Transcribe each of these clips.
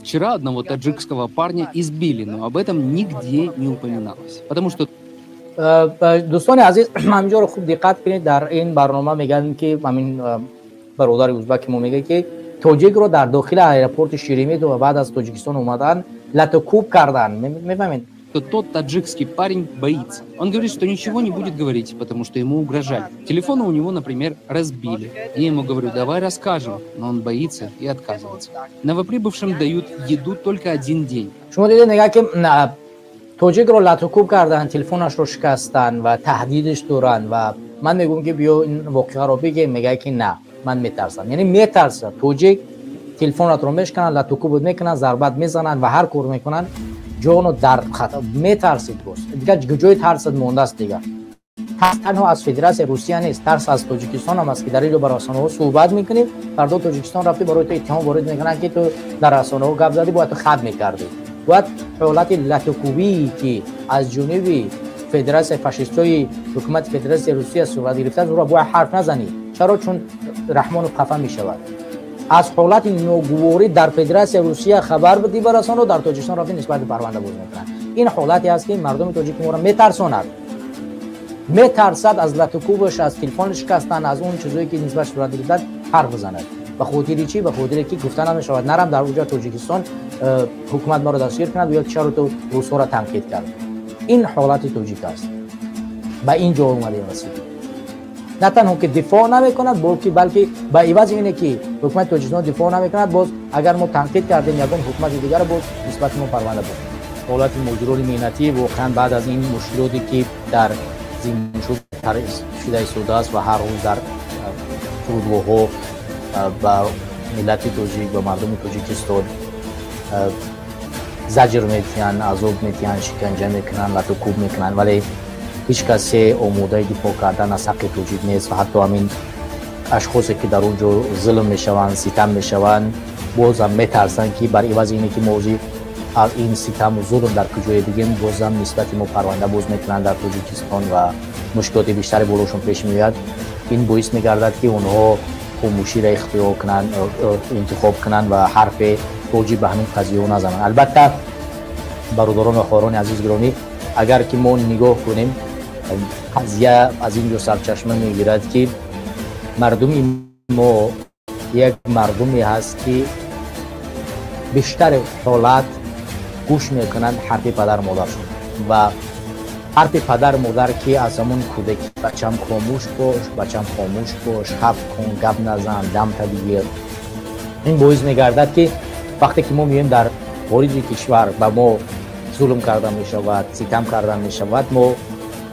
Вчера одного таджикского парня избили, но об этом нигде не упоминалось. Потому что دوستان عزیز همینجا رو خوب دقت کنید. در این برنامه میگن که همین برادر ازبک ما میگه که توجیک رو در داخل ایرپورت شیرمید و بعد از تاجیکستان اومدن لطکوب کردن. میفهمید؟ тот таджикский парень боится. Он говорит, что ничего не будет говорить, потому что ему угрожали. Телефоны у него, например, разбили. Я ему говорю, давай расскажем, но он боится и отказывается. Новоприбывшим дают еду только один день. شما دیدید نگاه که توجیک رو لطکوب کردن، تلفنش رو شکستن و تهدیدش دارن و من میگم که بیا این واقعه رو بگه، میگه که نه من میترسم. یعنی میترسه. توجیک تلفنت رو میشکنن، لطکوب میکنن، ضربت میزنن و هر کار میکنن جانو در خطر. میترسید بس دیگه جای ترسد مونده است دیگه. ترس تنها از فدراسیون روسیه نیست، ترس از تاجیکستان هم است که در اینجا با رسانه‌ها صحبت میکنیم. فردا تاجیکستان رفتی برای تو اتهام وارد میکنن که تو در رسانه‌ها گپ زدی، باید تو خب میکردی. باید حالت لطکوبی که از جنوب فدراسیون فاشیستای حکومت فدراسیون روسیه صورت گرفته است رو باید حرف نزنی. چرا؟ چون رحمان خفه میشود. از حالت نوگواری در فدراسیون روسیه خبر بدی برسان و در تاجیکستان رفتی نسبت پرونده باز میکنن. این حالتی است که مردم تاجیک ما را میترساند. میترسد از لطکوبش، از تلفنش شکستن، از اون چیزایی که نسبت صورت گرفته حرف بزند. به خاطر چی؟ به خاطر که گفتن نمیشود نرم در اونجا تاجیکستان حکومت ما را دستگیر کند و یا چرا تو روس‌ها را تنقید کرد. این حالت تاجیک است. به این جا اومده رسید. نه تنها که دفاع نمیکند بلکه به عوض اینه که حکومت تاجیکستان دفاع نمیکند، باز اگر ما تنقید کردیم یگان حکومت دیگر باز نسبت ما پرونده بود. حالت مجرور مهنتی واقعا بعد از این مشکلاتی که در زمین شده سوده است و هر روز در فرودگاه‌ها با ملت تاجیک و مردم تاجیکستان زجر میتیان، عذاب میتیان، شکنجه میکنن، لطکوب میکنن، ولی هیچ کسی آماده دفاع کردن از حق توجیه نیست و حتی همین اشخاصی که در اونجا ظلم میشوند، ستم میشوند، باز هم میترسن که بر عوض اینه که موضوع از این ستم و ظلم در کجای دیگه باز هم نسبت ما پرونده باز میکنن در تاجیکستان و مشکلات بیشتری بالاشون پیش میاد. این باعث میگردد که اونها خاموشی را اختیار کنن، انتخاب کنن و حرف توجیه به همین قضیه نزنن. البته برادران و خواهران عزیز گرامی، اگر که ما نگاه کنیم قضیه از اینجا سرچشمه میگیرد که مردم ما یک مردمی هست که بیشتر حالت گوش میکنند حرف پدر مادرشون و حرف پدر مادر که از همون کودکی بچم خاموش باش، حرف کن، گپ نزن، دم تا بگیر. این باعث میگردد که وقتی که ما میایم در خارج کشور و ما ظلم کردن میشود، ستم کردن میشود، ما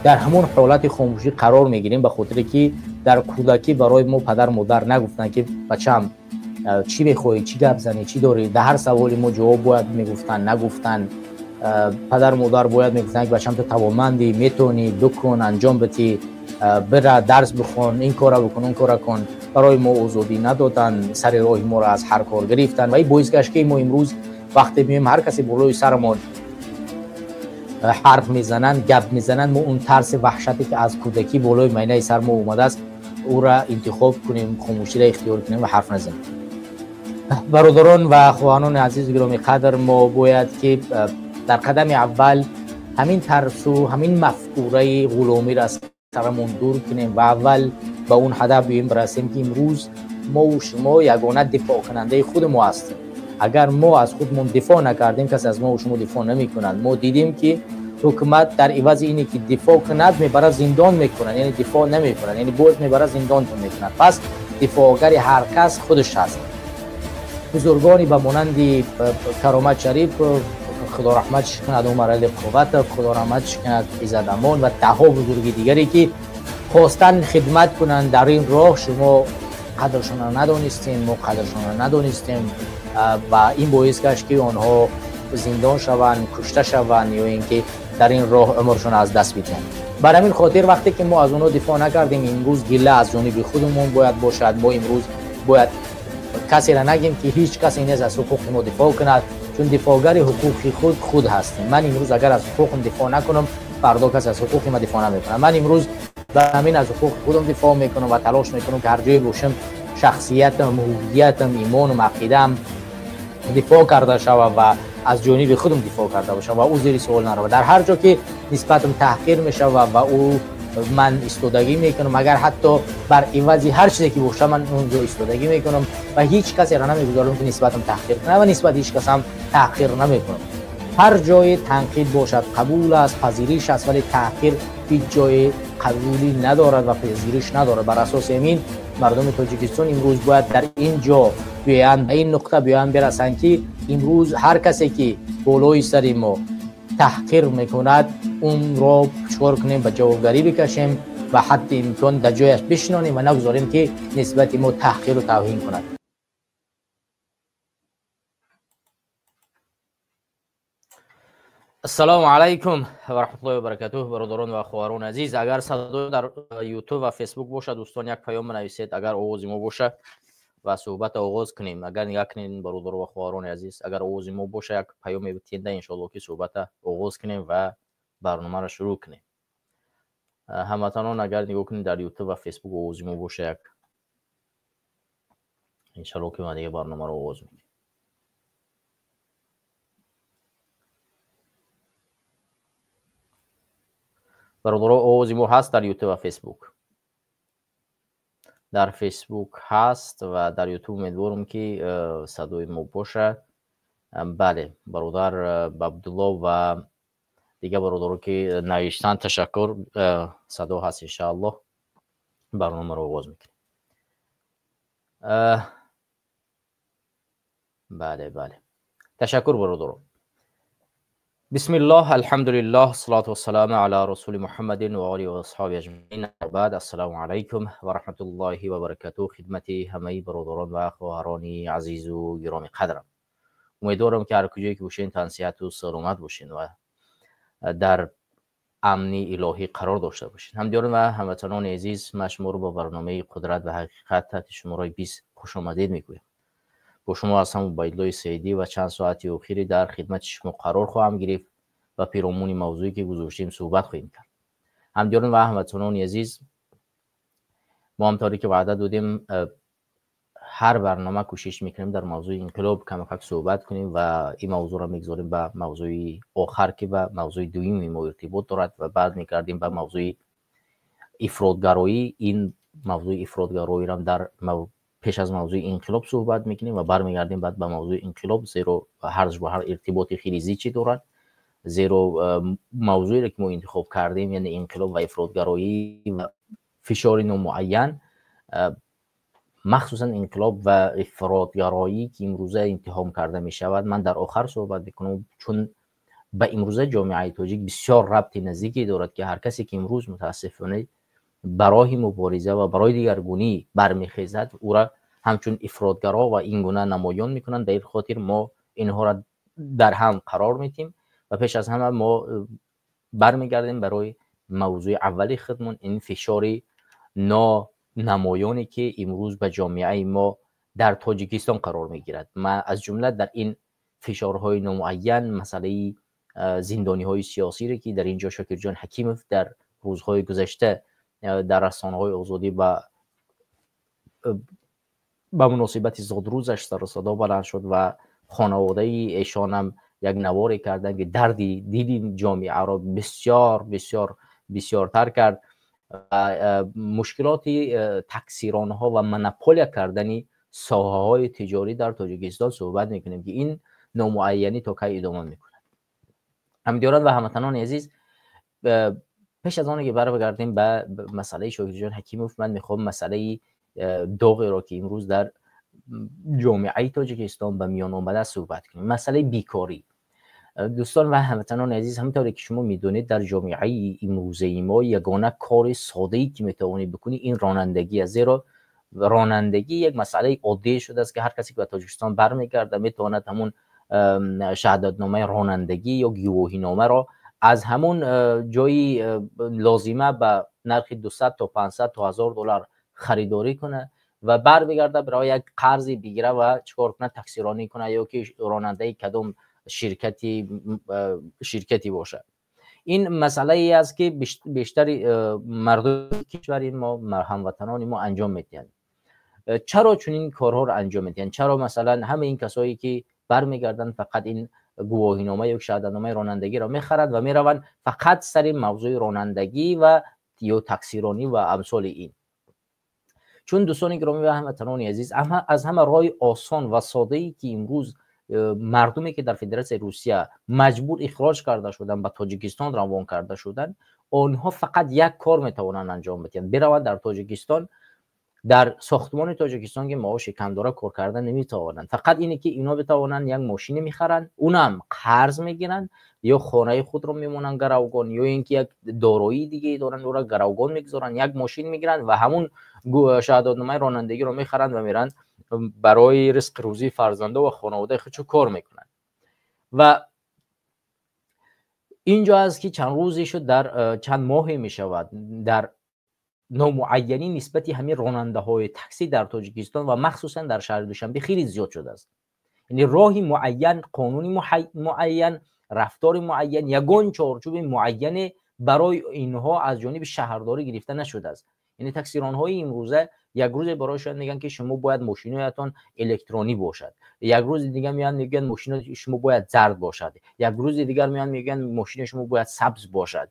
در همون حالت خاموشی قرار میگیریم به خاطر که در کودکی برای ما پدر مادر نگفتن که بچم چی بخوای، چی گپ زنی، چی داری. در هر سوالی ما جواب باید میگفتن، نگفتن. پدر مادر باید میگفتن که بچم تو توانمندی، میتونی، بکن، انجام بدی، بره درس بخون، این کارو بکن، اون کارو کن. برای ما آزادی ندادن، سر راه ما را از هر کار گرفتن و این باعث گشت که ما امروز وقتی میایم هر کسی بالای سرمون حرف میزنن، گپ میزنن، ما اون ترس وحشتی که از کودکی بالای مینه سر ما اومده است او را انتخاب کنیم، خاموشی را اختیار کنیم و حرف نزنیم. برادران و خواهران عزیز گرامی قدر، ما باید که در قدم اول همین ترس و همین مفکوره غلامی را از سرمون دور کنیم و اول به اون هدف برسیم که امروز ما و شما یگانه دفاع کننده خود ما هستیم. اگر ما از خودمون دفاع نکردیم کسی از ما و شما دفاع نمیکنند. ما دیدیم که حکومت در عوض اینی که دفاع کند میبره زندان میکنن، یعنی دفاع نمیکنن، یعنی باز میبره زندان تو میکنن. پس دفاعگر هر کس خودش هست. بزرگانی به مانند کرامت شریف، خدا رحمتش کند، عمر علی قوت، خدا رحمتش کند، عزت امان و دهها بزرگ دیگری که خواستن خدمت کنند در این راه، شما قدرشون را ندانستین، ما قدرشون را ندانستیم و این باعث گشت که آنها زندان شوند، کشته شوند یا اینکه در این راه عمرشون از دست بدن. برای همین خاطر وقتی که ما از اونها دفاع نکردیم، امروز گله از جانب خودمون باید باشد. ما امروز باید کسی را نگیم که هیچ کسی نیست از حقوق ما دفاع کند، چون دفاعگر حقوق خود هستیم. من امروز اگر از حقوقم دفاع نکنم، فردا کسی از حقوق ما دفاع نمیکنه. من امروز به همین از حقوق خودم دفاع میکنم و تلاش میکنم که هر جایی باشم شخصیتم، هویتم، ایمانم، عقیدم دفاع کرده شود و از جانب خودم دفاع کرده باشه و او زیر سوال نرود. در هر جا که نسبتم تحقیر میشه و او من ایستادگی میکنم، اگر حتی بر عوض هر چیزی که باشه من اونجا ایستادگی میکنم و هیچ کسی را نمیگذارم که نسبتم تحقیر کنه و نسبت هیچ کس هم تحقیر نمیکنم. هر جای تنقید باشد قبول است، پذیرش است، ولی تحقیر هیچ جای قبولی ندارد و پذیرش ندارد. بر اساس همین مردم تاجیکستان امروز باید در این جا بیان، این نقطه بیان برسند که امروز هر کسی که بالای سر ما تحقیر میکند اون را چکار کنیم، به جوابداری بکشیم و حتی امکان در جایش بشنانیم و نگذاریم که نسبت ما تحقیر و توهین کند. السلام علیکم و رحمت الله و برکاته. برادران و خواهران عزیز، اگر صدای در یوتیوب و فیسبوک باشه دوستان یک پیام بنویسید اگر آواز ما باشه و صحبت آغاز کنیم. اگر نگاه کنین برادر و خواهران عزیز، اگر آواز ما باشه یک پیام بتینده ان شاء الله که صحبت آغاز کنیم و برنامه را شروع کنیم. هموطنان اگر نگاه کنین در یوتیوب و فیسبوک آواز ما باشه یک ان شاء الله که ما دیگه برنامه را آغاز میکنیم. برادران آواز ما هست در یوتیوب و فیسبوک؟ در فیسبوک هست و در یوتیوب امیدوارم که صدای ما باشه. بله برادر عبدالله و دیگه برادران که نوشتن تشکر، صدا هست ان شاء الله. برنامه رو آغاز میکنیم. بله تشکر برادران. بسم الله، الحمد لله، الصلاة والسلام على رسول محمد و آله و اصحابه اجمعین. بعد السلام علیکم و رحمت الله و برکاته خدمت همه برادران و خواهران عزیز و گرامی قدرم. امیدوارم که هر کجایی که باشین تنصیحت و سلامت باشین و در امنی الهی قرار داشته باشین. همدیران و هموطنان عزیز، من شما رو با برنامه قدرت و حقیقت تحت شماره 20 خوش آمدید میگویم. با شما از همون عبیدالله سیدی و چند ساعتی اخیری در خدمت شما قرار خواهم گرفت و پیرامون موضوعی که گذاشتیم صحبت خواهیم کرد. همدیران و هموطنان عزیز، ما همطوری که وعده دادیم هر برنامه کوشش میکنیم در موضوع انقلاب کمک صحبت کنیم و این موضوع را میگذاریم به موضوع آخر که به موضوع دوم ما ارتباط دارد و بعد میگردیم به موضوع افراطگرایی. این موضوع افراطگرایی را در پیش از موضوع انقلاب صحبت میکنیم و برمیگردیم بعد به موضوع انقلاب، زیرا هر ارتباط خیلی چی دارد. زیرا موضوعی که ما انتخاب کردیم یعنی انقلاب و افراطگرایی و فشار نامعین، مخصوصا انقلاب و افراطگرایی که امروزه اتهام کرده می شود، من در آخر صحبت میکنم، چون به امروزه جامعه تاجیک بسیار ربط نزدیکی دارد که هر کسی که امروز متاسفانه برای مبارزه و برای دیگرگونی برمیخیزد او را همچون افراطگرا و این گونه نمایان میکنند. در خاطر ما اینها را در هم قرار میدیم و پیش از همه ما برمیگردیم برای موضوع اولی خودمون، این فشار نمایانی که امروز به جامعه ما در تاجیکستان قرار میگیرد. ما از جمله در این فشارهای نامعین مسئله زندانی های سیاسی را که در اینجا شاکر جان حکیموف در روزهای گذشته در رسانه‌های آزادی و به مناسبت زادروزش سر صدا بلند شد و خانواده ایشان هم یک نواری کردن که دردی دیدیم جامعه را بسیار بسیار بسیارتر کرد و مشکلات تکثیرانها و منپول کردن ساحه های تجاری در تاجیکستان صحبت میکنیم که این نامعینی تا کی ادامه میکنه. همدیران و هموطنان عزیز، پیش از آن که برگردیم به مسئله شاکر جان حکیموف، من میخوام مسئله داغی را که امروز در جامعه تاجیکستان به میان آمده صحبت کنیم. مسئله بیکاری. دوستان و هموطنان عزیز، همونطوری که شما میدونید در جامعه امروزه ما یگانه کار ساده‌ای که میتوانی بکنی این رانندگی است. زیرا رانندگی یک مسئله عادی شده است که هر کسی که به تاجیکستان برمیگرده میتواند همون شهادتنامه رانندگی یا گواهینامه را از همون جایی لازمه به نرخ 200 تا 500 تا $1000 خریداری کنه و برمیگرده برای یک قرض بگیره و چیکار کنه، تکثیرانی کنه یا که راننده کدام شرکتی باشه. این مسئله ای است که بیشتر مردم کشور ما هموطنان ما انجام میدن. چرا چنین کارها رو انجام میدن؟ چرا مثلا همه این کسایی که برمیگردن فقط این گواهینامه یا شهادتنامه رانندگی را میخرند و میروند فقط سر موضوع رانندگی و یا تکثیرانی و امثال این. چون دوستان گرامی و هموطنان عزیز، از همه راه آسان و ساده ای که امروز مردمی که در فدراسیون روسیه مجبور اخراج کرده شدن به تاجیکستان روان کرده شدن، آنها فقط یک کار میتوانند انجام بدن، بروند در تاجیکستان، در ساختمان تاجیکستان که معاش کم داره کار کردن نمیتوانند. فقط اینه که اینا بتوانند یک ماشین میخرن، اونم قرض میگیرن یا خانه خود رو میمونن گروگان، یا اینکه یک دارایی دیگه دارن اون رو گروگان میگذارن، یک ماشین میگیرن و همون شهادتنامه رانندگی رو میخرن و میرن برای رزق روزی فرزنده و خانواده خودشو کار میکنن. و اینجا است که چند روزی شد، در چند ماهی میشود در نامعینی نسبت همین راننده های تاکسی در تاجیکستان و مخصوصا در شهر دوشنبه خیلی زیاد شده است. یعنی راهی معین، قانونی معین، رفتار معین، یگان چارچوب معین برای اینها از جانب شهرداری گرفته نشده است. یعنی تاکسیران های امروزه یک روز برایشان میگن که شما باید ماشینتون الکترونی باشد، یک روز دیگه میگن ماشین شما باید زرد باشد، یک روز دیگر میگن ماشین شما باید سبز باشد.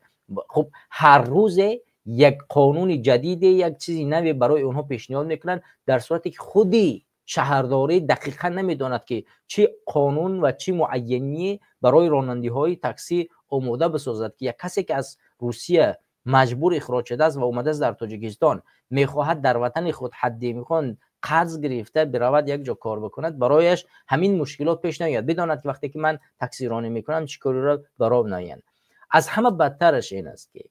خب هر روز یک قانون جدید، یک چیزی نوی برای اونها پیشنهاد میکنن، در صورتی که خودی شهرداری دقیقا نمیداند که چه قانون و چه معینی برای رانندگی های تاکسی آماده بسازد که یک کسی که از روسیه مجبور اخراج شده است و اومده است در تاجیکستان میخواهد در وطن خود حد امکان قرض گرفته برود یک جا کار بکند، برایش همین مشکلات پیش نیاد، بداند که وقتی که من تاکسی رانی میکنم چه کاری را برام نیاین. از همه بدترش این است که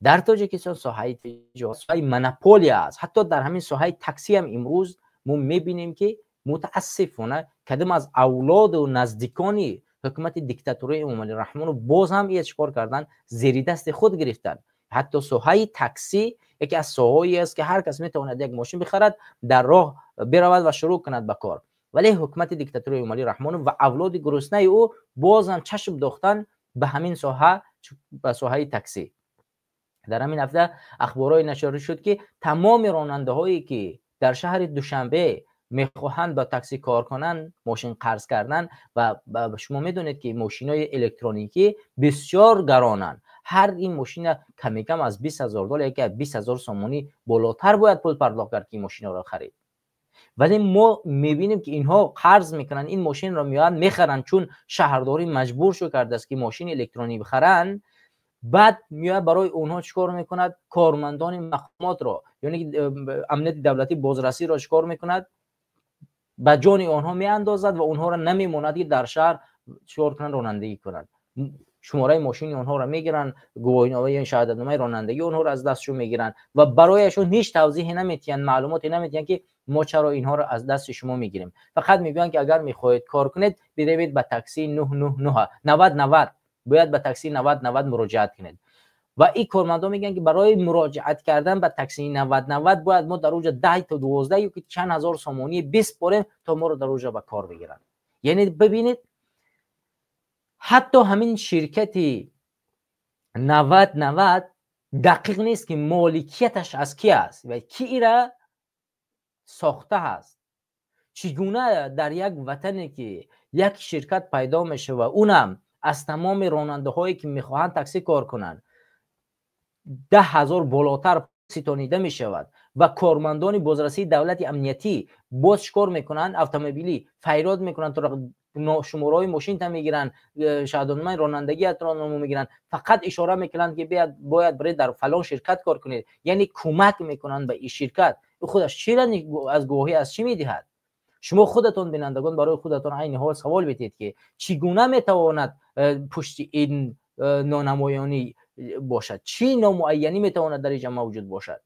در تاجیکستان ساحه مناپولی است. حتی در همین ساحه تاکسی هم امروز ما میبینیم که متاسفانه کدام از اولاد و نزدیکانی حکومت دیکتاتوری امام رحمان رو باز هم چیکار کردن؟ زیر دست خود گرفتن. حتی ساحه تاکسی یکی از ساحه‌ای است که هر کس میتواند یک ماشین بخرد، در راه برود و شروع کند به کار، ولی حکومت دیکتاتوری امام رحمان و اولاد گرسنه او باز هم چشم دوختن به همین ساحه، به ساحه تاکسی. در همین هفته اخبارای نشر شد که تمام راننده هایی که در شهر دوشنبه میخواهند با تاکسی کار کنند ماشین قرض کردن و شما میدونید که ماشین های الکترونیکی بسیار گرانند. هر این ماشین کم کم از 20,000 دلار که 20,000 سومانی بالاتر باید پول پرداخت کرد که ماشین را خرید. ولی ما میبینیم که اینها قرض میکنن، این ماشین را میان میخرن چون شهرداری مجبور شو کرده است که ماشین الکترونیکی بخرن. بعد میاد برای اونها چیکار میکند؟ کارمندان مقامات را، یعنی امنیت دولتی بازرسی را چیکار میکند؟ به جان آنها میاندازد و اونها را نمیماند در شهر چیکار کنند؟ رانندگی کنند. شماره ماشین اونها را میگیرن، گواهینامه یا شهادتنامه رانندگی اونها را از دستشون میگیرن و برایشون هیچ توضیحی نمیتین، معلوماتی نمیتین که ما چرا اینها را از دست شما میگیریم. فقط میگن که اگر میخواهید کار کنید بدوید به تاکسی 999 90 باید به تاکسی 90 مراجعت کنید. و این کارمندا میگن که برای مراجعت کردن به تاکسی 90 باید ما در اونجا 10 تا 12 یا چند هزار سومانی بسپاریم تا ما رو در اونجا به کار بگیرن. یعنی ببینید حتی همین شرکتی 90 دقیق نیست که مالکیتش از کی است و کی ایرا ساخته است. چگونه در یک وطنی که یک شرکت پیدا میشه و اونم از تمام راننده هایی که میخواهند تاکسی کار کنند 10,000 بالاتر ستانیده می شود و کارمندان بازرسی دولت امنیتی باز چیکار میکنن؟ اتومبیلی فریاد میکنن تا شماره های ماشین تا میگیرن، شهادتنامه رانندگی اتران میگیرن، فقط اشاره میکنن که باید برای در فلان شرکت کار کنید. یعنی کمک میکنن به این شرکت. خودش چرا از گواهی از چی میدهد؟ شما خودتون بینندگان برای خودتون عین حال سوال بتید که چگونه میتواند پشت این نانمایانی باشد؟ چی نامعینی میتواند در اینجا موجود باشد؟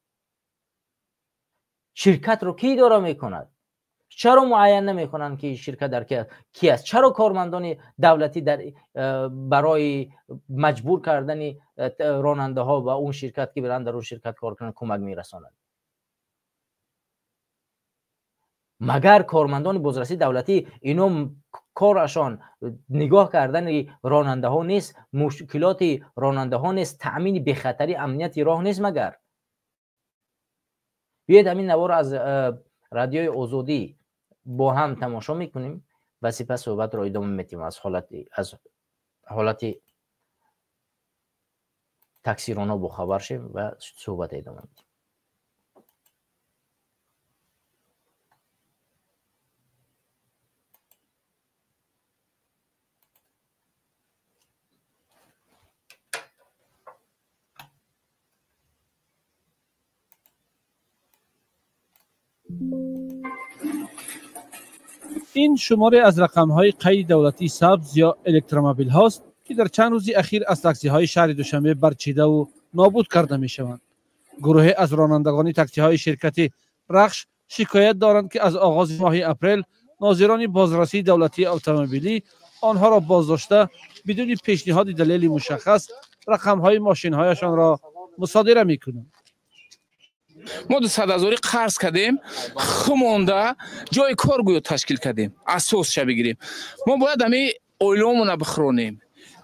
شرکت رو کی اداره میکند؟ چرا معین نمیکنن که شرکت در کی است؟ چرا کارمندان دولتی در برای مجبور کردن راننده ها و اون شرکت که برن در اون شرکت کار کنن کمک میرسانند؟ مگر کارمندان بازرسی دولتی اینو کارشان نگاه کردن راننده ها نیست؟ مشکلات راننده ها نیست؟ تأمین بخطری امنیت راه نیست؟ مگر بیاید همین نوار از رادیوی آزادی با هم تماشا میکنیم و سپس صحبت رو ادامه میدیم از حالت تکثیرانه با خبر شیم و صحبت ادامه میدیم. این شماره از رقم‌های قید دولتی سبز یا الکتروموبیل هاست که در چند روز اخیر از تاکسی‌های شهر دوشنبه برچیده و نابود کرده می‌شوند. گروه از رانندگان تاکسی‌های شرکت رخش شکایت دارند که از آغاز ماه اپریل ناظران بازرسی دولتی اتومبیلی آنها را بازداشته بدون پیشنهاد دلیل مشخص رقم‌های ماشین‌هایشان را مصادره می‌کنند. ما 200,000 قرض کردیم، خمونده جای کارگوی تشکیل کردیم، اساس شو بگیریم. ما باید همین اویلامون بخرونیم.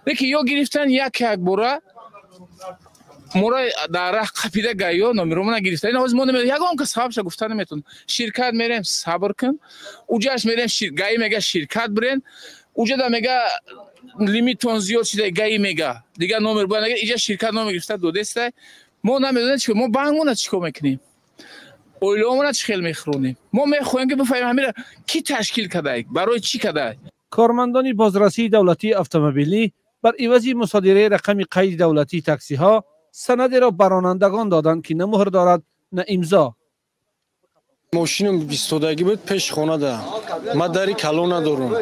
لیکن یا گرفتن یک بوره مورا در راه قپیده گایا نمیرومون گرفتن. این آواز ما نمیاد. یگان که صاحبش گفتن نمیتون. شرکت میریم صبر کن. اوجاش میریم گای میگه شرکت برین. اوجا دا میگه لیمیتون زیاد شده گای میگه. دیگه نمر باید نگه اینجا شرکت نام گرفته دو دسته. ما نمیدونیم چیکار ما بانکمون چیکار میکنیم. اویلامون چی خیلی میخرونیم. ما میخوایم که بفهمیم همین کی تشکیل کرده برای چی کرده. کارمندان بازرسی دولتی اتومبیلی بر عوض مصادره رقم قید دولتی تاکسی ها سند را به رانندگان دادند که نه مهر دارد نه امضا. ماشینم 20 بود پیش خانه ده. ما دری کلو ندارم.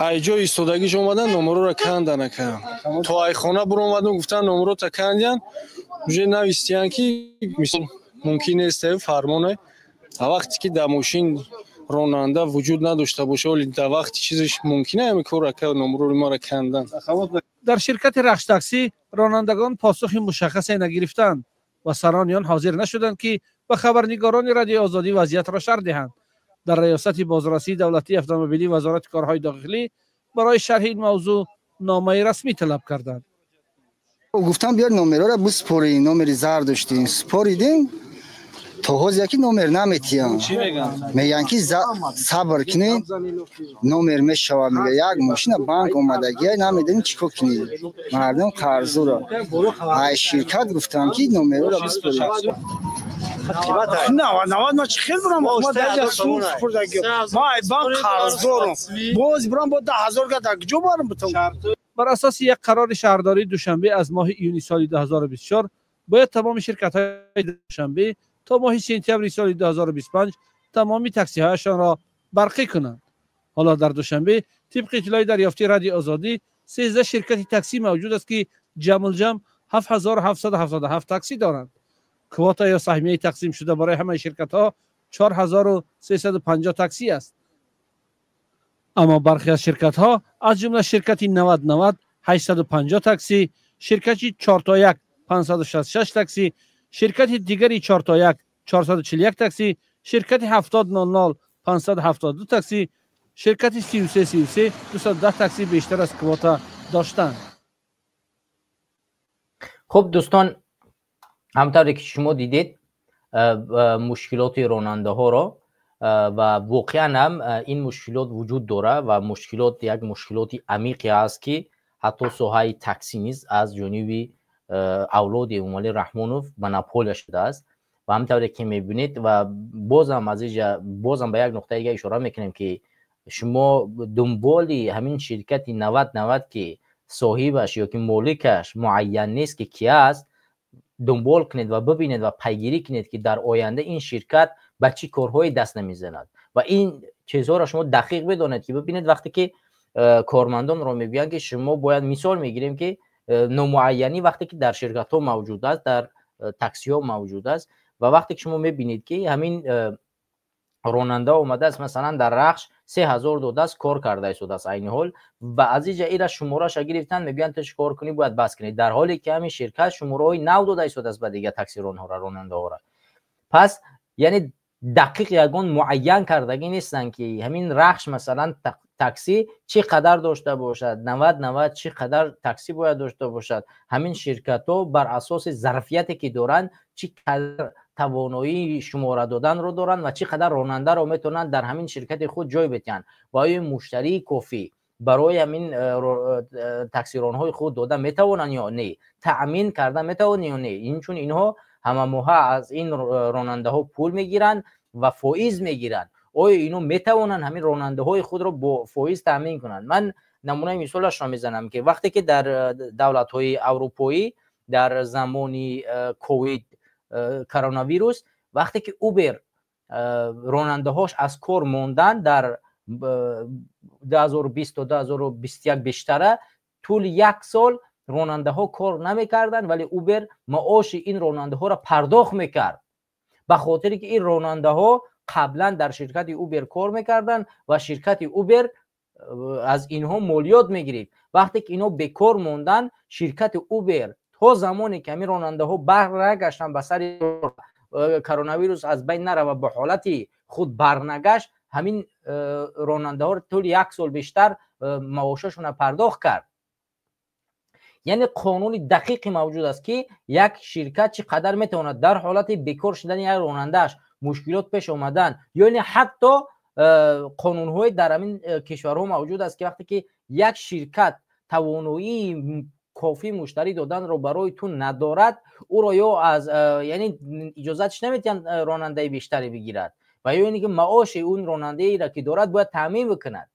ایجا ایستادگیش اومدن نمره را کندن نکردم. تو ای خانه برو اومدن گفتن نمره تا کندن. میشه نویستیان که ممکن است فرمانه وقتی که در ماشین راننده وجود نداشته باشه ولی در وقتی چیزش ممکنه همین کار که نمره ما را کندن. در شرکت رخش تاکسی رانندگان پاسخ مشخصی نگرفتند و سرانیان حاضر نشدند که به خبرنگاران رادیو آزادی وضعیت را شرح دهند. در ریاست بازرسی دولتی اتومبیلی وزارت کارهای داخلی برای شرح این موضوع نامه رسمی طلب کردند. گفتم بیار نمره را بسپرین، نمره زرد داشتین سپریدیم تا حاضر یکی نمر نمیتیم. میگن که صبر کنین نمر میشوه. میگه یک ماشین بانک اومده گیه نمیدونیم چیکار کنید. مردم قرضو را ای شرکت گفتم که نمر را بسپرین. نه ما چی خیلی برام ما در سوق سپردگی ما ای بانک قرضدارم باز برام با 10,000 گدا جو برام بتو. بر اساس یک قرار شهرداری دوشنبه از ماه ایونی سال 2024 باید تمام شرکت‌های دوشنبه تا ماه سپتامبر سال 2025 تمامی تاکسی‌هایشان را برقی کنند. حالا در دوشنبه طبق اطلاع دریافتی رادیو آزادی 13 شرکت تاکسی موجود است که جمع 7777 تاکسی دارند. کواتا یا سهمیه تقسیم شده برای همه شرکت‌ها 4350 تاکسی است. اما برخی از شرکت‌ها از جمله شرکت 90 850 تاکسی، شرکت 4 تا 1 566 تاکسی، شرکت دیگری 4 تا 1 441 تاکسی، شرکت 7000 572 تاکسی، شرکت 3333 210 تاکسی بیشتر از کواتا داشتند. خب دوستان، همونطوری که شما دیدید مشکلات راننده ها را و واقعا هم این مشکلات وجود داره و مشکلات یک مشکلاتی عمیقی است که حتی ساحه تاکسی نیز از جانب اولاد امومالی رحمانوف مناپول شده است و همونطوری که میبینید و بازم از اینجا بازم به یک نقطه دیگه اشاره میکنیم که شما دنبال همین شرکت 90 که صاحبش یا که مالکش معین نیست که کی است دنبال کنید و ببینید و پیگیری کنید که در آینده این شرکت به چه کارهای دست نمیزند و این چیزها را شما دقیق بدانید که ببینید وقتی که کارمندان را میگن که شما باید مثال میگیریم که نامعینی وقتی که در شرکت ها موجود است در تاکسی ها موجود است و وقتی که شما میبینید که همین راننده اومده است مثلا در رخش 3000 داده است کار کرده است عین حال و از اینجا ایرا شماره اش گرفتن میگن تو کار کنی باید بس کنی در حالی که همین شرکت شماره های نو داده است به دیگه تاکسی راننده ها را. پس یعنی دقیق یگان معین کردگی نیستن که همین رخش مثلا تاکسی چی قدر داشته باشد 90 چی قدر تاکسی باید داشته باشد. همین شرکت ها بر اساس ظرفیتی که دارن چی قدر توانایی شماره دادن رو دارن و چقدر راننده رو میتونن در همین شرکت خود جای بدن و آیا مشتری کافی برای همین تاکسی رانهای خود دادن میتوانن یا نه، تأمین کردن میتوانن یا نه. این چون اینها همه ماه از این راننده ها پول میگیرن و فایز میگیرن، آیا اینو میتوانن همین راننده های خود رو با فایز تأمین کنن؟ من نمونه مثالش رو میزنم که وقتی که در دولت های اروپایی در زمانی کووید کرونا ویروس، وقتی که اوبر راننده هاش از کار موندن در 2020 تا 2021 بیشتره، طول یک سال راننده ها کار نمیکردن ولی اوبر معاش این راننده ها را پرداخت میکرد، به خاطری که این راننده ها قبلا در شرکت اوبر کار میکردن و شرکت اوبر از اینها مالیات میگیرید. وقتی که اینها بیکار موندن، شرکت اوبر تا زمانی که همین راننده ها برنگشتن به سر کرونا ویروس از بین نره و به حالت خود برنگشت، همین راننده ها طول یک سال بیشتر معاششون پرداخت کرد. یعنی قانون دقیقی موجود است که یک شرکت چقدر میتواند در حالت بیکار شدن یک رانندهش مشکلات پیش آمدن، یعنی حتی قانون‌های در همین کشورها موجود است که وقتی که یک شرکت توانایی کافی مشتری دادن رو برای تو ندارد، او رو یا از یعنی اجازهش نمیتوان راننده بیشتری بگیرد و یا اینکه که معاش اون راننده ای را که دارد باید تامین بکند.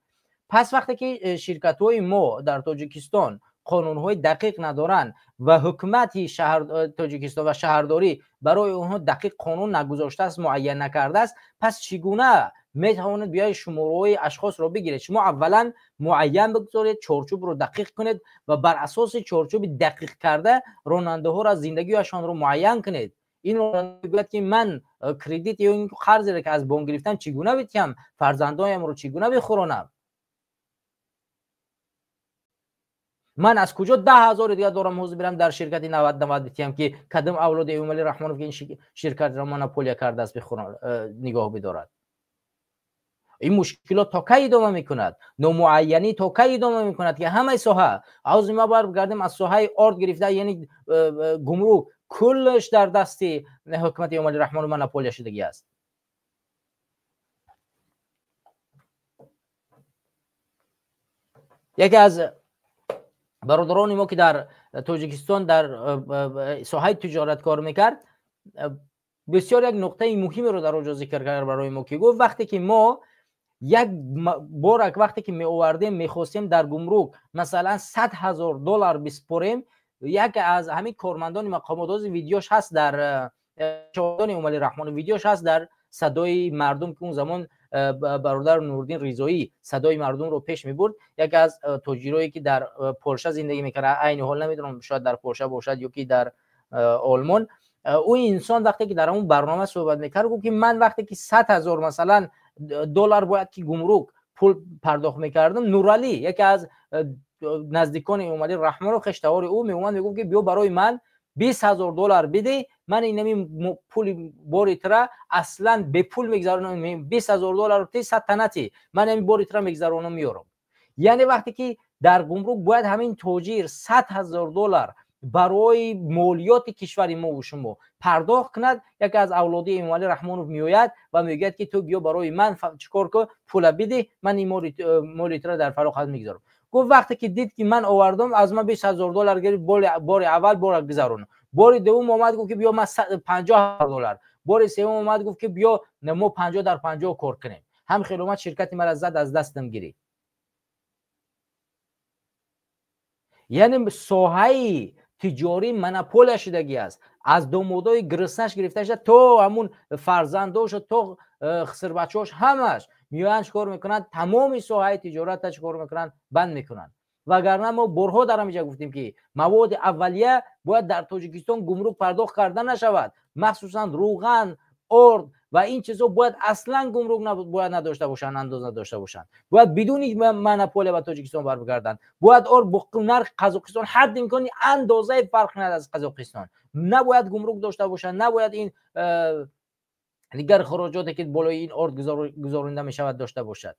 پس وقتی که شرکت‌های ما در تاجیکستان قانون‌های دقیق ندارن و حکومت شهر تاجیکستان و شهرداری برای اونها دقیق قانون نگذاشته است، معین نکرده است، پس چگونه میتواند بیای شماره اشخاص رو بگیرید؟ شما اولا معین بگذارید، چارچوب رو دقیق کنید و بر اساس چارچوب دقیق کرده راننده ها را زندگیشان رو معین کنید. این راننده بگوید که من کردیت یا این قرضی را که از بانک گرفتم چگونه بتیم فرزندایم رو چگونه بخورانم، من از کجا 10,000 دیگه دارم حوض برم در شرکت 90 بتیم که کدام اولاد ایوملی رحمانوف که این شرکت را مونوپولیا کرده است بخوران نگاه بدارد. این مشکلات تا کی ادامه میکند؟ نامعینی تا کی ادامه میکند که همه ساحه عاوز ما برگردیم از ساحه آرد گرفته، یعنی گمرک کلش در دست حکومت ایوملی رحمانوف مونوپولیا شدگی است. یکی از برادران ما که در تاجیکستان در ساحه تجارت کار میکرد بسیار یک نقطه مهمی رو در اونجا ذکر کرد برای ما که گفت وقتی که ما یک بارک وقتی که می آوردیم میخواستیم در گمرک مثلا $100,000 بسپریم، یک از همین کارمندان مقامات ویدیوش هست در شاهدان ایوملی رحمانوف، ویدیوش هست در صدای مردم که اون زمان برادر نوردین ریزایی صدای مردم رو پیش میبرد. یک از تاجرایی که در پورشه زندگی میکرد، عین حال نمیدونم شاید در پورشه باشد یا که در آلمان، اون انسان وقتی که در اون برنامه صحبت میکرد گفت که من وقتی که 100,000 مثلا دلار باید که گمرک پول پرداخت میکردم، نورالی یکی از نزدیکان ایوملی رحمانوف خشتوار او میومد میگفت که بیا برای من $20,000 بده، من این پول بوریترا اصلا به پول میگذارونم، $20,000 تی سطنتی من این بوریترا میگذارونم میارم. یعنی وقتی که در گمرک باید همین تاجر $100,000 برای مالیات کشور ما و شما پرداخت کند، یکی از اولادی ایوملی رحمانوف میآید و میگه که تو بیا برای من چیکار کن، پول بده، من این مالیات را در فراخت میگذارم. گفت وقتی که دید که من آوردم از من $20,000 گرفت، بار اول بار گذارون، بار دوم اومد گفت که بیا من $50,000، بار سوم اومد گفت که بیا ما 50 در 50 کار کنیم، هم خیلی اومد شرکت مرا زد از دستم گیری. یعنی ساحه تجاری مونوپول شدگی است، از دامادای گرسنش گرفته شده تا همون فرزنداش تا خسر بچه‌اش همش میان چیکار میکنن، تمام ساحه تجارت چیکار میکنن، بند میکنن. وگرنه ما برها در اینجا گفتیم که مواد اولیه باید در تاجیکستان گمرک پرداخت کرده نشود، مخصوصا روغن، ارد و این چیزا باید اصلا گمرک باید نداشته باشن، اندازه نداشته باشن، باید بدون مونوپول به تاجیکستان برگردن، باید با نرخ قزاقستان حد امکانی اندازه فرق نداره از قزاقستان، نباید گمرک داشته باشن، نباید این دیگر خراجاتی که بالای این ارد گذارنده می شود داشته باشد.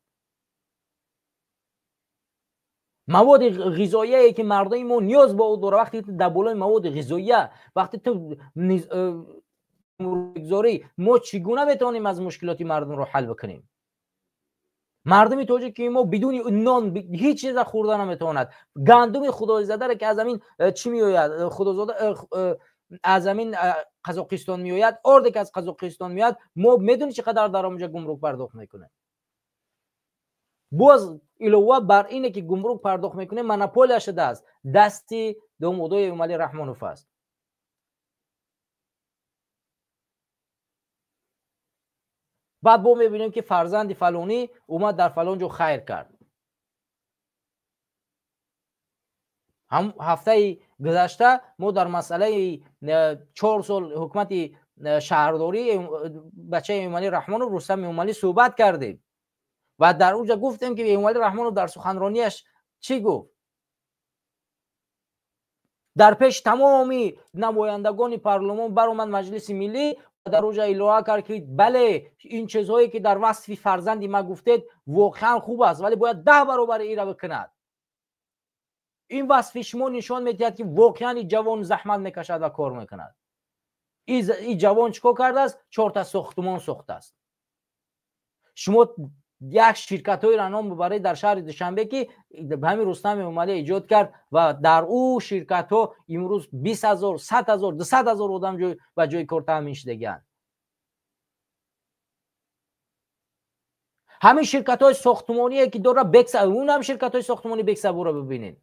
مواد غذایی که مردم ما نیاز به او داره، وقتی در بالای مواد غذایی، وقتی تو گمرکگذاری ما چگونه بتونیم از مشکلات مردم رو حل بکنیم؟ مردمی توجه که ما بدون نان هیچ چیز خوردن نمیتواند. گندم خدای زاده را که از همین چی میآید خدازاده از همین قزاقستان میآید، آرد که از قزاقستان میاد، ما میدونی چقدر در اونجا گمرک پرداخت میکنه. باز علاوه بر اینه که گمرک پرداخت میکنه، مونوپول شده است دستی دامادای ایومالی رحمانوف است. بعد با میبینیم که فرزند فلانی اومد در فلان جو خیر کرد. هم هفته گذشته ما در مسئله 4 سال حکومت شهرداری بچه ایومالی رحمانوف رستم ایومالی صحبت کردیم و در اونجا گفتیم که ایومالی رحمانوف در سخنرانیش چی گفت؟ در پیش تمامی نمایندگان پارلمان برآمد مجلس ملی در اونجا اعلام کرد که بله این چیزهایی که در وصف فرزندی ما گفتید واقعا خوب است، ولی باید 10 برابر این را بکند. این وصف شما نشان میدهد که واقعا این جوان زحمت میکشد و کار میکند. این جوان چیکار کرده است؟ 4 تا ساختمان ساخته است. شما یک شرکت های را نام ببرید در شهر دوشنبه که همین رستم ایومالی ایجاد کرد و در او شرکت ها امروز 20,000 100,000 200,000 آدم و جای کار تامین شدگان. همین شرکت های ساختمانی که داره بکس، اون هم شرکت های ساختمانی بکس رو ببینید،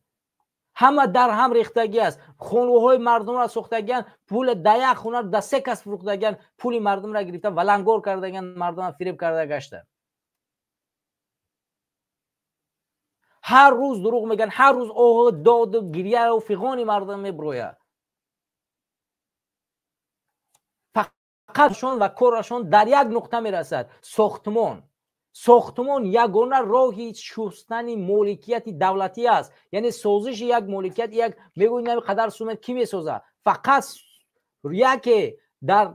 همه در هم ریختگی است. خونه های مردم را ساختگان، پول ده خونه را 3 کس فروختگان، پول مردم را گرفتن ولنگار کردگان، مردم را فریب کرده گشتن. هر روز دروغ میگن، هر روز آه داد و گریه و فیغان مردم میبروید. فقطشون و کارشون در یک نقطه میرسد، ساختمان یگانه راهی شستن مالکیت دولتی است. یعنی سازش یک مالکیت، یک میگوید نمیقدر سومت کی میسازه؟ فقط یک در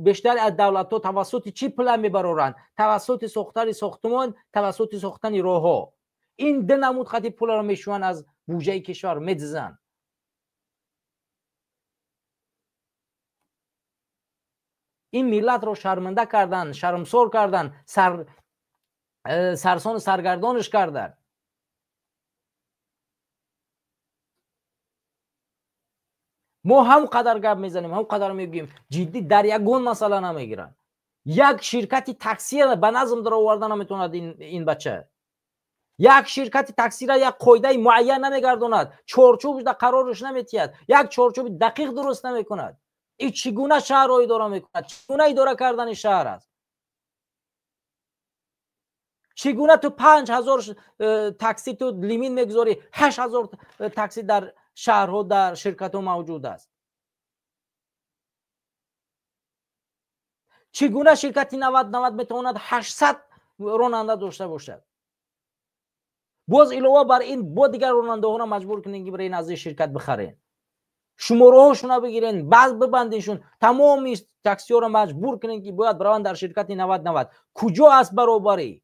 بیشتر از دولت ها توسط چی پلان میبرورند؟ توسط ساختن ساختمان، توسط ساختن راه ها. این 2 نمود خطی پول را میشوان از بودجه کشور میدزن. این ملت رو شرمنده کردن، شرمسار کردن، سرسان سرگردانش کردن. ما هم قدر گپ میزنیم، هم قدر میگیم، جدی در یگون مسئله نمیگیرن. یک شرکتی تاکسی را به نظم در آوردن نمیتوند این بچه. یک شرکت تاکسی را یک قاعده معین نمیگرداند، چارچوبش در قرارش نمیتید، یک چارچوب دقیق درست نمیکند. این چگونه شهر را اداره میکند؟ چگونه اداره کردن شهر است؟ چگونه تو 5,000 تاکسی تو لیمین میگذاری، 8,000 تاکسی در شهرها در شرکت ها موجود است؟ چگونه شرکتی 90 میتواند 800 راننده داشته باشد؟ باز علاوه بر این با دیگر راننده ها را مجبور کنین که برای از شرکت بخرین، شماره هاشون را بگیرین، بعض ببندینشون، تمام تاکسی ها را مجبور کنین که باید برون در شرکت 90. کجا است برابری؟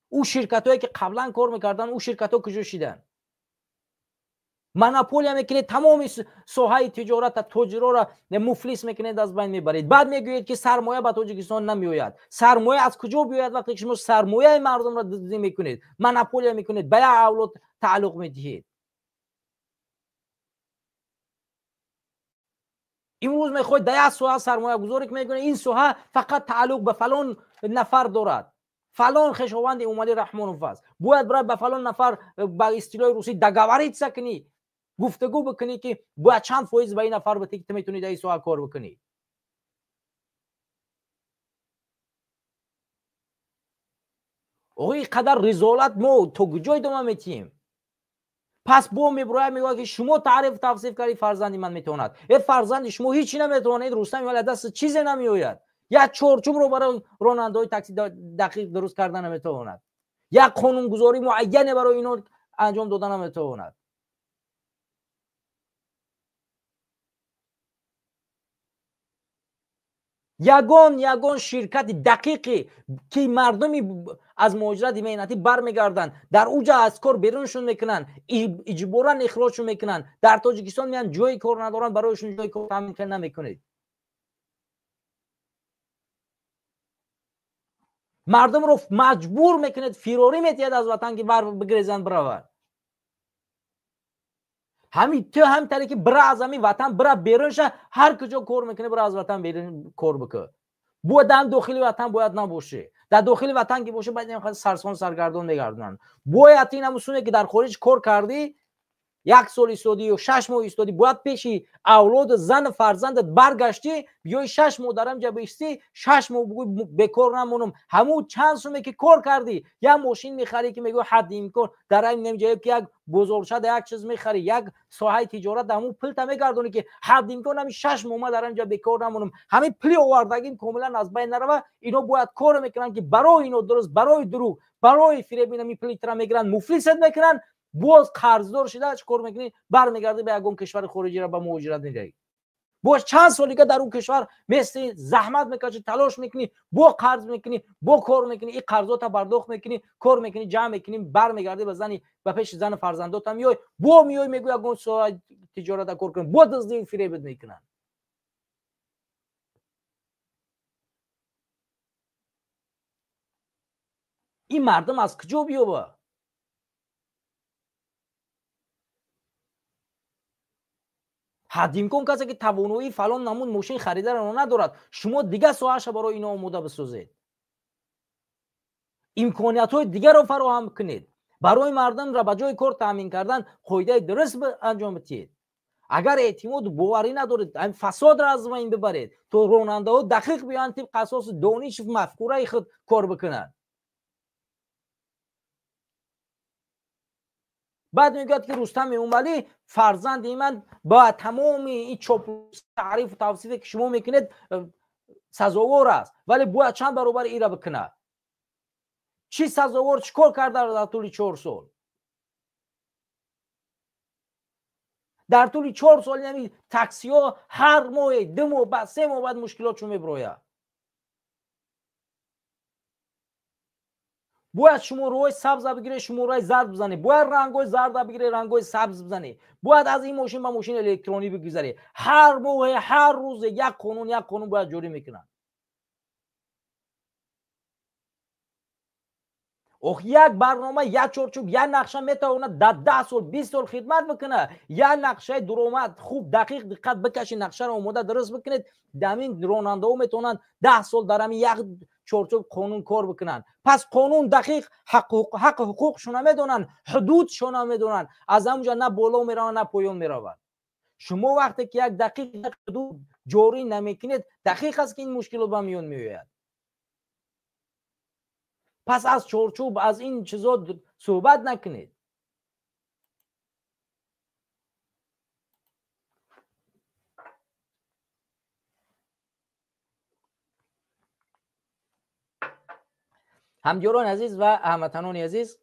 او شرکت هایی که قبلا کار میکردن، او شرکت ها کجا شدن؟ مونوپول میکنید، تمام ساحه تجارت تاجرا را مفلس میکنید، از بین میبرید. بعد میگویید که سرمایه به تاجیکستان نمیآید. سرمایه از کجا بیاید وقتی شما سرمایه مردم را دزدی میکنید، مونوپول میکنید، به اولاد تعلق میدهید؟ امروز میخواید در یک ساحه سرمایه گذاری میکنید، این ساحه فقط تعلق به فلان نفر دارد، فلان خویشاوند ایومالی رحمانوف است، باید برای به فلان نفر به اصطلاح روسی دگاوری سکنی، گفتگو بکنی که باید چند فایز به این نفر بده که میتونید این سوال کار بکنی. آقای قدر رزالت ما تو کجای دوام میتیم؟ پس با میبروه میگه که شما تعریف توصیف کردی فرزندی من میتواند، این فرزند شما هیچی نمیتواند، رستم ایومالی دست چیزی نمیآید، یک چارچوب رو برای راننده های تاکسی دقیق درست کردن نمیتواند، یک قانون گذاری معینه برای اینو انجام دادن نمیتواند. یگان شرکت دقیقی که مردمی از مهاجرت مهنتی برمیگردن در اوجا از کار بیرونشون میکنن، اجبارا اخراجشون میکنن، در تاجیکستان میان جای کار ندارن، برایشون جای کار تامین نمیکنید. مردم رو مجبور میکنید، فراری میتید از وطن که بگریزن برون. همین تو هم طریقی برا از همین وطن برا بیرونش، هر کجا کار میکنه برا از وطن بیرون کار بکن. باید در داخل وطن باید نباشه. در داخل وطن که باشه باید این سرسان سرگردان میگردونن. باید این همونونه که در خارج کار کردی، 1 سال ایستادی یا 6 ماه ایستادی، باید پیشی اولاد زن فرزندت برگشتی، بیای 6 ماه درم جا بیستی، 6 ماه بگوی بکار نمونم. همون چند سومه که کار کردی، یا ماشین میخری که میگو حد امکان در این نمیجایی که یک بزرگشد یک چیز میخری، یک ساحه تجارت همون پلت میگردونی که حد امکان همین 6 ماه در اینجا بکار نمونم. همین پلی آوردگی کاملا از بین نره. اینا باید کار میکنن که برای اینو درست، برای دروغ، برای فریب اینا پلی تر میگیرن، مفلست میکنن. باز قرضدار شده چیکار میکنی؟ برمیگرده به یگان کشور خارجی را به مهاجرت میدهی. باز چند سالی که در اون کشور مثل زحمت میکشی، تلاش میکنی، با قرض میکنی، با کار میکنی، این قرضات پرداخت میکنی، کار میکنی، جمع میکنی، برمیگرده به زنی، به پیش زن فرزندات هم میای، با میای میگوی یگان ساحه تجارت کار کن، با دزدی فریبت میکنن. این مردم از کجا بیابه؟ حد امکان کسی که توانایی فلان نمون ماشین خریده را ندارد، شما دیگه ساعتش برای اینا آماده بسازید، امکانیت های دیگر را فراهم کنید، برای مردم را به جای کار تامین کردن قاعده درست انجام بدید. اگر اعتماد باوری ندارید، این فساد را از بین ببرید، تو راننده ها دقیق بیان طبق اساس دانش مفکوره خود کار بکنند. بعد میگه که رستم اومالی فرزند من با تمام این چاپلوسی تعریف و توصیفی که شما میکنید سزاوار است، ولی باید چند برابر این را بکنه. چی سزاوار چیکار کرده در طول 4 سال؟ در طول 4 سال یعنی تاکسی ها هر ماه 2 ماه بعد 3 ماه بعد مشکلاتشون میبروید. باید شما روی سبز بگیره، شما روی زرد بزنی، باید رنگای زرد بگیره، رنگای سبز بزنی، باید از این ماشین به ماشین الکترونی بگذاری. هر ماه هر روز یک قانون باید جوری میکنن. یک برنامه، یک چارچوب، یک نقشه میتونه در 10 سال 20 سال خدمت بکنه. یک نقشه درآمد خوب دقیق دقت بکشید، نقشه رو آماده درست بکنید، دامین راننده ها میتونن 10 سال در همین یک چارچوب قانون کار بکنن. پس قانون دقیق حق حقوقشون میدونن، حدودشون میدونن، از همونجا نه بالا میرن نه پایین میرن. شما وقتی که یک دقیق حدود جاری نمیکنید، دقیق است که این مشکل به میون میاد. پس از چارچوب از این چیزا صحبت نکنید. همجوران عزیز و هموطنان عزیز،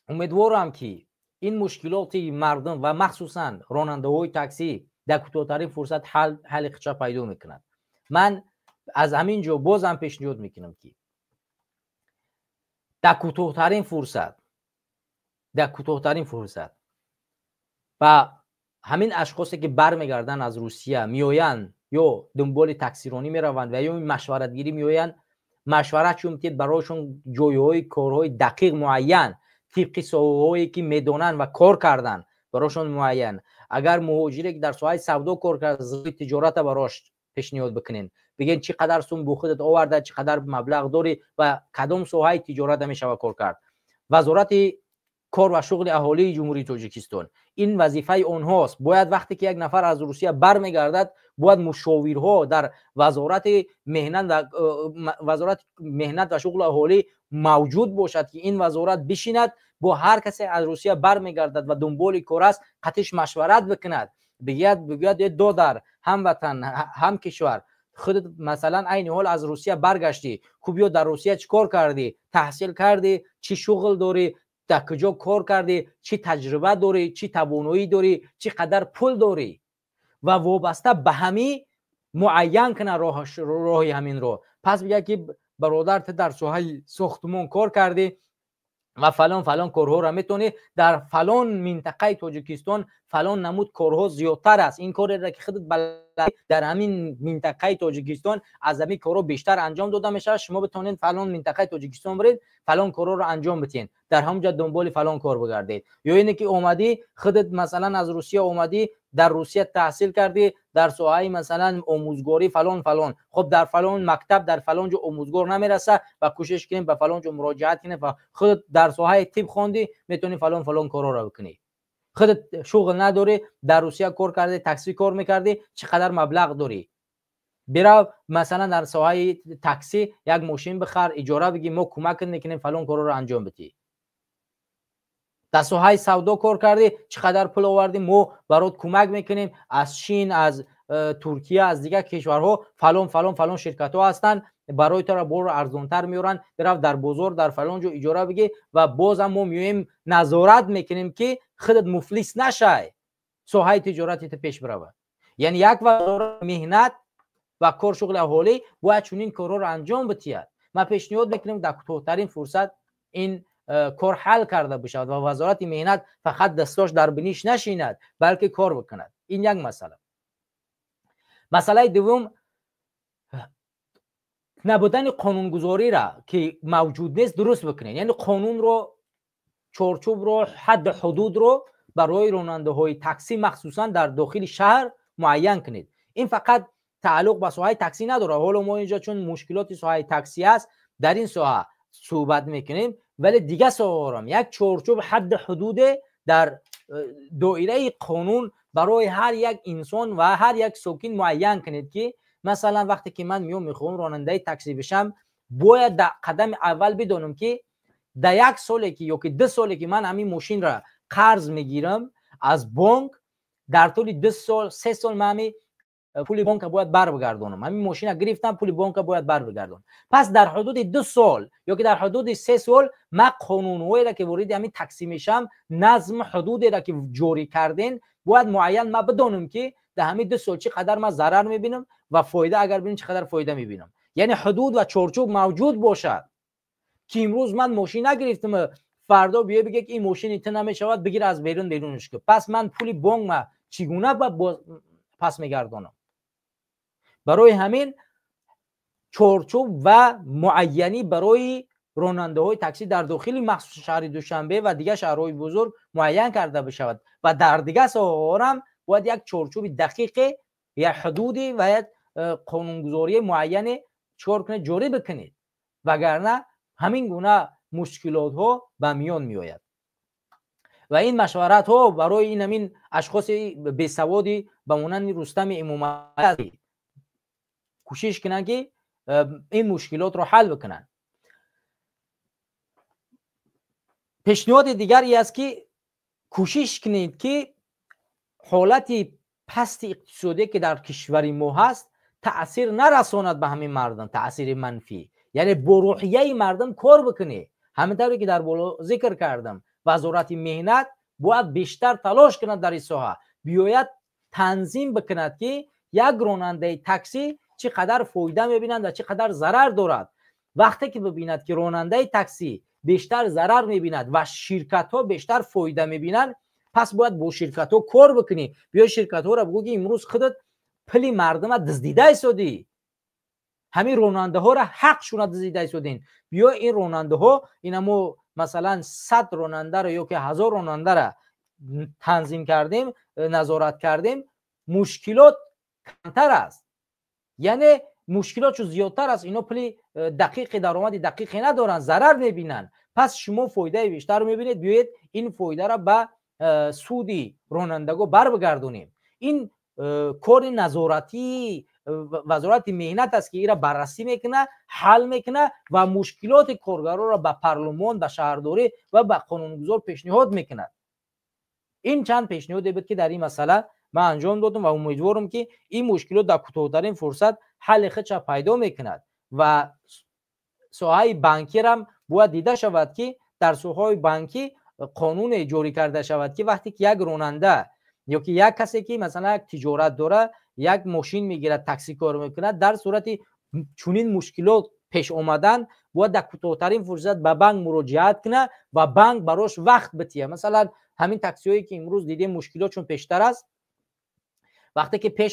امیدوارم که این مشکلات مردم و مخصوصا راننده های تاکسی در کوتاه‌ترین فرصت حل قچه پیدا میکنند. من از همین جا بازم پیشنهاد میکنم که در کوتاه‌ترین فرصت و همین اشخاصی که برمیگردن از روسیه میآیند یا دنبال تاکسیرانی میروند و یا مشورتگیری میآیند، مشورت چون میتید برایشون جایهای کارهای دقیق معین طبق ساحه‌هایی که میدونن و کار کردن برایشون معین. اگر مهاجری که در ساحه سودا کار کرده تجارت براش پیشنهاد بکنین، بگین چقدر سوم به خودت آورده، چقدر مبلغ داری و کدام ساحه تجارت میشه کار کرد. وزارت کار و شغل اهالی جمهوری تاجیکستان این وظیفه اونهاست. باید وقتی که یک نفر از روسیه برمیگردد، باید مشاورها در وزارت مهنت و شغل اهالی موجود باشد که این وزارت بشیند با هر کسی از روسیه برمیگردد و دنبال کار است قطعش مشورت بکند، بگوید دو در هموطن هم کشور خودت مثلا این حال از روسیه برگشتی، خوبیا در روسیه چی کار کردی، تحصیل کردی، چی شغل داری، در کجا کار کردی، چی تجربه داری، چی توانایی داری، چی قدر پول داری و وابسته به همین معین کنه راهی همین رو. پس بگه که برادر تو در ساحه ساختمان کار کردی و فلان کارها را میتونی در فلان منطقه تاجیکستان فلان نمود کارها زیادتر است. این کاری را که خودت بلدی در همین منطقه تاجیکستان از همین کارها بیشتر انجام داده میشه، شما بتونید فلان منطقه تاجیکستان برید فلان کارها را انجام بدین، در همونجا دنبال فلان کار بگردید. یا اینه که اومدی خودت مثلا از روسیه اومدی در روسیه تحصیل کردی در ساحه مثلا آموزگاری فلان، خب در فلان مکتب در فلان جو آموزگار نمیرسه و کوشش کنیم به فلان جو مراجعت کنیم و خودت در ساحه طب خوندی میتونی فلان کارا را بکنی. خودت شغل نداری در روسیه کار کردی تاکسی کار میکردی چقدر مبلغ داری، برو مثلا در ساحه تاکسی یک ماشین بخر اجاره بگی ما کمک میکنیم فلان کارا را انجام بدی. در ساحه سودا کار کردی چقدر پول آوردی ما برات کمک میکنیم، از چین از ترکیه از دیگر کشورها فلان شرکت ها هستن برای تو را بار ارزانتر میارن، برو در بازار در فلان جو اجاره بگی و باز هم ما میایم نظارت میکنیم که خودت مفلس نشای، ساحه تجارتت پیش بره. یعنی یک وقت مهنت و کار شغل اهالی باید چنین کارا را انجام بدهد. ما پیشنهاد میکنیم در کوتاه‌ترین فرصت این کار حل کرده بشود و وزارت مهنت فقط دستاش در بنیش نشیند بلکه کار بکند. این یک مسئله. مسئله دوم نبودن قانونگذاری را که موجود نیست درست بکنید. یعنی قانون رو چارچوب رو حد حدود رو برای راننده های تاکسی مخصوصا در داخل شهر معین کنید. این فقط تعلق به ساحه تاکسی نداره. حالا ما اینجا چون مشکلات ساحه تاکسی است در این ساحه صحبت میکنیم، ولی دیگه ساحه هم یک چارچوب حد حدود در دایره قانون برای هر یک انسان و هر یک ساکن معین کنید که مثلا وقتی که من میخوام راننده تاکسی بشم باید در قدم اول بدونم که در یک سالی که یا که 2 سالی که من همین ماشین را قرض میگیرم از بانک، در طول 2 سال 3 سال من پول بانک باید برگردونم. همین ماشین را گرفتم پول بانک باید برگردونم. پس در حدود 2 سال یا که در حدود 3 سال من قانون‌هایی را که وارد همین تاکسی میشم، نظم حدودی را که جاری کردین باید معین ما بدونم که در همین 2 سال چقدر من ضرر میبینم و فایده اگر ببینم چقدر فایده میبینم. یعنی حدود و چارچوب موجود باشد که امروز من ماشین نگرفتم فردا بیای بگه که این ماشین ایت نمیشود بگیر از بیرونش که پس من پول بانک ما چگونه پس میگردونم. برای همین چارچوب و معینی برای راننده های تاکسی در داخل مخصوص شهر دوشنبه و دیگر شهرهای بزرگ معین کرده بشود و در دیگر ساحات هم باید یک چارچوب دقیق یا حدودی و یک قانونگذاری معین جاری بکنید، وگرنه همین گونه مشکلات ها به میان می آید. و این مشورت ها برای این همین اشخاص بیسوادی به مانند رستم امامعلی کوشش کنند که این مشکلات را حل بکنند. پیشنهاد دیگری است که کوشش کنید که حالت پست اقتصادی که در کشور ما هست تأثیر نرساند به همین مردم، تأثیر منفی. یعنی با روحیه مردم کار بکنه. همینطوری که در بالا ذکر کردم وزارت مهنت باید بیشتر تلاش کند در این ساحه، بیاید تنظیم بکند که یک راننده تاکسی چقدر فایده میبیند و چقدر ضرر دارد. وقتی که ببیند که راننده تاکسی بیشتر ضرر میبیند و شرکت ها بیشتر فایده میبینند، پس باید با شرکت ها کار بکنی. بیا شرکت ها را بگو که امروز خودت پلی مردم دزدیده ایستادی، همین راننده ها را حق شون دزدیده ایستادین. بیا این راننده ها اینمو مثلا 100 راننده را یا که 1000 راننده را تنظیم کردیم نظارت کردیم، مشکلات کمتر است. یعنی مشکلات چون زیادتر است، اینا پلی دقیق درآمد دقیقی ندارن، ضرر میبینن. پس شما فایده بیشتر میبینید، بیاید این فایده را به سودی رانندگان بگردونیم. این کار نظارتی وزارت مهنت است که این را بررسی میکنه، حل میکنه و مشکلات کارگران را به پارلمان، به شهرداری و به قانونگذار پیشنهاد میکنه. این چند پیشنهاد بود که در این مسئله من انجام دادم و امیدوارم که این مشکلات در کوتاه‌ترین فرصت حل خودش پیدا میکند. و ساحه بانکی هم باید دیده شود که در ساحه بانکی قانون جاری کرده شود که وقتی که یک راننده یا که یک کسی که مثلا یک تجارت داره یک ماشین میگیره تاکسی کار میکنه، در صورتی چنین مشکلات پیش اومدن باید در کوتاه‌ترین فرصت به بانک مراجعت کنه و بانک براش وقت بتیه. مثلا همین تاکسی هایی که امروز دیدیم مشکلاتشون پیشتر است، وقتی که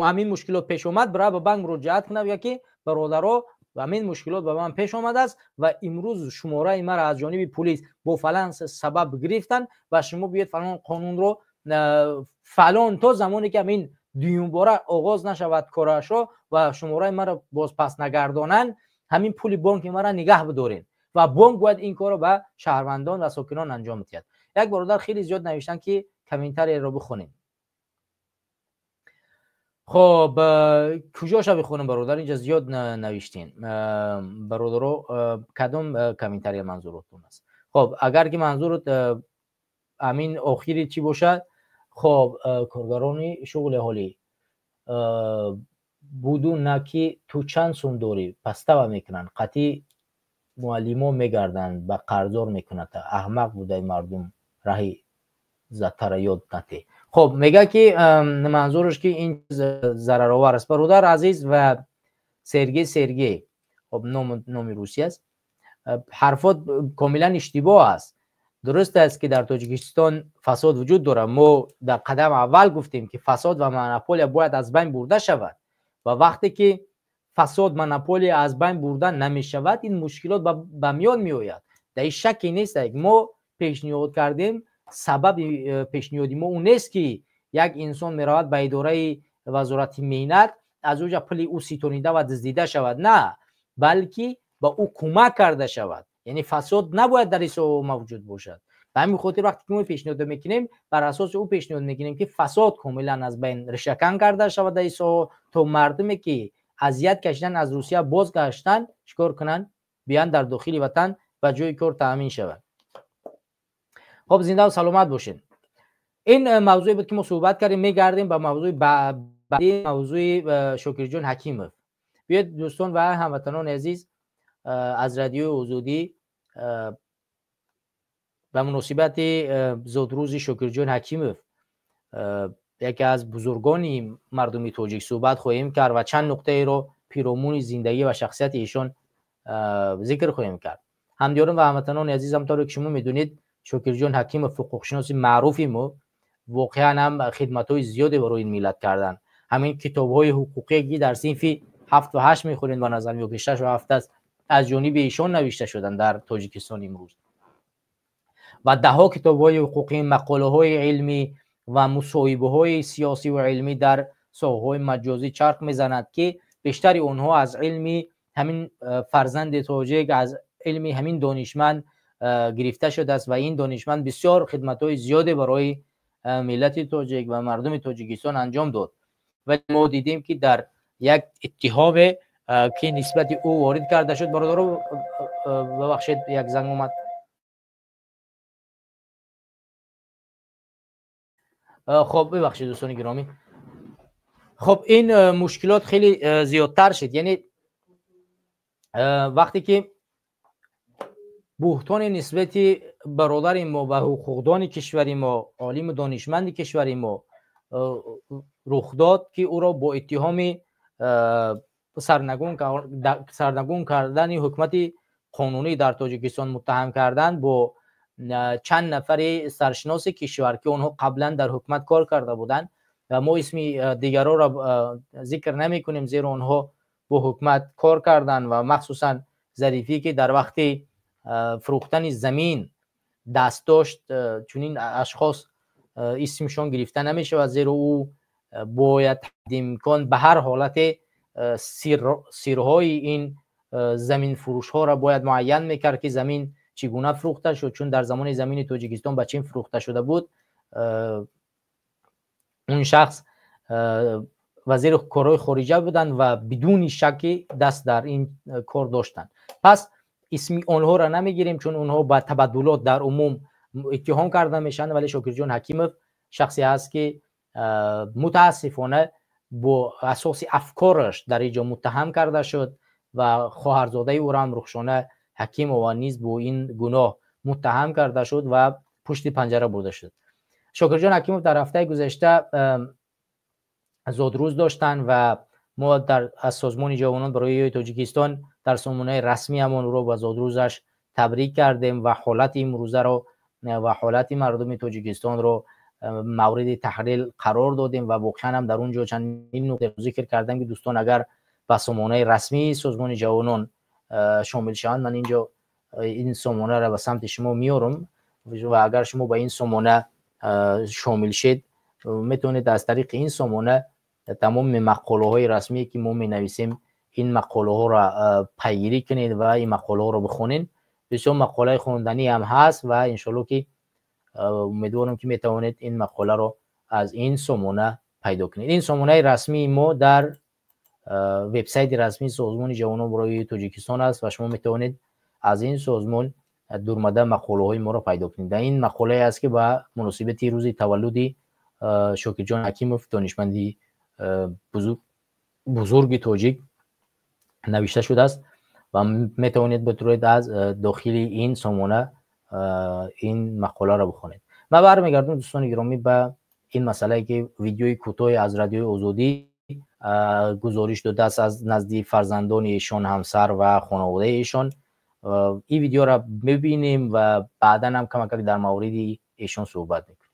همین مشکلات پیش اومد برای به بانک مراجعت کنه یا که برادرها و همین مشکلات به من پیش آمده است و امروز شماره مرا از جانب پلیس با فلان سبب گرفتن و شما بیاید فلان قانون رو فلان تا زمانی که همین دوم باره آغاز نشود کارش رو و شماره مرا باز پس نگردانن، همین پول بانک مرا نگه بدارین و بانک باید این کار رو به شهروندان و ساکنان انجام بدهد. یک برادر خیلی زیاد نوشتن که کامنتر رو بخونیم. خب کجاش بخونم برادر؟ اینجا زیاد نوشتین برادر. کدام کامنتری منظورتون است؟ خب اگر که منظورت امین آخری چی باشد، خب کارگرانی شغل حالی بودون نکی تو چند سوم داری پس توا میکنن، قطعی معلم میگردن به قرضدار میکنن، احمق بوده مردم راهی زتر یاد نته. خب میگه که منظورش که این ضررآور است. برادر عزیز و سرگی، خب نام روسی است، حرفات کاملا اشتباه است. درست است که در تاجیکستان فساد وجود داره. ما در قدم اول گفتیم که فساد و مونوپولی باید از بین برده شود و وقتی که فساد مونوپولی از بین برده نمی شود این مشکلات به میان می آید. در این شکی نیست. ما پیشنهاد کردیم، سبب پیشنهادی ما اون نیست که یک انسان می رود به اداره وزارت مهنت از اونجا پول او ستانیده و دزدیده شود، نه، بلکه با او کمک کرده شود. یعنی فساد نباید در این موجود باشد. به همین خاطر وقتی که ما پیشنهاد میکنیم بر اساس او پیشنهاد میکنیم که فساد کاملا از بین رشکن کرده شود در این تا مردمی که اذیت کشیدن از روسیه بازگشتن چیکار کنن؟ بیان در داخل وطن و جای کار تامین شود. خب زنده و سلامت باشین. این موضوعی بود که ما صحبت کردیم. میگردیم به موضوع بعدی، موضوع شکر جان حکیموف. بیاید دوستان و هموطنان عزیز از رادیو آزادی به مناسبت زادروز شکر جان حکیموف، یکی از بزرگان مردمی تاجیک، صحبت خواهیم کرد و چند نکته رو پیرامون زندگی و شخصیت ایشان ذکر خواهیم کرد. همدیاران و هموطنان عزیز، همونطور که شما میدونید شکر جان حکیموف حقوقشناس معروفی ما، واقعا هم خدمت‌های زیادی برای این ملت کردن. همین کتاب‌های حقوقی که در صنف 7 و 8 می‌خونید به نظر میاد که 6 و 7 است از جانب ایشان نوشته شدن در تاجیکستان امروز و ده ها کتاب‌های حقوقی، مقاله‌های علمی و مصاحبه‌های سیاسی و علمی در ساحه‌های مجازی چرخ می‌زند که بیشتر اونها از علمی همین فرزند تاجیک، از علمی همین دانشمند گرفته شده است و این دانشمند بسیار خدمت‌های زیادی برای ملت تاجیک و مردم تاجیکستان انجام داد. و ما دیدیم که در یک اتهام که نسبت او وارد کرده شد، برادر ببخشید یک زنگ اومد. خب ببخشید دوستان گرامی. خب این مشکلات خیلی زیادتر شد. یعنی وقتی که بهتان نسبتی برادر ما و حقوقدان کشوری ما، عالم دانشمند کشوری ما رخ داد که او را با اتهام سرنگون کردن حکومت قانونی در تاجیکستان متهم کردن با چند نفر سرشناس کشور که اونها قبلا در حکومت کار کرده بودند و ما اسم دیگران را ذکر نمی کنیم زیرا اونها با حکومت کار کردن و مخصوصا ظریفی که در وقت فروختن زمین دست داشت، چون این اشخاص اسمشون گرفته نمیشه و زیرا او باید امکان به هر حالت سیرهای این زمین فروش ها را باید معین میکرد که زمین چگونه فروخته شد، چون در زمان زمین تاجیکستان به چین فروخته شده بود. اون شخص وزیر کارهای خارجه بودن و بدون شک دست در این کار داشتن. پس اسم اونها را نمیگیریم چون اونها با تبادلات در عموم اتهام کرده میشن، ولی شکر جان حکیموف شخصی است که متاسفانه با اساس افکارش در اینجا متهم کرده شد و خواهرزاده او را هم رخشانه حکیموف نیز با این گناه متهم کرده شد و پشت پنجره برده شد. شکر جان حکیموف در هفته گذشته زادروز داشتن و ما در از سازمان جوانان برای تاجیکستان در سامانه رسمی همان رو با زادروزش تبریک کردیم و حالت امروزه رو و حالت مردم تاجیکستان رو مورد تحلیل قرار دادیم و واقعا هم در اونجا چندین نکته ذکر کردم که دوستان اگر به سامانه رسمی سازمان جوانان شامل شوند، من اینجا این سامانه را به سمت شما میارم و اگر شما به این سامانه شامل شید میتونید از طریق این سامانه تمام مقاله های رسمی که ما می نویسیم این مقاله ها را پیگیری کنید و این مقاله ها را بخونید. بسیار مقاله خوندنی هم هست و انشالله که امیدوارم که میتوانید این مقاله رو از این سامانه پیدا کنید. این سامانه رسمی ما در وبسایت رسمی سازمان جوانان برای تاجیکستان است و شما میتوانید از این سازمان درمده مقاله های ما را پیدا کنید. در این مقاله است که با مناسبت روز تولد شاکرجان حکیموف دانشمندی بزرگ تاجیک نوشته شده است و میتوانید بتونید از داخل این سامانه این مقاله را بخونید. من برمیگردم دوستان گرامی به این مسئله که ویدیوی کوتاه از رادیوی آزادی گزارش داده است از نزد فرزندان ایشان، همسر و خانواده ایشان. این ویدیو را ببینیم و بعدا هم کمک در مورد ایشان صحبت میکنیم.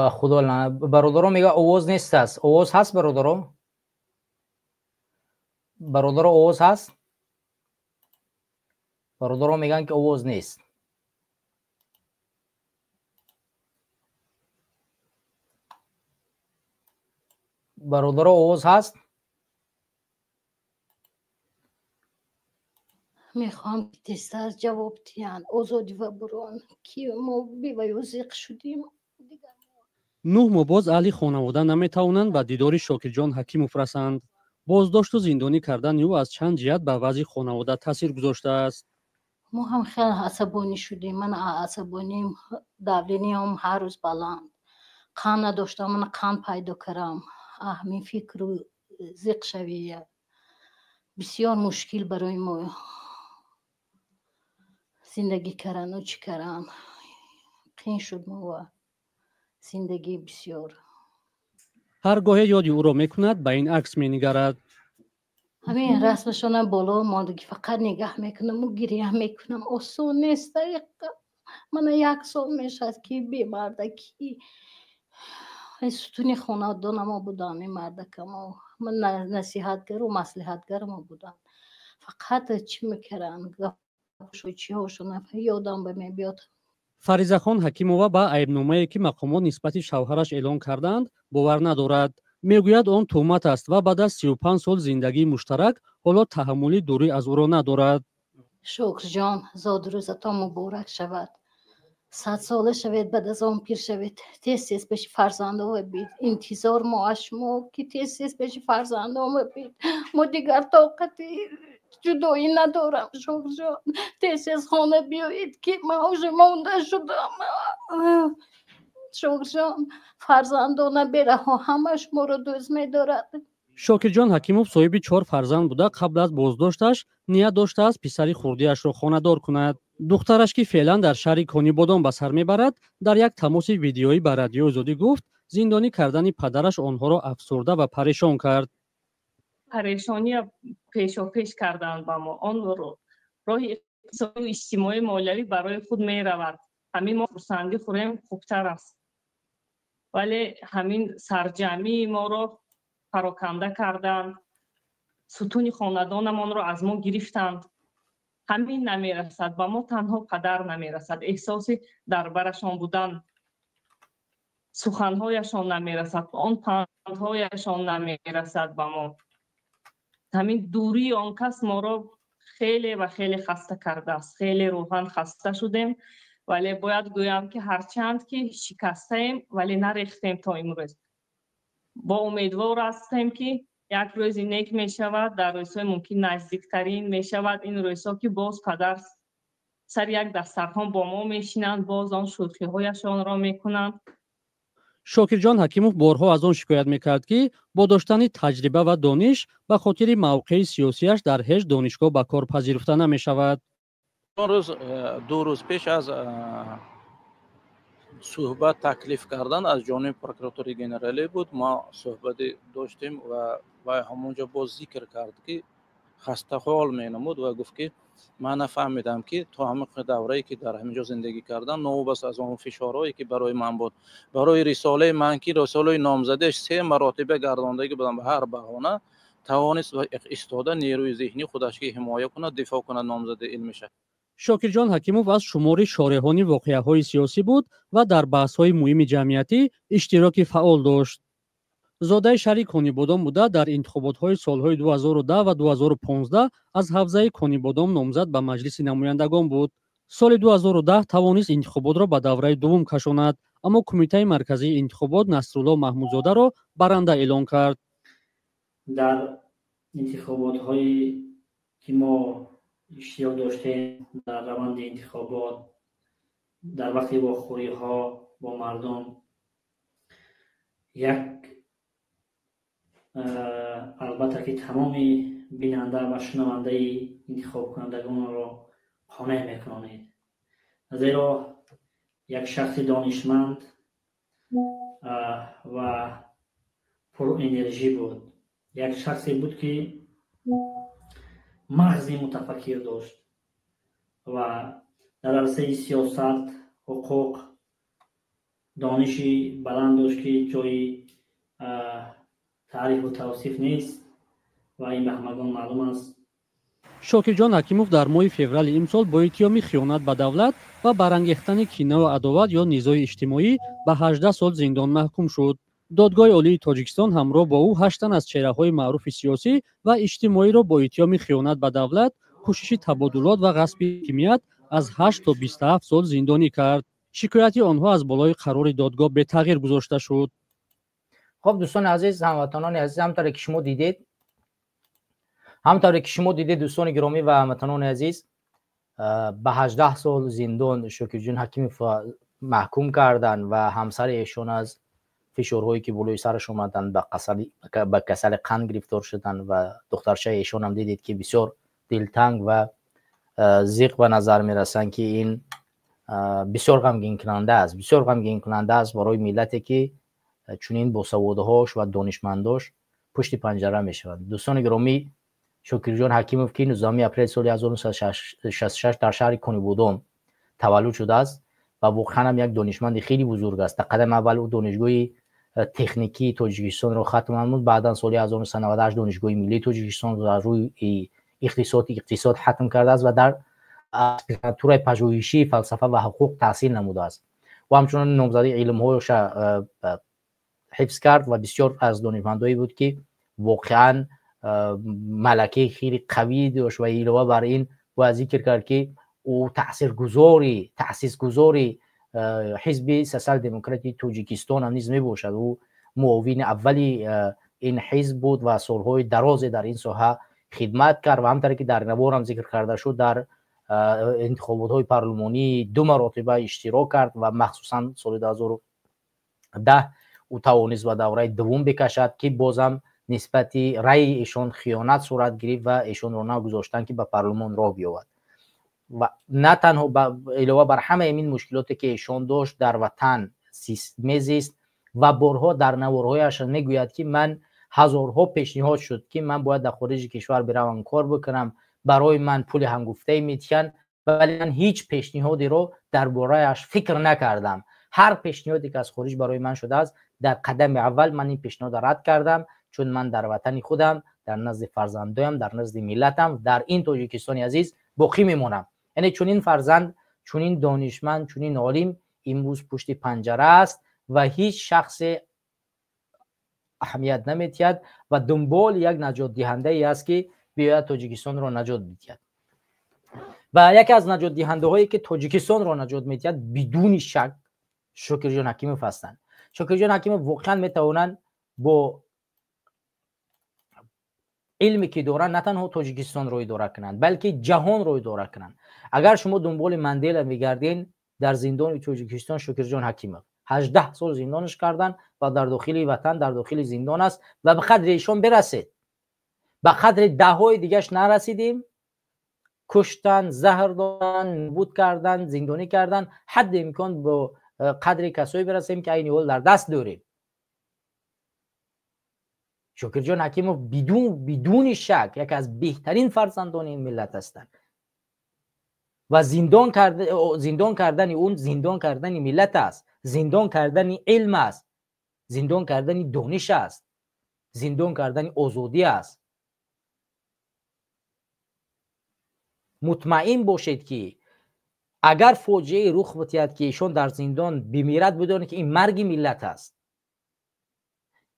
خدا لعنت. برادرها میگه آواز نیست است. آواز هست برادرها؟ برادرها آواز هست؟ برادرها میگن که آواز نیست. برادرها آواز هست؟ میخوام تستر جواب تیان آزادی و برون که ما بی‌ویوزیق شدیم. 9 ماه باز اهلی خانواده نمیتوانند به دیدار شاکرجان حکیموف رسند. بازداشت و زندانی کردن او از چند جهت بر وضع خانواده تاثیر گذاشته است. ما هم خیلی عصبانی شدیم. من عصبانیم، داورینیم هر روز بلند. قان نداشتم، من قان پیدا کردم. می فکر و زیق شویه. بسیار مشکل برای ما زندگی کردن و چی کردن. قین شد ما زندگی بسیار. هرگاه یادی او را میکند به این عکس مینگرد. همین رسمشون بالا ماندگی فقط نگاه میکنم و گریه میکنم. آسون نیست دقیقا. من 1 سال میشد که بیماردگی ستون خاندان ما بودن. این مردکم من نصیحتگر و مصلحتگر ما بودن. فقط چی میکردن چی هاشون یادم به می بیاد. фаризахон ҳакимова ба айбномае ки мақомот нисбати шавҳараш эълон карданд бовар надорад. мегӯяд он тӯҳмат аст ва баъд аз 35 сол зиндагии муштарак ҳоло таҳаммули дурӣ аз ӯро надорад. шукрҷон, зодурӯзатон муборак шавад. 100 сола шавед, баъд аз он пир шавед. тез тез пеши фарзандон бед. интизор мо аз шумо ки тез тез пеши фарзандон бед. мо дигар тоқати جدایی ندارم شوخجان. تیز از خانه بیایید که معاش مونده شدم. شوخجان فرزندانه بره ها همش ما رو دوست می‌دارد. шокирҷон ҳакимов соҳиби 4 фарзанд буда қабл аз боздошташ ният доштааст писари хурдиашро хонадор кунад. духтараш ки феълан дар шаҳри конибодон ба сар мебарад, дар як тамоси видеоӣ ба радиои озодӣ гуфт зиндонӣ кардани падараш онҳоро афсурда ва парешон кард. پریشانی پیشاپیش کردند با ما. آن راه اقتصادی و اجتماعی مالیوی برای خود می رود. همین ما فرسندی خوریم خوبتر است. ولی همین سرجمی ما را پراکنده کردند. ستون خاندانمان را از ما گرفتند. همین نمی رسد. با ما تنها پدر نمی رسد. احساس دربرشان بودن. سخنهایشان نمی رسد. آن پندهایشان نمی رسد با ما. همین دوری آن کس ما را خیلی و خیلی خسته کرده است. خیلی روحاً خسته شدیم. ولی باید گویم که هرچند که شکسته ایم ولی نریختیم تا امروز. با امیدوار هستیم که یک روز نیک می شود. در روزهای ممکن نزدیکترین می شود. این روزها که باز پدر سر یک دسترخوان با ما می شینند. باز آن شوخی هایشان را می کنند. шокирҷон ҳакимов борҳо аз он шикоят мекард ки бо доштани таҷриба ва дониш ба хотири мавқеи сиёсиаш дар ҳеҷ донишгоҳ ба кор пазируфта намешавад. دو روز پیش از صحبت تکلیف کردن از جانب پروکراتوری گنرالی بود. ما صحبت داشتیم و همونجا باز ذکر کرد که خسته حال مینمود و گفت که من نفهمیدم که تو همه دوره‌ای که در همینجا زندگی کردم نوبت از اون فشارهایی که برای من بود، برای رساله من که رساله نامزدش 3 مراتبه گرداندگی بودم به هر بهانه توانست و ایستاده نیروی ذهنی خودش که حمایت کنه دفاع کنه نامزد علمیشه. шокирҷон ҳакимов аз шумори шореҳони воқеаҳои сиёсӣ буд ва дар баҳсҳои муҳими ҷамъиятӣ иштироки фаъол дошт. зодаи шаҳри конибодон буда дар интихоботҳои солҳои 2010 ва 2015 аз ҳавзаи конибодон номзад ба маҷлиси намояндагон буд. соли 2010 тавонист интихоботро ба давраи дуввум кашонад, аммо кумитаи марказии интихобот Насрулло Маҳмудзодаро баранда эълон кард. дар интихоботҳои ки мо иштирок доштем дар раванди интихобот дар вақти вохӯриҳо бо мардум як албатта ки тамоми бинанда ва шунавандаи интихобкунандагонро қонеъ мекунонед. зеро як шахси донишманд ва пурэнержӣ буд. як шахсе буд ки мағзи мутафаккир дошт ва дар арсаи сиёсат, ҳуқуқ дониши баланд дошт ки ҷои تعریف و توصیف نیست و این به همگان معلوم است. шокирҷон ҳакимов дар моҳи феврали имсол бо иттиҳоми хиёнат ба давлат ва барангехтани кинаву адоват ё низои иҷтимоӣ ба 18 сол зиндон маҳкум шуд. додгоҳи олии тоҷикистон ҳамроҳ бо ӯ 8 тан аз чеҳраҳои маъруфи сиёсӣ ва иҷтимоиро бо иттиҳоми хиёнат ба давлат, кӯшиши табодулот ва ғасби ҳокимият аз 8 то 27 сол зиндонӣ кард. шикояти онҳо аз болои қарори додгоҳ бетағйир гузошта шуд. خب دوستان عزیز، هموطنان عزیز، همونطوری که شما دیدید دوستان گرامی و هموطنان عزیز، به 18 سال زندان شکرجون حکیموف محکوم کردن و همسر ایشون از فشارهایی که بالای سرش اومدن به کسل قند گرفتار شدن و دخترشه ایشون هم دیدید که بسیار دلتنگ و ضیق به نظر میرسن که این بسیار غمگین کننده است برای ملتی که چنین با سوادهاش و دانشمنداش پشت پنجره می شود. دوستان گرامی، شکرجان حکیموف که 19 اپریل سال 1966 در شهر کنیبودوم تولد شده است و واقعا هم یک دانشمند خیلی بزرگ است. در قدم اول او دانشگاه تکنیکی تاجیکستان را ختم نمود، بعدا سال 1998 دانشگاه ملی تاجیکستان را روی اقتصاد ختم کرده است و در اسپیرانتور پژوهشی فلسفه و حقوق تحصیل نموده است و همچنان نامزدی علم‌هایش حفظ کرد و بسیار از دانشمندایی بود که واقعا ملکه خیلی قوی داشت و علاوه بر این و ذکر کرد که او تأسیسگذاری حزب سوسیال دموکراتی تاجیکستان هم نیز میباشد. او معاون اولی این حزب بود و سالهای درازی در این ساحه خدمت کرد و همونطور که در نوار هم ذکر کرده شد در انتخابات های پارلمانی 2 مرتبه اشتراک کرد و مخصوصا سال 2010 او توانست و دوره دوم بکشد که بازم نسبت رأی ایشان خیانت صورت گرفت و ایشان را نگذاشتند که به پارلمان راه بیاورد و نه تنها علاوه بر همه این مشکلاتی که ایشان داشت در وطن میزیست و بارها در نوارهایش میگوید که من هزارها پیشنهاد شد که من باید در خارج کشور بروم کار بکنم، برای من پول هنگفته میتیان، ولی من هیچ پیشنهادی رو درباره‌اش فکر نکردم. هر پیشنهادی که از خارج برای من شده است در قدم اول من این پیشنهاد رد کردم، چون من در وطن خودم، در نزد فرزندایم، در نزد ملتم، در این تاجیکستان عزیز باقی میمونم. یعنی چون این فرزند، چون این دانشمند، چون این عالم امروز پشت پنجره است و هیچ شخص اهمیت نمیتید و دنبال یک نجات دهنده ای است که بیاید تاجیکستان را نجات بدهد. و یکی از نجات دهنده هایی که تاجیکستان را نجات میدهد بدون شک شکرجان حکیموف هستند. شکرجان حکیموف واقعا میتوانند با علمی که دارن نه تنها تاجیکستان رو اداره کنند بلکه جهان رو اداره کنند. اگر شما دنبال مندل میگردین، در زندان تاجیکستان شکرجان حکیموف 18 سال زندانش کردن و در داخل وطن در داخل زندان است و به قدر ایشان برسید، به قدر دههای دیگهش نرسیدیم. کشتن، زهر دادن، نابود کردن، زندانی کردن، حد امکان با قدر کسایی برسیم که این حال در دست داریم. شکرجان حکیموف بدون شک یکی از بهترین فرزندان این ملت هستند و زندان کردن اون زندان کردن ملت است، زندان کردن علم است، زندان کردن دانش است، زندان کردن آزادی است. مطمئن باشید که اگر فاجعه رخ بدهد که ایشان در زندان بمیرد، بدانید که این مرگ ملت است.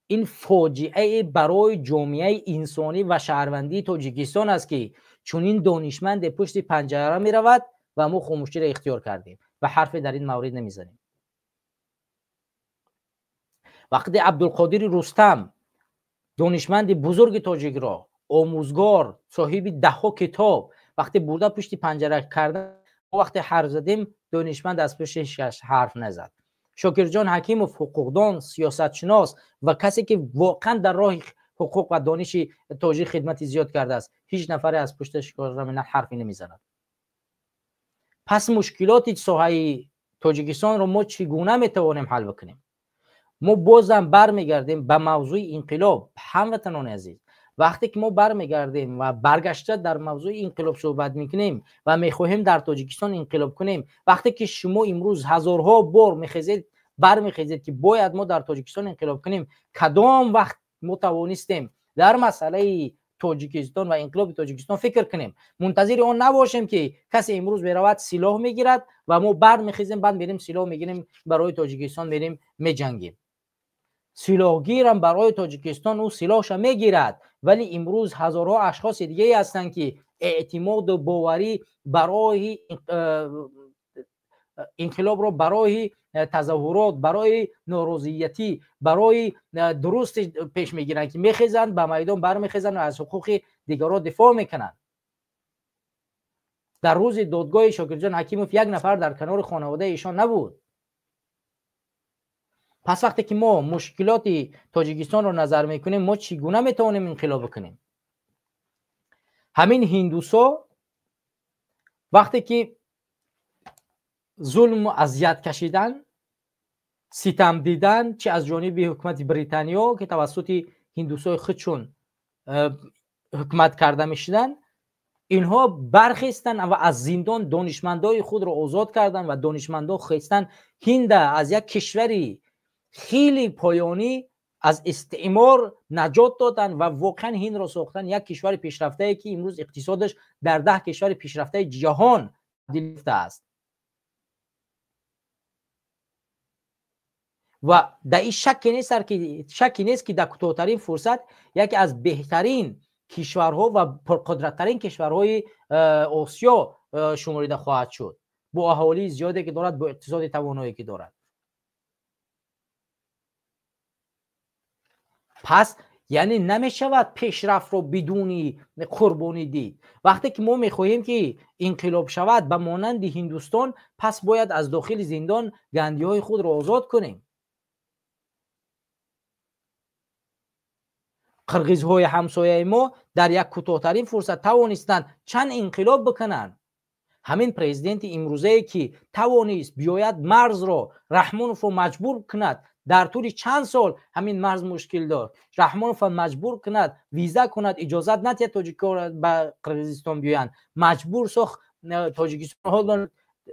این فاجعه برای جامعه انسانی و شهروندی تاجیکستان است که چون این دانشمند پشت پنجره می رود و ما خاموشی را اختیار کردیم و حرفی در این مورد نمیزنیم. وقتی عبدالقادر رستم، دانشمند بزرگ تاجیک را، آموزگار، صاحب 10 کتاب، وقتی برده پشت پنجره کردن، وقتی حرف زدیم دانشمند از پشتش حرف نزد. شکرجان حکیموف حقوقدان، سیاستشناس و کسی که واقعا در راه حقوق و دانش تاجیک خدمت زیاد کرده است، هیچ نفر از پشتش حرفی نمیزند. پس مشکلات ساحه تاجیکستان رو ما چگونه میتوانیم حل بکنیم؟ ما بازم برمیگردیم به موضوع انقلاب. هموطنان عزیز، وقتی که ما برمیگردیم و برگشته در موضوع انقلاب صحبت میکنیم و میخواهیم در تاجیکستان انقلاب کنیم، وقتی که شما امروز هزارها بار برمیخیزید که باید ما در تاجیکستان انقلاب کنیم، کدام وقت ما توانستیم در مسئله تاجیکستان و انقلاب تاجیکستان فکر کنیم؟ منتظر آن نباشیم که کسی امروز برود سلاح میگیرد و ما برمیخیزیم، بعد میریم سلاح میگیریم برای تاجیکستان میریم میجنگیم. سلاحگیر هم برای تاجیکستان او سلاحش میگیرد، ولی امروز هزارها اشخاص دیگه هستند که اعتماد و باوری برای انقلاب رو، برای تظاهرات، برای ناراضیتی، برای درست پیش میگیرند که میخیزند به میدان، برمیخیزند و از حقوق دیگران دفاع میکنند. در روز دادگاه شکرجان حکیموف 1 نفر در کنار خانواده ایشان نبود. پس وقتی که ما مشکلات تاجیکستان رو نظر میکنیم، ما چگونه میتونیم انقلاب کنیم؟ همین هندوسا وقتی که ظلم و اذیت کشیدن، ستم دیدن، چه از جانب حکومت بریتانیا که توسط هندوسای خودشون حکومت کرده میشدن، اینها برخیستن و از زندان دانشمندای خود را آزاد کردن و دانشمندا خواستن هند از یک کشوری خیلی پایانی از استعمار نجات دادن و واقعا هند را ساختن یک کشور پیشرفته که امروز اقتصادش در 10 کشور پیشرفته جهان گرفته است. و در این شکی نیست که در کوتاه‌ترین فرصت یکی از بهترین کشورها و پرقدرت‌ترین کشورهای آسیا شمرده خواهد شد، با اهالی زیادی که دارد، با اقتصاد توانایی که دارد. پس یعنی نمیشود پیشرفت رو بدون قربانی دید. وقتی که ما میخواهیم که انقلاب شود به مانند هندوستان، پس باید از داخل زندان گندی های خود را آزاد کنیم. قرغیزهای همسایه ما در یک کوتاه‌ترین فرصت توانستند چند انقلاب بکنند. همین پرزیدنت امروزه که توانست بیاید مرز را رحمانوف را مجبور کند در طول چند سال همین مرز مشکل داشت، رحمانوف مجبور کند ویزا کند، اجازت ندهد تاجیک‌ها به قرغیزستان بیایند، مجبور ساخت تاجیکستان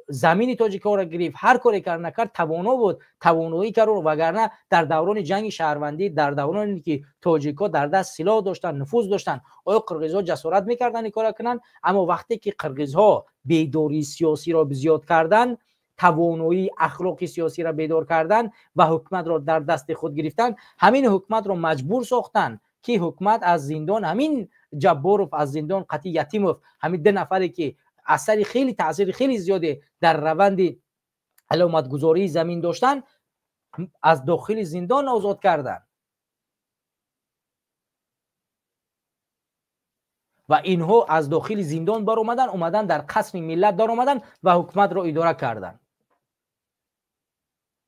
زمین تاجیک‌ها را گرفت، هر کاری کرد نکرد توانا بود، توانایی کرد، وگرنه در دوران جنگ شهروندی، در دورانی که تاجیک‌ها در دست سلاح داشتن، نفوذ داشتن، آیا قرغیزها جسارت میکردن این کارا کنن؟ اما وقتی که قرغیزها بیداری سیاسی را زیاد کردن، توانایی اخلاقی سیاسی را بیدار کردن و حکومت را در دست خود گرفتن، همین حکومت را مجبور ساختن که حکومت از زندان، همین جباروف از زندان، قطی یتیموف، همین 2 نفری که اثر خیلی تاثیر خیلی زیاده در روند علامت گذاری زمین داشتن، از داخل زندان آزاد کردن و اینها از داخل زندان بر اومدن در قصر ملت در اومدن و حکومت را اداره کردن.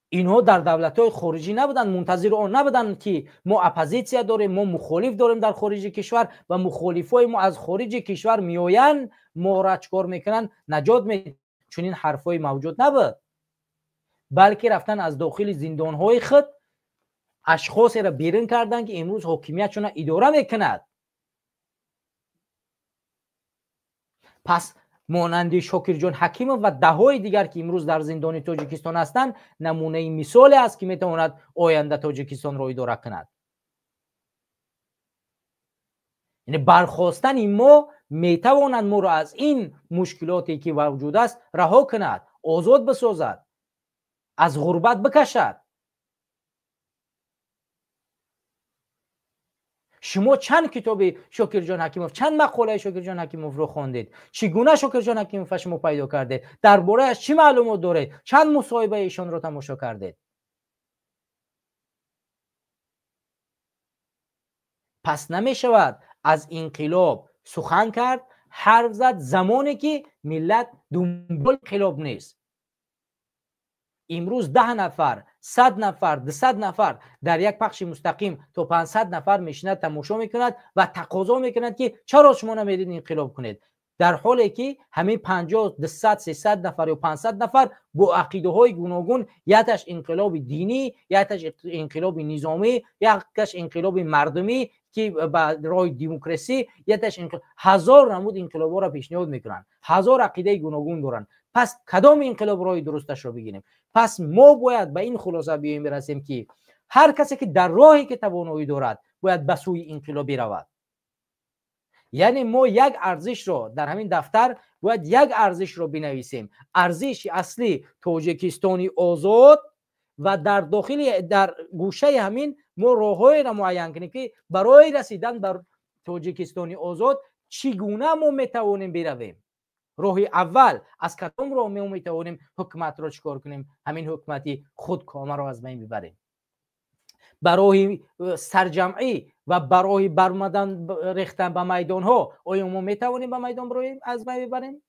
اینها در دولت‌های خارجی نبودن، منتظر آن نبودن که ما اپوزیسیا داریم، ما مخالف داریم در خارج کشور و مخالفای ما از خارج کشور میآیند ما را چکار میکنن، نجات میدن. چون این حرفای موجود نبود، بلکه رفتن از داخل زندان‌های خود اشخاصی را بیرون کردن که امروز حاکمیتشون اداره میکند. پس مانند شاکر جان حکیموف و دههای دیگر که امروز در زندان تاجیکستان هستند نمونه مثالی است که میتواند آینده تاجیکستان را اداره کند. یعنی برخواستن ما میتواند ما را از این مشکلاتی که وجود است رها کند، آزاد بسازد، از غربت بکشد. شما چند کتاب شاکر جان حکیموف، چند مقاله شاکر جان حکیموف رو خواندید؟ چگونه شاکر جان حکیموف شما پیدا کردید؟ درباره اش چی معلومات دارید؟ چند مصاحبه ایشان رو تماشا کردید؟ پس نمی شود از انقلاب سخن کرد، حرف زد زمانی که ملت دنبال انقلاب نیست. امروز 10 نفر، 100 نفر، 200 نفر در یک پخش مستقیم تا 500 نفر میشیند تماشا میکند و تقاضا میکند که چرا شما نمیرید انقلاب کنید، در حالی که همین 50 200 300 نفر یا 500 نفر با عقیده های گوناگون، یکش انقلاب دینی، یکش انقلاب نظامی، یکش انقلاب مردمی که به راه دموکراسی، یکش هزار نمود انقلابا را پیشنهاد میکنند، هزار عقیده گوناگون دارند. پس کدام انقلاب راه درستش را بگیریم؟ پس ما باید به این خلاصه بیاییم برسیم که هر کسی که در راهی که توانایی دارد باید به سوی انقلاب برود. یعنی ما یک ارزش را در همین دفتر باید یک ارزش را بنویسیم، ارزش اصلی تاجیکستانی آزاد، و در داخل در گوشه همین ما راههای را معین کنیم که برای رسیدن بر تاجیکستانی آزاد چگونه ما میتوانیم برویم. راه اول از کدام راه ما میتوانیم حکومت را چکار کنیم؟ همین حکومتی خودکامه را از بین ببریم. برای سرجمعی و برای برآمدن ریختن به میدان ها آیا ما میتوانیم به میدان برای از بین ببریم؟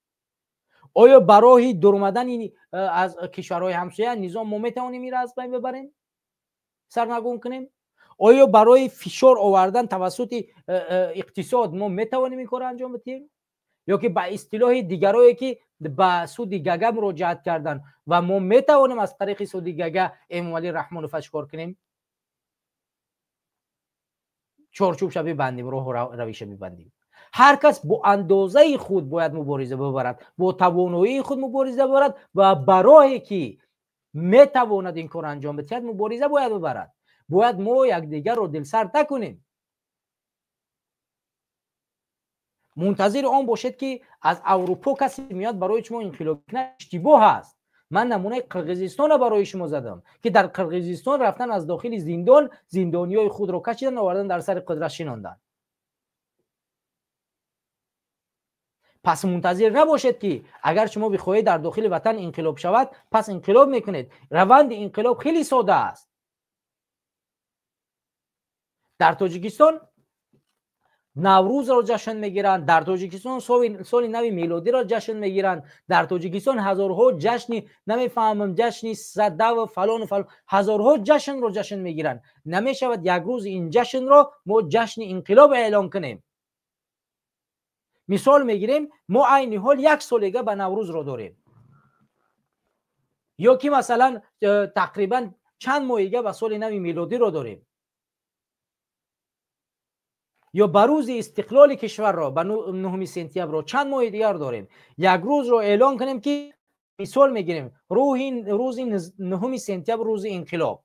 آیا برای درآمدن از کشورهای همسایه نظام ما میتوانیم این را از بین ببریم، سرنگون کنیم؟ آیا برای فشار آوردن توسط اقتصاد ما میتوانیم این کار انجام بدیم؟ یا که به اصطلاح دیگرایی که به سود گگه مراجعت کردن و ما میتوانیم از طریق سود گگه امام علی رحمانوف کار کنیم؟ چارچوبش ببندیم، راه و روش ببندیم. هر کس با اندازه خود باید مبارزه ببرد، با توانایی خود مبارزه ببرد و برای که میتواند این کار انجام بدهد مبارزه باید ببرد. باید ما یکدیگر رو دلسرد نکنیم. منتظر آن باشد که از اروپا کسی میاد برای شما انقلاب کنه اشتباه است. من نمونه قرقیزستان رو برای شما زدم که در قرقیزستان رفتن از داخل زندان زندانیای خود رو کشیدن آوردن در سر قدرت شناندن. پس منتظر نباشید که اگر شما بخواهید در داخل وطن انقلاب شود پس انقلاب میکنید. روند انقلاب خیلی ساده است. در تاجیکستان نوروز را جشن میگیرند، در تاجیکستان سال نو میلادی را جشن میگیرند، در تاجیکستان هزارها جشن نمیفهمم جشن صده و فلان و فلان هزارها جشن را جشن میگیرند. نمیشود یک روز این جشن را ما جشن انقلاب اعلان کنیم. مثال میگیریم ما عین حال یک سالگه به نوروز را داریم یا که مثلا تقریبا چند ماهیگه به سال نو میلادی را داریم یا به روز استقلال کشور را به 9 سپتامبر را چند ماه دیگر داریم. یک روز را اعلان کنیم که مثال میگیریم روز 9 سپتامبر روز انقلاب.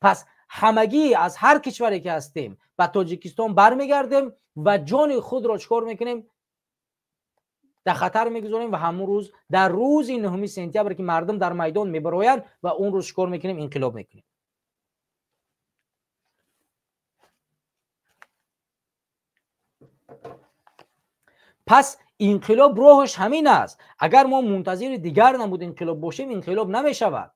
پس همگی از هر کشوری که هستیم به تاجیکستان برمیگردیم و جان خود را چکار میکنیم در خطر میگذاریم و همون روز در روز 9 سپتامبر که مردم در میدان میبراین و اون روز چکار میکنیم انقلاب میکنیم. پس انقلاب راهش همین است. اگر ما منتظر دیگر نمود انقلاب باشیم انقلاب نمیشود.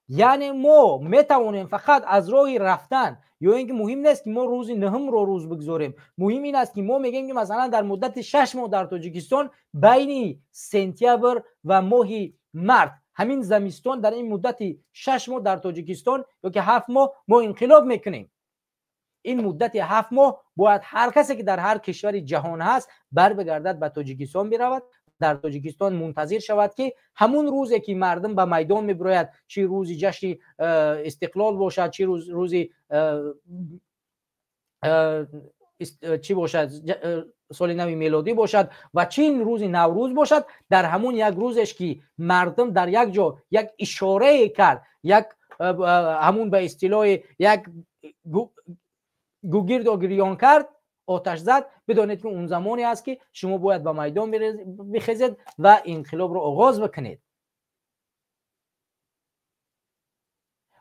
یعنی ما میتوانیم فقط از راه رفتن یا اینکه مهم نیست که ما روز نهم رو روز بگذاریم. مهم این است که ما میگیم که مثلا در مدت 6 ماه در تاجیکستان بین سپتامبر و ماه مارس همین زمستان در این مدت 6 ماه در تاجیکستان یا که 7 ماه ما انقلاب میکنیم. این مدت 7 ماه باید هر کسی که در هر کشور جهان هست بر بگردد به تاجیکستان برود، در تاجیکستان منتظر شود که همون روزی که مردم به میدان میبراید، چه روزی جشن استقلال باشد، چه روزی چی باشد سال نو میلادی باشد و چه روزی نوروز باشد، در همون یک روزش که مردم در یک جا یک اشاره کرد، یک همون به اصطلاح یک گوگرد و گریان کرد، آتش زد، بدانید که اون زمانی است که شما باید به میدان بخیزید و انقلاب رو آغاز بکنید.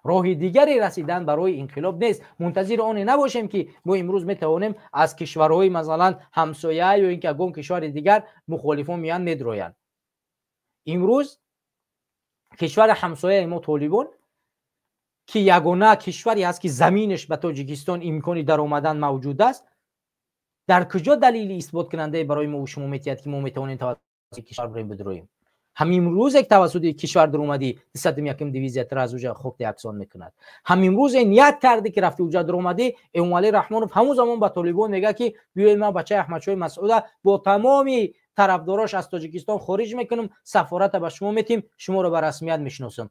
راه دیگری رسیدن برای انقلاب نیست. منتظر آن نباشیم که ما امروز میتوانیم از کشورهای مثلا همسایه یا اینکه اگم کشور دیگر مخالفان میان میدرویند. امروز کشور همسایه ما طالبان که یگانه کشوری است که زمینش به تاجیکستان امکانی در آمدن موجود است، در کجا دلیل اثبات کننده برای ما و شما میتید که ما میتوانیم توسط کشور بریم بدرویم؟ همین روز یک توسط کشور در اومدی صدم یکم دیویزیت را از اوجا خوک اکسان میکند. همین روز نیت کرده که رفتی اوجا در اومدی اموالی رحمانov همون زمان به طالبان میگه که بیاید ما بچه احمد شاه مسعود با تمامی طرفداراش از تاجیکستان خارج میکنم، سفارت به شما میتیم، شما رو به رسمیت میشناسم،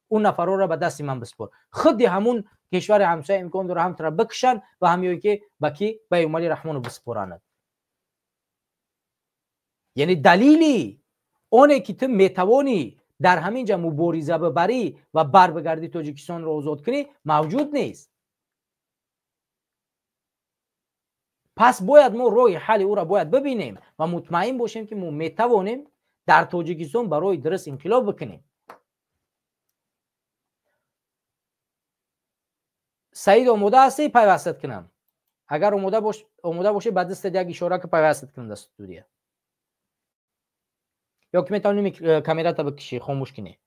اون نفرها را به دست من بسپار. خود همون کشور همسایه امکان داره هم تر بکشن و همیایی که بکی به اموالی رحمانov بسپارند. یعنی دلیلی اونه که تو میتوانی در همین جا مبارزه ببری و بر بگردی تاجیکستان رو آزاد کنی موجود نیست. پس باید ما راه حل او را باید ببینیم و مطمئن باشیم که ما میتوانیم در تاجیکستان برای درست انقلاب بکنیم. سعید آماده هستی پیوستت کنم؟ اگر آماده باشه بعد دست یک اشاره که پیوستت کنم دست استودیو، یا که میتونی کامera تا بکشی خاموش کنی.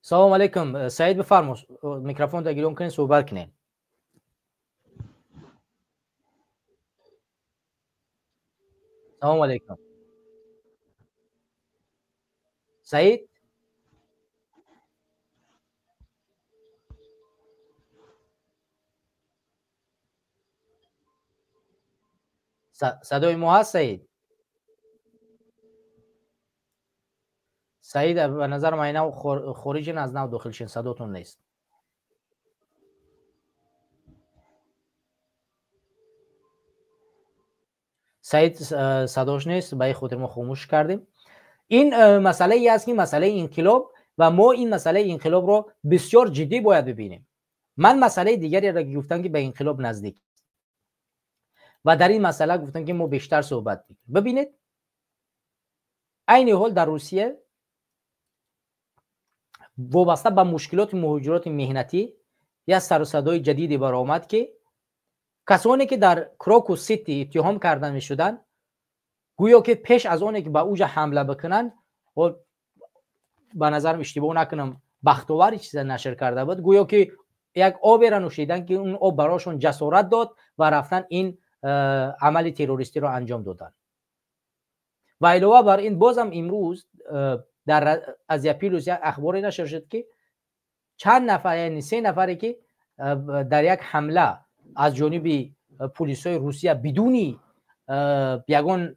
سلام علیکم سعید، بفرما میکروفون تا گیرون کنین صحبت کنین. سلام علیکم سعید. صدای ما هست سعید؟ سعید به نظر من اینا خارجین از نو داخلشین، صداتون نیست. سعید صداش نیست، برای خود ما خاموش کردیم. این مسئله ای است که مسئله انقلاب و ما این مسئله انقلاب رو بسیار جدی باید ببینیم. من مسئله دیگری را گفتم که به انقلاب نزدیک و در این مسئله گفتم که ما بیشتر صحبت بکنیم. ببینید عین حال در روسیه وابسته به مشکلات مهاجرت مهنتی یا سر و صدای جدیدی برآمد که کسانی که در کراکو سیتی اتهام کردن می شدن گویا که پیش از آنی که به اوج حمله بکنن و به نظرم اشتباه نکنم بختاوری چیز نشر کرده بود، گویا که یک آبی را نوشیدن که اون آب براشون جسارت داد و رفتن این عمل تروریستی رو انجام دادن. و علاوه بر این بازم امروز از پیروز یک اخباری نشر شد که چند نفر، یعنی 3 نفری که در یک حمله از جانب پلیسای روسیه بدون یگان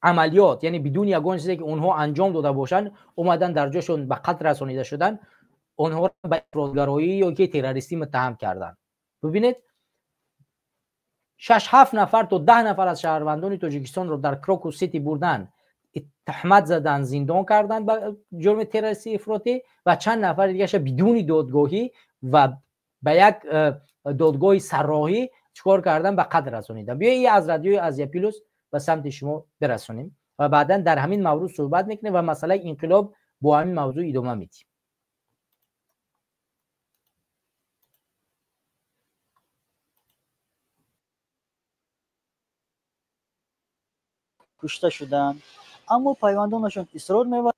عملیات، یعنی بدون یگان چیزی که اونها انجام داده باشن اومدن در جاشون به قتل رسانیده شدن، اونها رو به افراطگرایی یا که تروریستی متهم کردن. ببینید 6-7 نفر تا 10 نفر از شهروندان تاجیکستان رو در کراکو سیتی بردن، تهمت زدن، زندان کردن به جرم تروریستی افراطی و چند نفر دیگه بدون دادگاهی و به یک دادگاه سراحی چیکار کردن؟ به قتل رسانیدن. بیایید از رادیوی آسیا پلوس به سمت شما برسونیم و بعدا در همین موضوع صحبت میکنیم و مسئله انقلاب با همین موضوع ادامه میدیم. کشته شدند، اما پیوندانشان اصرار می‌ورزند.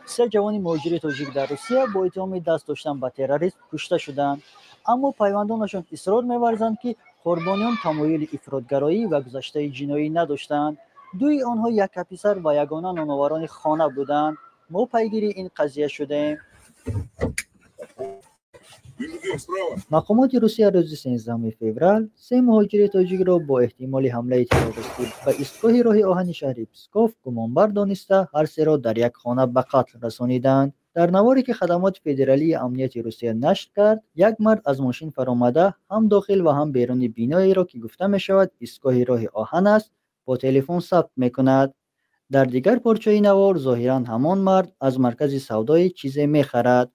3 جوان مهاجر تاجیک در روسیه با اتهام دست داشتن به تروریسم کشته شدند، اما پیوندانشان اصرار می‌ورزند که قربانیان تمایل افراطگرایی و گذشته جنایی نداشتند. دوی آنها یک پسر و یگانه نانآوران خانه بودند. ما پیگیری این قضیه شدیم. مقامات روسیه روز 13 فوریه 3 مهاجر تاجیک را با احتمال حمله تروریستی به ایستگاه راه آهن شهر پسکوف گمانبر دانسته هر 3 را در یک خانه به قتل رسانیدند. در نواری که خدمات فدرالی امنیت روسیه نشر کرد، یک مرد از ماشین فرآمده هم داخل و هم بیرون بینایی را که گفته می شود ایستگاه راه آهن است با تلفن ثبت می کند. در دیگر پارچه نوار ظاهرا همان مرد از مرکز سودای چیزی می خرد.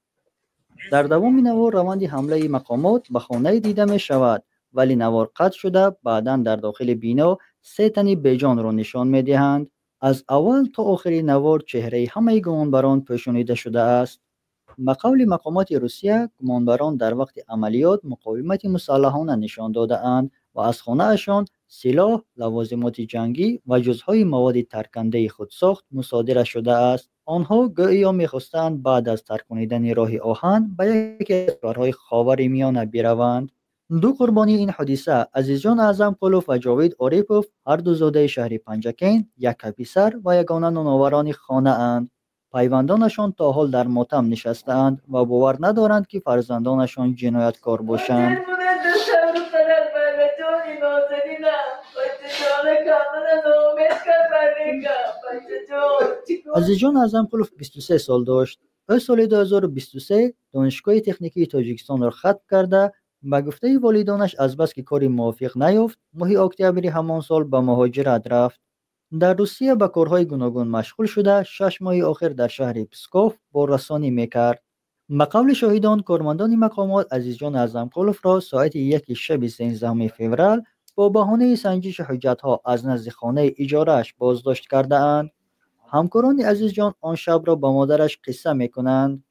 در دوام نوار روند حمله مقامات به خانه دیده می شود، ولی نوار قطع شده بعدا در داخل بینا 3 تن بیجان را نشان می دهند. از اول تا آخری نوار چهره همه گمانبران پوشانیده شده است. به قول مقامات روسیه گمانبران در وقت عملیات مقاومت مسلحانه نشان داده اند و از خانه اشان سلاح، لوازمات جنگی و جزهای مواد ترکنده خودساخت مصادره شده است. آنها گویا می‌خواستند بعد از ترک کنیدن راه آهن به یکی از کشورهای خاورمیانه بروند. 2 قربانی این حادثه عزیزجان اعظم قلوف و جاوید آریپوف هر دو زاده شهر پنجکین، یک پسر و یگانه نانآوران خانه اند. پیوندانشان تا حال در ماتم نشستند و باور ندارند که فرزندانشان جنایتکار باشند. عزیزجان اعظم قلوف 23 سال داشت. او سال 2023 دانشگاه تکنیکی تاجیکستان را ختم کرده. به گفته والدانش از بس که کاری موافق نیافت، ماه اکتبر همان سال به مهاجرت رفت. در روسیه به کارهای گوناگون مشغول شده 6 ماه آخر در شهر پسکوف باررسانی میکرد. به قول شاهدان کارمندان مقامات عزیزجان اعظم قلوف را ساعت 1 شب 13 فوریه با بهانه سنجش حجت‌ها از نزد خانه اجاره‌اش بازداشت کرده اند. همکاران عزیزجان آن شب را با مادرش قصه میکنند.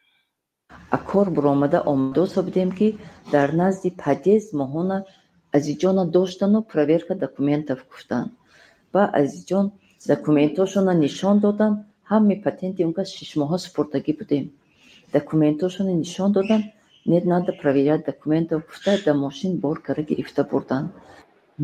کار برآمده آمده بودیم که در نزد پدیز ماهانه عزیزجان داشتن و پرویرکا دکومنتов گفتن و عزیزجان دکومنتاشون نشان دادن. همه پتنت اونجا 6 ماه سپردگی بودیم. دکومنتاشون نشان додам, не надо проверять документы, گفته در ماشین بار کرده گرفته بردن.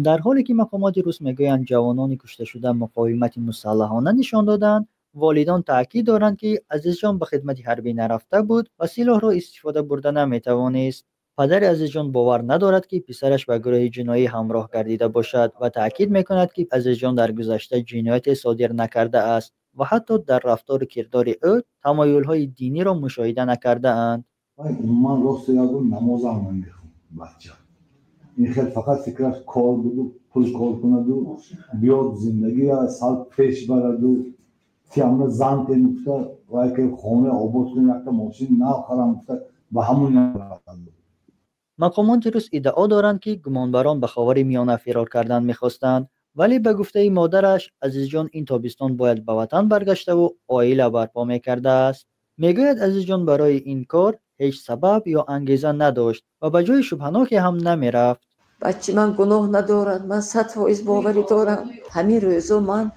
در حالی که مقامات روس میگویند جوانان کشته شده مقاومت مسلحانه نشان دادند، والدان تاکید دارند که عزیزجان به خدمت حربی نرفته بود و سلاح را استفاده برده نمیتوانست. پدر عزیز جان باور ندارد که پسرش به گروه جنایی همراه گردیده باشد و تاکید میکند که عزیز جان در گذشته جنایت صادر نکرده است و حتی در رفتار و کردار او تمایل‌های دینی را مشاهده نکرده اند. من راست یادم نماز هم نمیخوام بچه. این خیلی فقط فکرش کار بود و پول کار کند و بیاد زندگی سال پیش برد و تیامه زن تنفته و اگه خانه آباد کنه یک ماشین نخرم به همون نرفتند. مقامات روس ادعا دارند که گمانبران به خاور میانه فرار کردن میخواستند، ولی به گفته مادرش عزیز جان این تابستان باید به وطن برگشته و عائله برپا میکرده است. میگوید عزیز جان برای این کار هیچ سبب یا انگیزه نداشت و به جای شبهناکی هم نمیرفت. بچه من گناه ندارد، من 100% باوری دارم. همین روزا من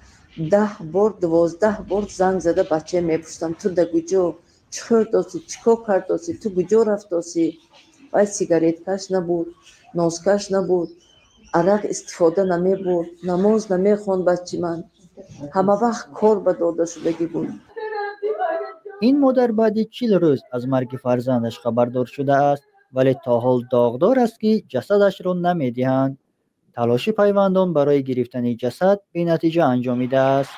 10 بار 12 بار زنگ زده بچه میپرسم تو در کجا، چیکار داشتی، چیکار کردی، تو کجا رفتی؟ وای سیگارت کش نبود، نوزکش نبود، عرق استفاده نمیبرد، نماز نمیخوند بچه من. همه وقت کار به داده شدگی بود. این مادر بعد 40 روز از مرگ فرزندش خبردار شده است، ولی تا حال داغدار است که جسدش را نمیدهند. تلاش پیوندان برای گرفتن جسد به نتیجه انجامیده است.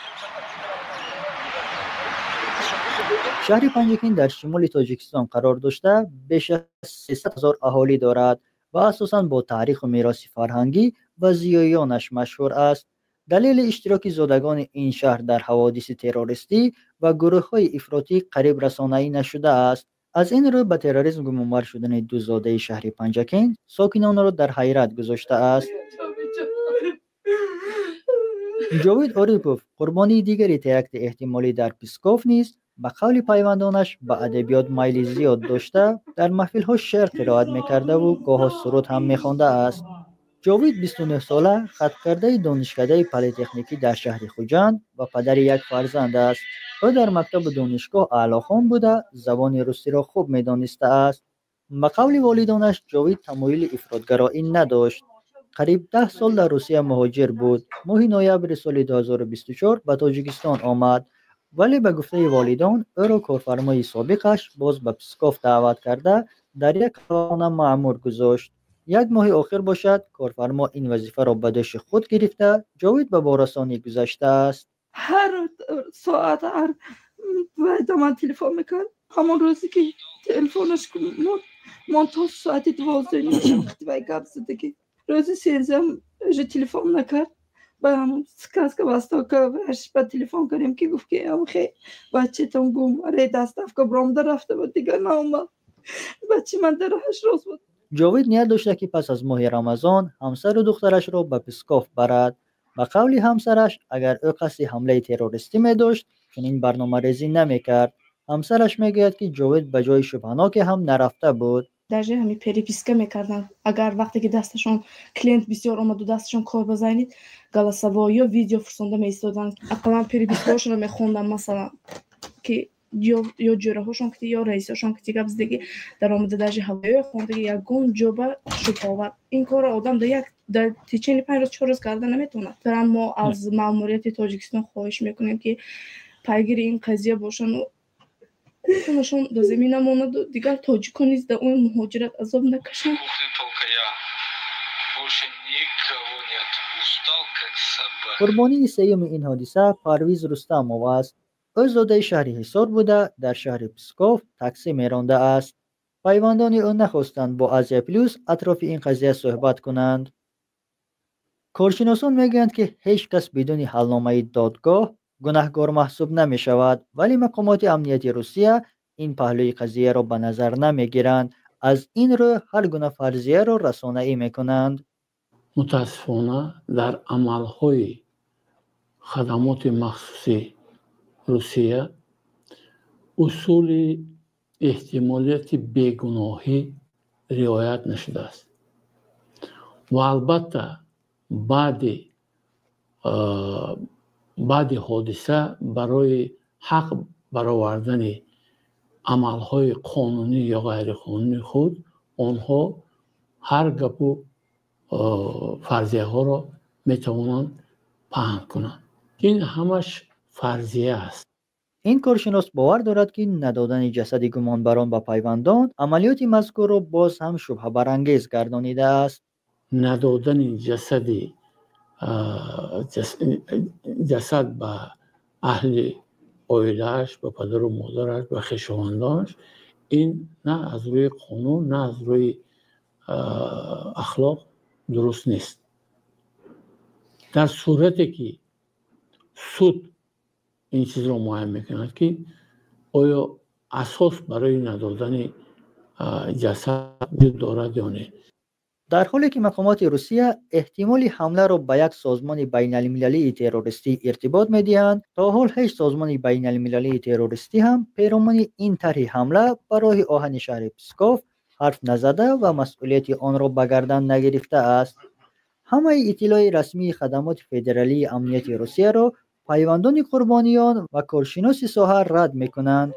شهر پنجکین در شمال تاجیکستان قرار داشته بیش از 300,000 اهالی دارد و اساساً با تاریخ و میراث فرهنگی و زیاییانش مشهور است. دلیل اشتراک زادگان این شهر در حوادث تروریستی و گروه‌های افراطی قریب رسانه‌ای نشده است. از این رو به تروریسم گمانبر شدن دو زاده شهر پنجکین ساکنان را در حیرت گذاشته است. جاوید آریپوف قربانی دیگری ترکت احتمالی در پسکوف نیست. به قول پیوندانش به ادبیات میل زیاد داشته، در محفل‌ها شعر قرائت می‌کرده و گاه سرود هم می‌خوانده است. جاوید 29 ساله خط کرده دانشکده پلی‌تکنیکی در شهر خوجند و پدر یک فرزند است. او در مکتب دانشگاه اعلیخوان بوده، زبان روسی را خوب می‌دانسته است. به قول والدانش جاوید تمایل افراط‌گرایی نداشت. قریب 10 سال در روسیه مهاجر بود. ماه نوامبر سال 2024 به تاجیکستان آمد، ولی به گفته والدان او را کارفرمای سابقش باز به پسکوف دعوت کرده در یک خانه مأمور گذاشت. یک ماه آخر باشد کارفرما این وظیفه را به دوش خود گرفته. جاوید به بارستانی گذشته است. هر ساعت هر وقت من تلفن میکرد، همون روزی که تلفنش من تا ساعت 12 وقتی باید گپ زدگی روزی 13 تلفن نکرد. با همون کس که بستا که به تلفن کنیم که گفت که هم خیلی بچه تون گم ره دستف که برامده رفته بود دیگر نامد. بچه من در راهش راست بود. جاوید نیت داشته که پس از ماه رمضان همسر و دخترش را به پسکوف برد. به قول همسرش اگر او قصد حمله تروریستی می داشت چنین برنامه ریزی نمی کرد. همسرش می گوید که جاوید به جای شبهناک هم نرفته بود. در جای همین پریپیسکه میکردن. اگر وقتی که دستشون کلینت بسیار اومد و دستشون کار بزنید گلاسوایی یا ویدیو فرستنده میستادن. اقلا پریپیسکهاشون رو میخوندن مثلا که یا جوره هاشون که یا رئیساشون که گپ زدگی در آمده در جای هوایی خونده یگون جوبه شکاوت. این کار آدم در تیچین 5 روز 4 روز کردن نمیتونه. در ما از ماموریت تاجیکستان خواهش میکنیم که پیگیر این قضیه باشن و نشون در زمین ماند و دیگر تاجیکان نیز در اون مهاجرت عذاب نکشن. قربانی سیوم این حادثه پرویز رستمov است. او زاده شهر حصار بوده در شهر پسکوف تاکسی میرانده است. پیوندان او نخواستند با آزیا پلوس اطراف این قضیه صحبت کنند. کارشناسان میگویند که هیچ کس بدون حلنامه دادگاه گناهکار محسوب نمی شود، ولی مقامات امنیتی روسیه این پهلوی قضیه را به نظر نمی گیرند. از این رو هر گونه فرضیه را رسانه‌ای می کنند. متاسفانه در عملهای خدمات مخصوصی روسیه اصول احتمالیت بیگناهی رعایت نشده است و البته بعد حادثه برای حق برآوردن عملهای قانونی یا غیر قانونی خود آنها هر گپ و فرضیه ها را می توانند پهن کنند. این همش فرضیه است. این کارشناس باور دارد که ندادن جسد گمانبران به پیوندان عملیات مذکور را باز هم شبهه برانگیز گردانیده است. ندادن جسد به اهل اویلش، به پدر و مادرش، به خویشاوندانش، این نه از روی قانون نه از روی اخلاق درست نیست. در صورتی که سود این چیز را معاین میکند که آیا اساس برای ندادن جسد وجود دارد یا نه. در حالی که مقامات روسیه احتمال حمله را به یک سازمان بین المللی تروریستی ارتباط میدهند، تا حال هیچ سازمان بین المللی تروریستی هم پیرامون این طرح حمله به راه آهن شهر پسکوف حرف نزده و مسئولیت آن را به گردن نگرفته است. همه اطلاع رسمی خدمات فدرالی امنیت روسیه را پیوندان قربانیان و کارشناس ساحه رد میکنند.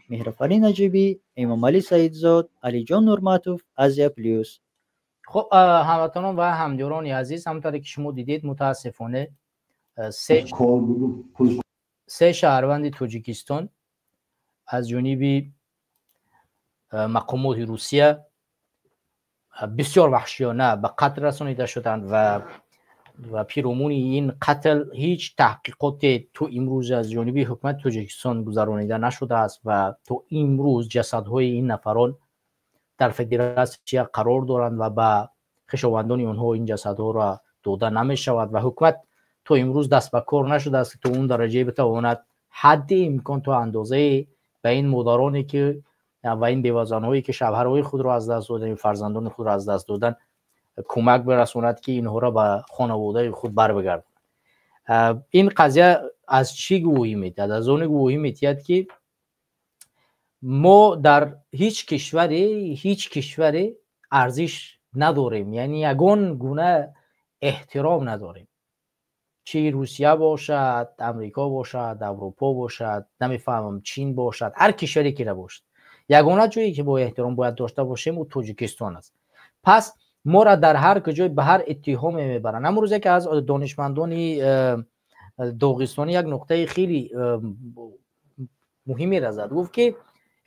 مهرفرین نجیبی، امام علی سعیدزاد، علی جان نورماتوف، آزیا پلیوس. خب هموطنان و همدیران عزیز، همونطوری که شما دیدید متاسفانه سه شهروند تاجیکستان از جانب مقامات روسیه بسیار وحشیانه به قتل رسانیده شدند و پیرامون این قتل هیچ تحقیقات تو امروز از جانب حکومت تاجیکستان گذرانیده نشده است و تو امروز جسدهای این نفران در فدراسیون قرار دارند و به خویشاوندان آنها این جسدها را داده نمی شود و حکومت تو امروز دست به کار نشده است که تو اون درجه بتواند حد امکان تو اندازه به این مادرانی که و این بیوه‌زن‌هایی که شوهرهای خود را از دست دادن، فرزندان خود را از دست دادن، کمک برساند که اینها را به خانواده خود بر بگردند. این قضیه از چی گواهی میدهد؟ از آن گواهی میدهد که ما در هیچ کشوری ارزش نداریم، یعنی یگان گونه احترام نداریم، چه روسیه باشد، امریکا باشد، اروپا باشد، نمیفهمم چین باشد، هر کشوری که باشد، یگانه جایی که با احترام باید داشته باشیم او تاجیکستان است. پس ما را در هر کجای به هر اتهام میبرن. امروز که از دانشمندان داغستانی یک نقطه خیلی مهمی را زد، گفت که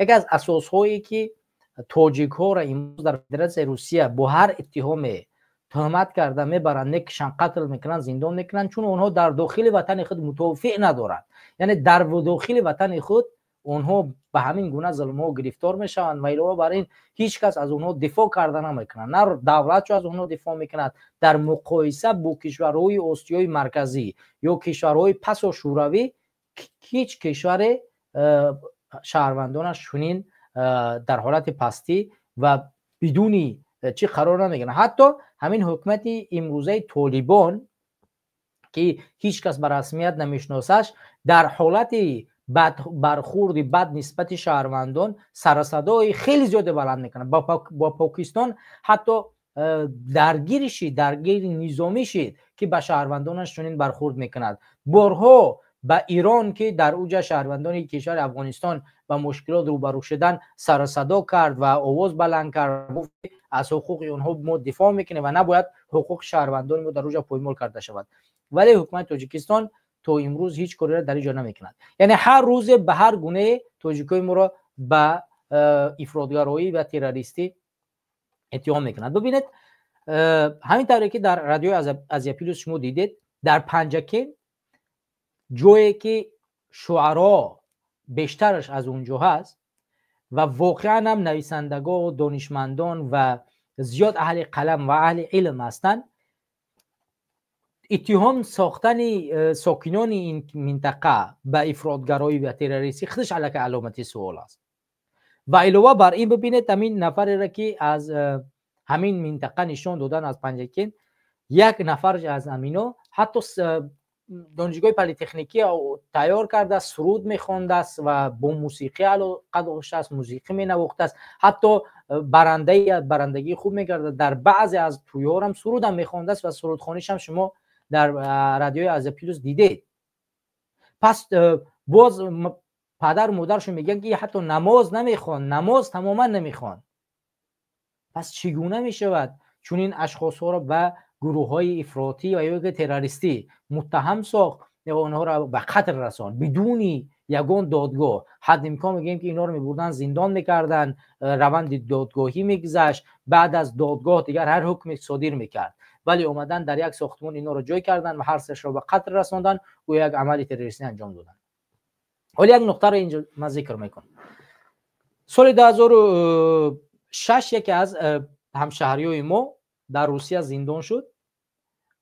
یکی از اساس هایی که تاجیک ها را امروز در فدراسیون روسیه با هر اتهام تهمت کرده میبرند، میکشن، قتل میکنن، زندان میکنن، چون اونها در داخل وطن خود متوافق ندارند. یعنی در داخل وطن خود اونها به همین گونه ظلم ها گرفتار میشوند و علاوه بر این هیچ کس از اونها دفاع کردن نمیکنند، نه دولت از اونها دفاع میکند. در مقایسه با کشورهای آسیای مرکزی یا کشورهای پس و شوروی هیچ کشور شهروندانش چنین در حالت پستی و بدونی چی قرار نمیگیرن. حتی همین حکومت امروزه طالبان که هیچ کس به رسمیت نمیشناسش در حالت برخورد بد نسبت شهروندان سر صدای خیلی زیاد بلند میکنه. با پاکستان حتی درگیر نظامی شد که به شهروندانش چنین برخورد میکند. بارها به ایران که در اوج شهروندان کشور افغانستان با مشکلات روبرو شدن سر صدا کرد و آواز بلند کرد، گفت از حقوق اونها ما دفاع میکنه و نباید حقوق شهروندان ما در اوج پایمال کرده شود. ولی حکومت تاجیکستان تو امروز هیچ کاری را در اینجا نمیکند. یعنی هر روز به هر گونه تاجیکای ما را به افراطگرایی و تروریستی اتهام میکند. ببینید همین طوری که در رادیو آزیا پلیوس شما دیدید، در پنجکین جایی که شعرا بیشترش از اونجا هست و واقعا هم نویسندگان و دانشمندان و زیاد اهل قلم و اهل علم هستند، اتهام ساختن ساکنان این منطقه به افراطگرایی و تروریستی خودش علیه علامت سوال است. و علاوه بر این ببینید همین نفر را که از همین منطقه نشان دادن از پنجکین، یک نفر از امینا حتی دانشگاه پلی‌تکنیکی تیار کرده است، سرود میخوانده است و با موسیقی علاقه داشته است، موسیقی مینواخته است، حتی برندگی خوب میکرده، در بعضی از توی‌ها هم سرود هم میخوانده است و سرودخوانیش هم شما در رادیوی آزیا پلیوس دیدید. پس باز پدر و مادرشون میگن که حتی نماز نمیخوان، نماز تماما نمیخوان. پس چگونه میشود چون این اشخاص ها را به گروه های افراطی و یا تروریستی متهم ساخت و آنها را به قتل رساند بدون یگان دادگاه حد امکان میگیم که اینا رو میبردن زندان میکردن، روند دادگاهی میگذشت، بعد از دادگاه دیگر هر حکم صادر میکرد. ولی اومدن در یک ساختمان اینا رو جای کردن و هر سش رو به قتل رساندن و یک عمل تروریستی انجام دادن. ولی یک نقطه رو اینجا من ذکر میکنم. سال 2006 یکی از همشهریای ما در روسیه زندان شد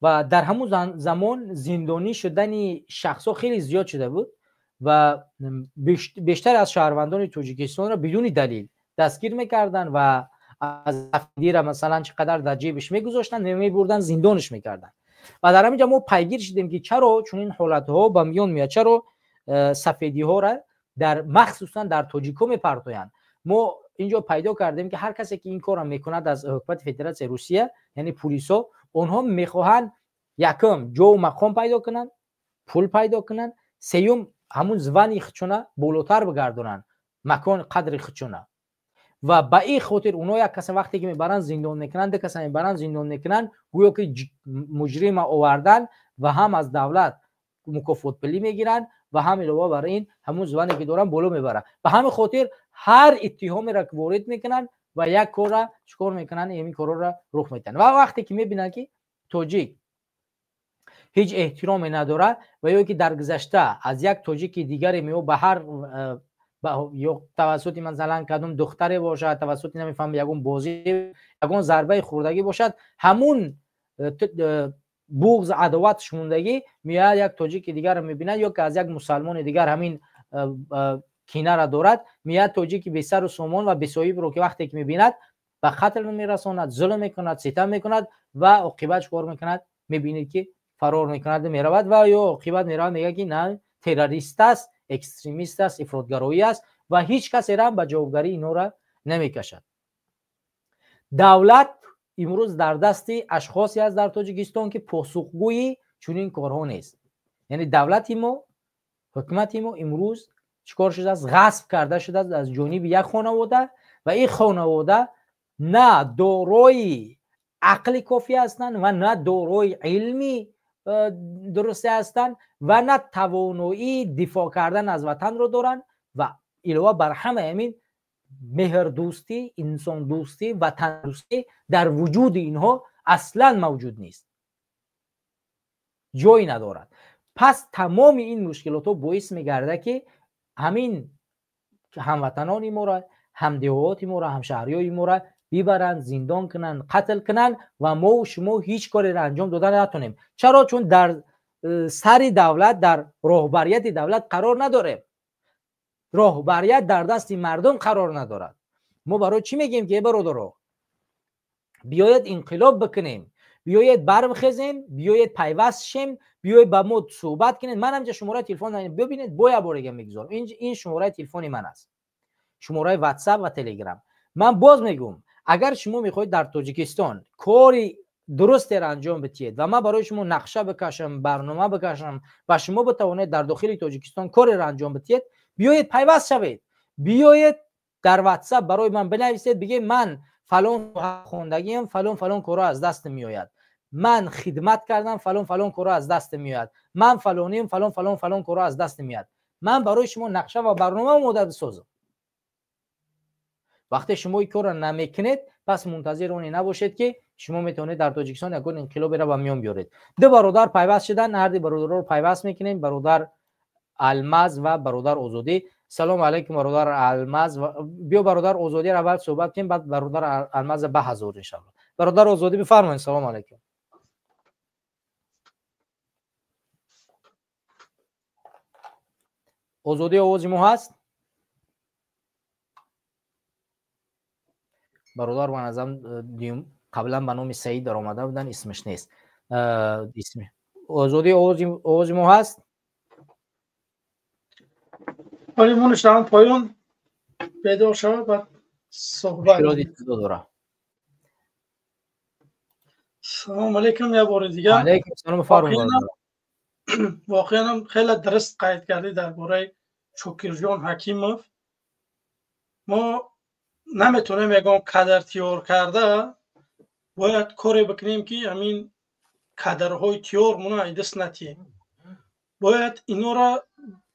و در همون زمان زندانی شدن شخصا خیلی زیاد شده بود و بیشتر از شهروندان تاجیکستان را بدون دلیل دستگیر میکردن و از افندی را مثلا چقدر در جیبش میگذاشتن میبردن زندانش میکردن. و در همینجا ما پیگیر شدیم که چرا چون این حالت ها به میان میاد، چرا سفیدی ها را در مخصوصا در تاجیکا میپرتویند. ما اینجا پیدا کردیم که هر کسی که این کار را میکند از حکومت فدراسیون روسیه یعنی پلیسا، اونها میخواهند یکم جو مقام پیدا کنن، پول پیدا کنن، سیوم همون زبانی خودشونه بالاتر بگردونن، مکان قدر خودشونه. و به این خاطر اونها یک کس وقتی که میبرن زندان میکنن، ده کس میبرن زندان میکنن گویا که مجرم آوردن و هم از دولت مکافات پولی میگیرن و هم علاوه بر این همون زبانی که دارن بالا میبرن. به همین خاطر هر اتهامی را وارد میکنن و یک کار را چیکار میکنن، همین کارا را رخ میدن. و وقتی که میبینن که تاجیک هیچ احترامی نداره و یا که در گذشته از یک تاجیک دیگری میو به هر یا توسط مثلا کدوم دختری باشد، توسط نمیفهم یگون بازی یگون ضربه خوردگی باشد، همون بغض عداوتش موندگی میاد یک تاجیک دیگر رو میبینه یا که از یک مسلمان دیگر همین کینه را دارد، میاد تاجیک بی سر و سامان و بی صاحب رو که وقتی که میبیند به قتل میرساند، ظلم میکند، ستم میکند و عاقبت کار میکند، میبینید که فرار میکند میرود و یا عاقبت میرود میگه که نه تروریست است، اکستریمیست است، افراطگرایی است و هیچ کسی را به جوابگری اینا را نمیکشد. دولت امروز در دست اشخاصی است در تاجیکستان که پاسخگوی چنین کارها نیست. یعنی دولت ما، حکومت ما امروز چیکار شده است؟ غصب کرده شده است از جانب یک خانواده و این خانواده نه دارای عقل کافی هستند و نه دارای علمی درسته هستند و نه توانایی دفاع کردن از وطن رو دارن و علاوه بر همه همین مهر دوستی، انسان دوستی، وطن دوستی در وجود اینها اصلا موجود نیست، جایی ندارد. پس تمام این مشکلات ها باعث میگرده که همین هموطنان ما را، همدهات ما را، همشهریای ما را بیبرن، زندان کنن، قتل کنن و ما و شما هیچ کاری را انجام دادن نتونیم. چرا؟ چون در سر دولت، در راهبریت دولت قرار نداره. راهبریت در دست مردم قرار ندارد. ما برای چی میگیم که برادرها بیاید انقلاب بکنیم، بیاید بربخیزیم، بیاید پیوست شیم، بیاید با ما صحبت کنید. من همینجا شماره تلفن ببینید، بویا بارگه میگذارم، این شماره تلفن من است، شماره واتساپ و تلگرام. من باز میگم اگر شما میخواید در تاجیکستان کاری درست را انجام بدید و من برای شما نقشه بکشم، برنامه بکشم و شما بتوانید در داخل تاجیکستان کاری را انجام بدید، بیایید پیوست شوید، بیایید در واتساپ برای من بنویسید، بگید من فلان خوندگیم، فلان کارا از دست میآید، من خدمت کردم، فلان کارا از دست میآید، من فلانیم، فلان کارا از دست میاد. من برای شما نقشه و برنامه مدت بسازم. وقتی شما این کار را نمیکنید، پس منتظر اونی نباشید که شما میتونید در تاجیکستان یک انقلاب را به میان بیارید. دو برادر پیوست شدن، هر دو برادر رو پیوست میکنیم، برادر الماس و برادر آزادی. سلام علیکم برادر الماس و بیا برادر آزادی را اول صحبت کنیم، بعد برادر الماس به حضور ان شاء الله. برادر آزادی بفرمایید. سلام علیکم. آزادی آواز ما هست؟ برادر من ازم قبلا به نام سعید در آمده بودن، اسمش نیست. اسم آزادی آواز ما هست؟ ولی مونش هم پایان پیدا شد و صحبت داره. سلام علیکم یه بار دیگه. علیکم سلام فرمان. واقعا هم خیلی درست قید کردی درباره شکرجان حکیموف. ما نمیتونیم یکم کادر تیور کرده، باید کاری بکنیم که همین کادرهای تیور مونه دست نتیم. باید اینا را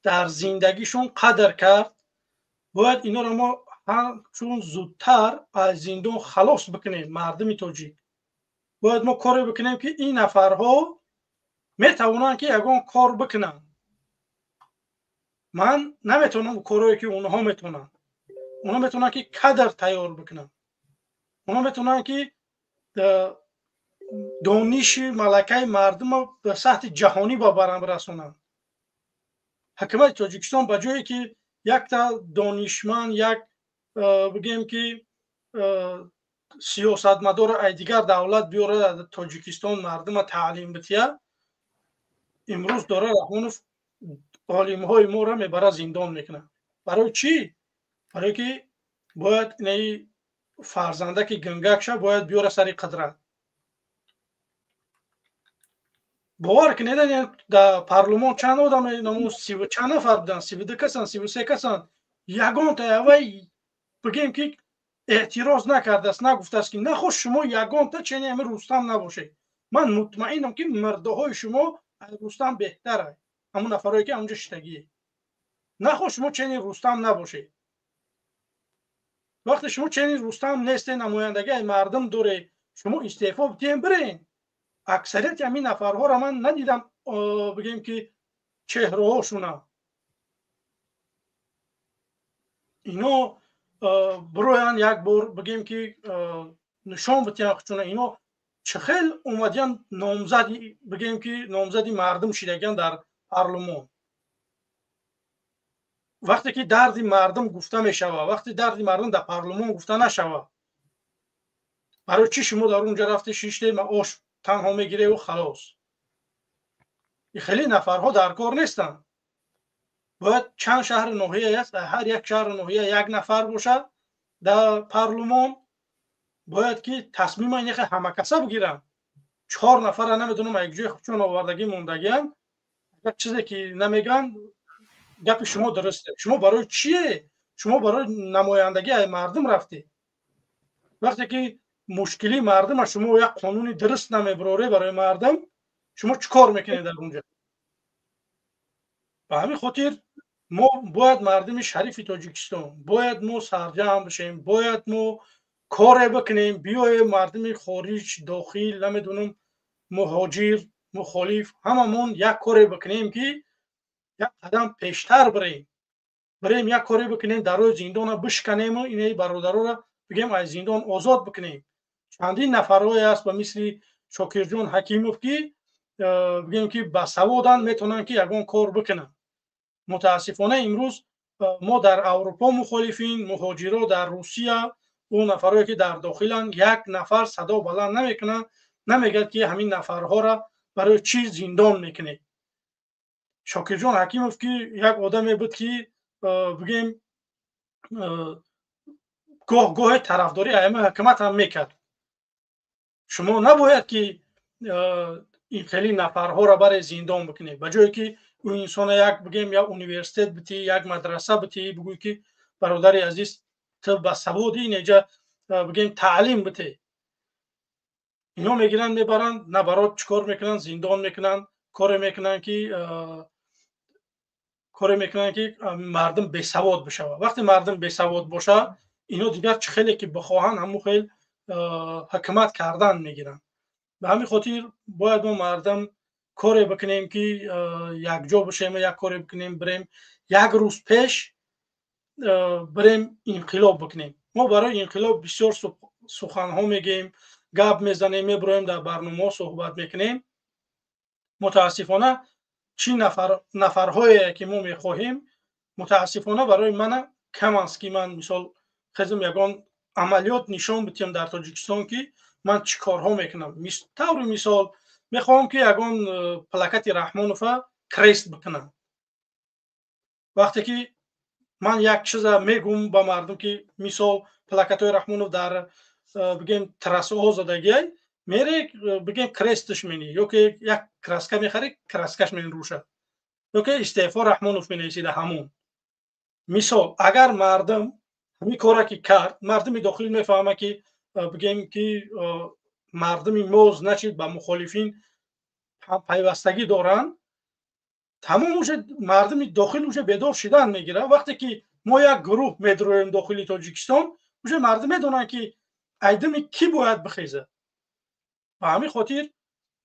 در زندگیشون قدر کرد. باید اینا رو ما چون زودتر از زندان خلاص بکنیم. مردم تاجیک باید ما کاری بکنیم که این نفرها میتوانند که یگان کار بکنن. من نمیتونم کاری که اونها میتونن. اونها میتونن که کدر تیار بکنن. اونها میتونن که دانش ملکه مردم رو به سطح جهانی با برام برسونن. حکومت تاجیکستان به جایی که یک تا دانشمند، یک بگیم که سیاستمدار ای دیگر دولت بیاره تاجیکستان مردم تعلیم بده، امروز داره رحمانوف تعلیم های ما را میبره زندان میکنه. برای چی؟ برای که باید این فرزنده که گنگک شه باید بیاره سری قدرت. باور کنید در پارلمان چند آدم نمو 30 چند نفر بودن، 32 کسان، 33 کسان، یگان تا اوی بگیم که اعتراض نکرده است، نگفته است که نخو شما یگان تا چنین همه رستم نباشه. من مطمئنم که مرده های شما از رستم بهتره، همون نفرایی که اونجا شتگیه. نخو شما چنین رستم نباشه. وقتی شما چنین رستم نیسته، نمایندگی مردم دوره، شما استعفا بدین برین. اکثریت همین نفرها را من ندیدم بگیم که چهره هاشونه اینا برویان یک بار بگیم که نشان بتین چون اینا چه خیلی اومدین نامزدی بگیم که نامزدی مردم شدگن در پارلمان. وقتی که درد مردم گفته می شود، وقتی درد مردم در پارلمان گفته نشود، برای چی شما در اونجا رفته شیشته معاش تنها میگیره و خلاص؟ این خیلی نفرها در کار نیستن. باید چند شهر ناحیه است، هر یک شهر ناحیه یک نفر باشه در پارلمان. باید که تصمیم این همه کسا بگیرن. 4 نفر نمیدونم یک جای خودشون آوردگی موندگی هم یک چیزی که نمیگن گپ شما درسته. شما برای چیه؟ شما برای نمایندگی مردم رفتی. وقتی که مشکلی مردم شما یک قانونی درست نمیبراره برای مردم، شما چیکار میکنید در اونجا؟ به همین خاطر ما باید مردم شریف تاجیکستان باید ما سرجم بشیم، باید ما کار بکنیم، بیایم مردم خارج داخل نمیدونم مهاجر مخالف هممون یک کار بکنیم که یک قدم پیشتر بریم یک کاری بکنیم، در زندان بشکنیم و این برادرها را بگیم از زندان آزاد بکنیم. چندین نفرهایی هست به مثل شاکر جان حکیموف که بگیم که باسوادن میتونن که یگان کار بکنن. متاسفانه امروز ما در اروپا مخالفین، مهاجرا در روسیه، اون نفرهایی که در داخلن، یک نفر صدا بلند نمیکنن، نمیگه که همین نفرها را برای چی زندان میکنه. شاکر جان حکیموف که یک آدمی بود که بگیم گاه طرفداری ایمه حکومت هم میکرد. شما نباید که این خیلی نفرها را برای زندان بکنید. به جایی که اون انسان یک بگیم یا اونیورسیته بتی، یک مدرسه بتی، بگوی که برادر عزیز تو با سوادی اینجا بگیم تعلیم بتی، اینا میگیرن میبرن، نه برات چیکار میکنن؟ زندان میکنن، کار میکنن که مردم بی سواد بشه. وقتی مردم بی سواد باشه، اینا دیگر چه خیلی که بخواهن همون خیلی حکومت کردن میگیرن. به همین خاطر باید ما مردم کاری بکنیم که یک جا بشیم، یک کاری بکنیم، بریم یک روز پیش بریم انقلاب بکنیم. ما برای انقلاب بسیار سخنها میگیم، گپ میزنیم، میبریم در برنامه صحبت میکنیم. متاسفانه چی نفرهایی که ما میخواهیم متاسفانه برای من کم است که من مثال خزم یگان عملیات نشان بدیم در تاجیکستان که من چی کارها میکنم. طور مثال میخوام که یگان پلاکت رحمانوف کریست بکنم. وقتی که من یک چیز میگم با مردم که مثال پلاکت های رحمانوف در بگیم تراسه ها زدگی میره بگیم کریستش مینی، یا که یک کراسکه میخری کراسکش مین روشه، یا که استعفا رحمانوف مینیسیده همون. مثال اگر مردم همین کارا که کرد، مردم داخل میفهمه که بگیم که مردم موز نشید با مخالفین هم پیوستگی دارن، تمام уже مردم داخل уже بیدار شدن میگیره. وقتی که ما یک گروه میدرویم داخل تاجیکستان уже مردم میدونن که ایدم کی باید بخیزه. به همین خاطر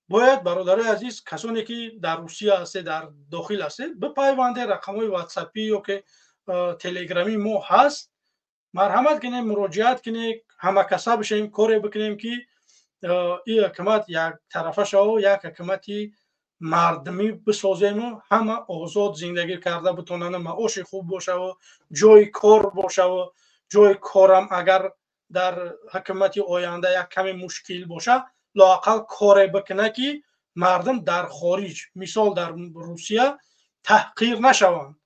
باید برادرای عزیز کسانی که در روسیه هست در داخل هست بپیونده رقم‌های واتساپی یا که تلگرامی ما هست مرحمت کنیم مراجعت کنیم همه کسا بشیم کاری بکنیم که این حکومت یک طرفه شو یک حکومتی مردمی بسازیم و همه آزاد زندگی کرده بتونن معاش خوب باشه و جای کار باشه و جای کارم اگر در حکومتی آینده یک کمی مشکل باشه لااقل کار بکنه که مردم در خارج مثال در روسیه تحقیر نشوند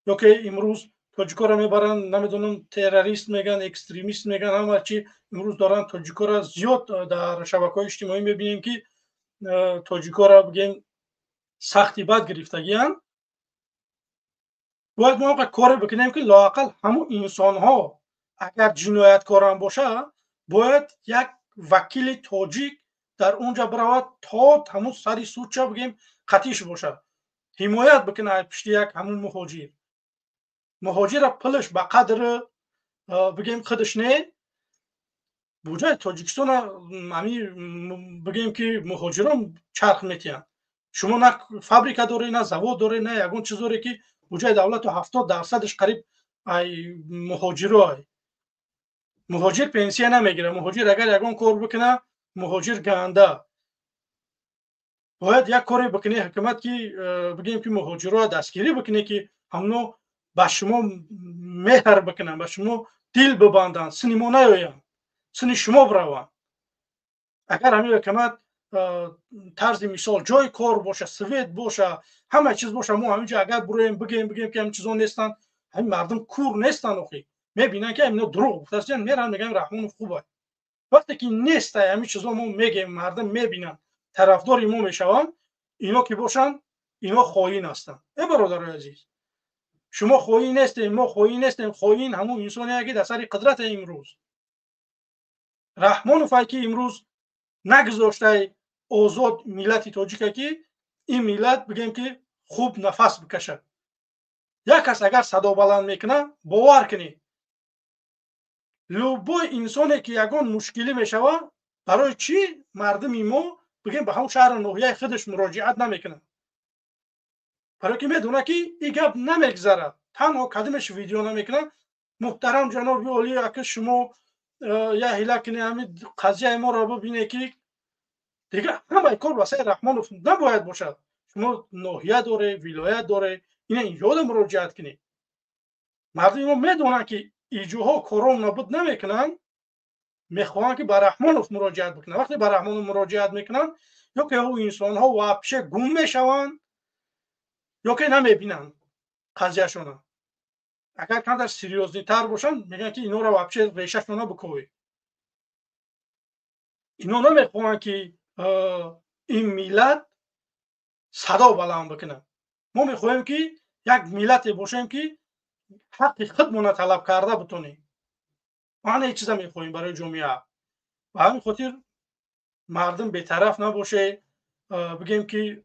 یا که امروز تاجیکا را میبرن نمیدونم تروریست میگن اکستریمیست میگن همه چی امروز دارن تاجیکا را زیاد در شبکه‌های اجتماعی میبینیم که تاجیکا را بگیم سختی بد گرفتگیان. باید ما کار بکنیم که لااقل همون انسان ها اگر جنایتکاران باشه باید یک وکیل تاجیک در اونجا برود تا همون سری سودچه بگیم قطعیش باشه حمایت بکنه پشت یک همون مهاجر پلش به قدر بگیم خودش نه بوجه تاجیکستان بگیم که مهاجران چرخ میتین شما نه فابریکا داری نه زواد داری نه یگون چیز داری که بوجه دولت 70% قریب مهاجر پنسیه نمیگیره. مهاجر اگر یگون کار بکنه مهاجر گنده باید یک کاری بکنه حکومت که بگیم که مهاجرها دستگیری بکنه که همونو به شما مهر بکنن به شما دل ببندن سنی ما نیاین سنی شما بروان. اگر همین حکومت طرز مثال جای کار باشه سویت باشه همه چیز باشه ما همینجا اگر برویم بگیم که همین چیزا نیستن همین مردم کور نیستن اخی میبینن که اینا دروغ گفتن میرن میگن رحمان خوبه. وقتی که نیست همین چیزا ما میگیم مردم میبینن طرفدار ما میشون اینا که باشن اینا خائن هستن. ای برادرای عزیز شما خائن نیستین ما خائن نیستیم. خائن همون انسانیه که در سر قدرت امروز رحمانوف که امروز نگذاشته آزاد ملت تاجیک که این ملت بگیم که خوب نفس بکشه. یک کس اگر صدا بلند میکنه باور کنی لوبای انسانی که یگان مشکلی میشوه برای چی مردم ما بگیم به همون شهر نوحیه خودش مراجعت نمیکنه برای که میدونه که این گپ نمیگذره تنها قدمش ویدیو نمیکنه. محترم جناب عالی اگه شما یا هیله کنی همین قضیه ما را ببینه که دیگه همه کار واسه رحمانوف نباید باشه. شما ناحیه داره ولایت داره اینا یاد مراجعت کنی. مردم ما میدونن که ایجوها کارام نبود نمیکنن میخوان که به رحمانوف مراجعت بکنن. وقتی به رحمانوف مراجعت میکنن یا که او انسان ها واپشه گم میشوند یا که نمیبینن قضیه شونه. اگر کم در سریوزنی تر باشن میگن که اینا رو واپشه ریشه شونه بکوی. اینا نمیخوان که این ملت صدا بلند بکنه. ما میخوایم که یک ملت باشیم که حق خودمون طلب کرده بتونیم. ما هیچ چیزا میخوایم برای جامعه. و همین خاطر مردم بی‌طرف نباشه بگیم که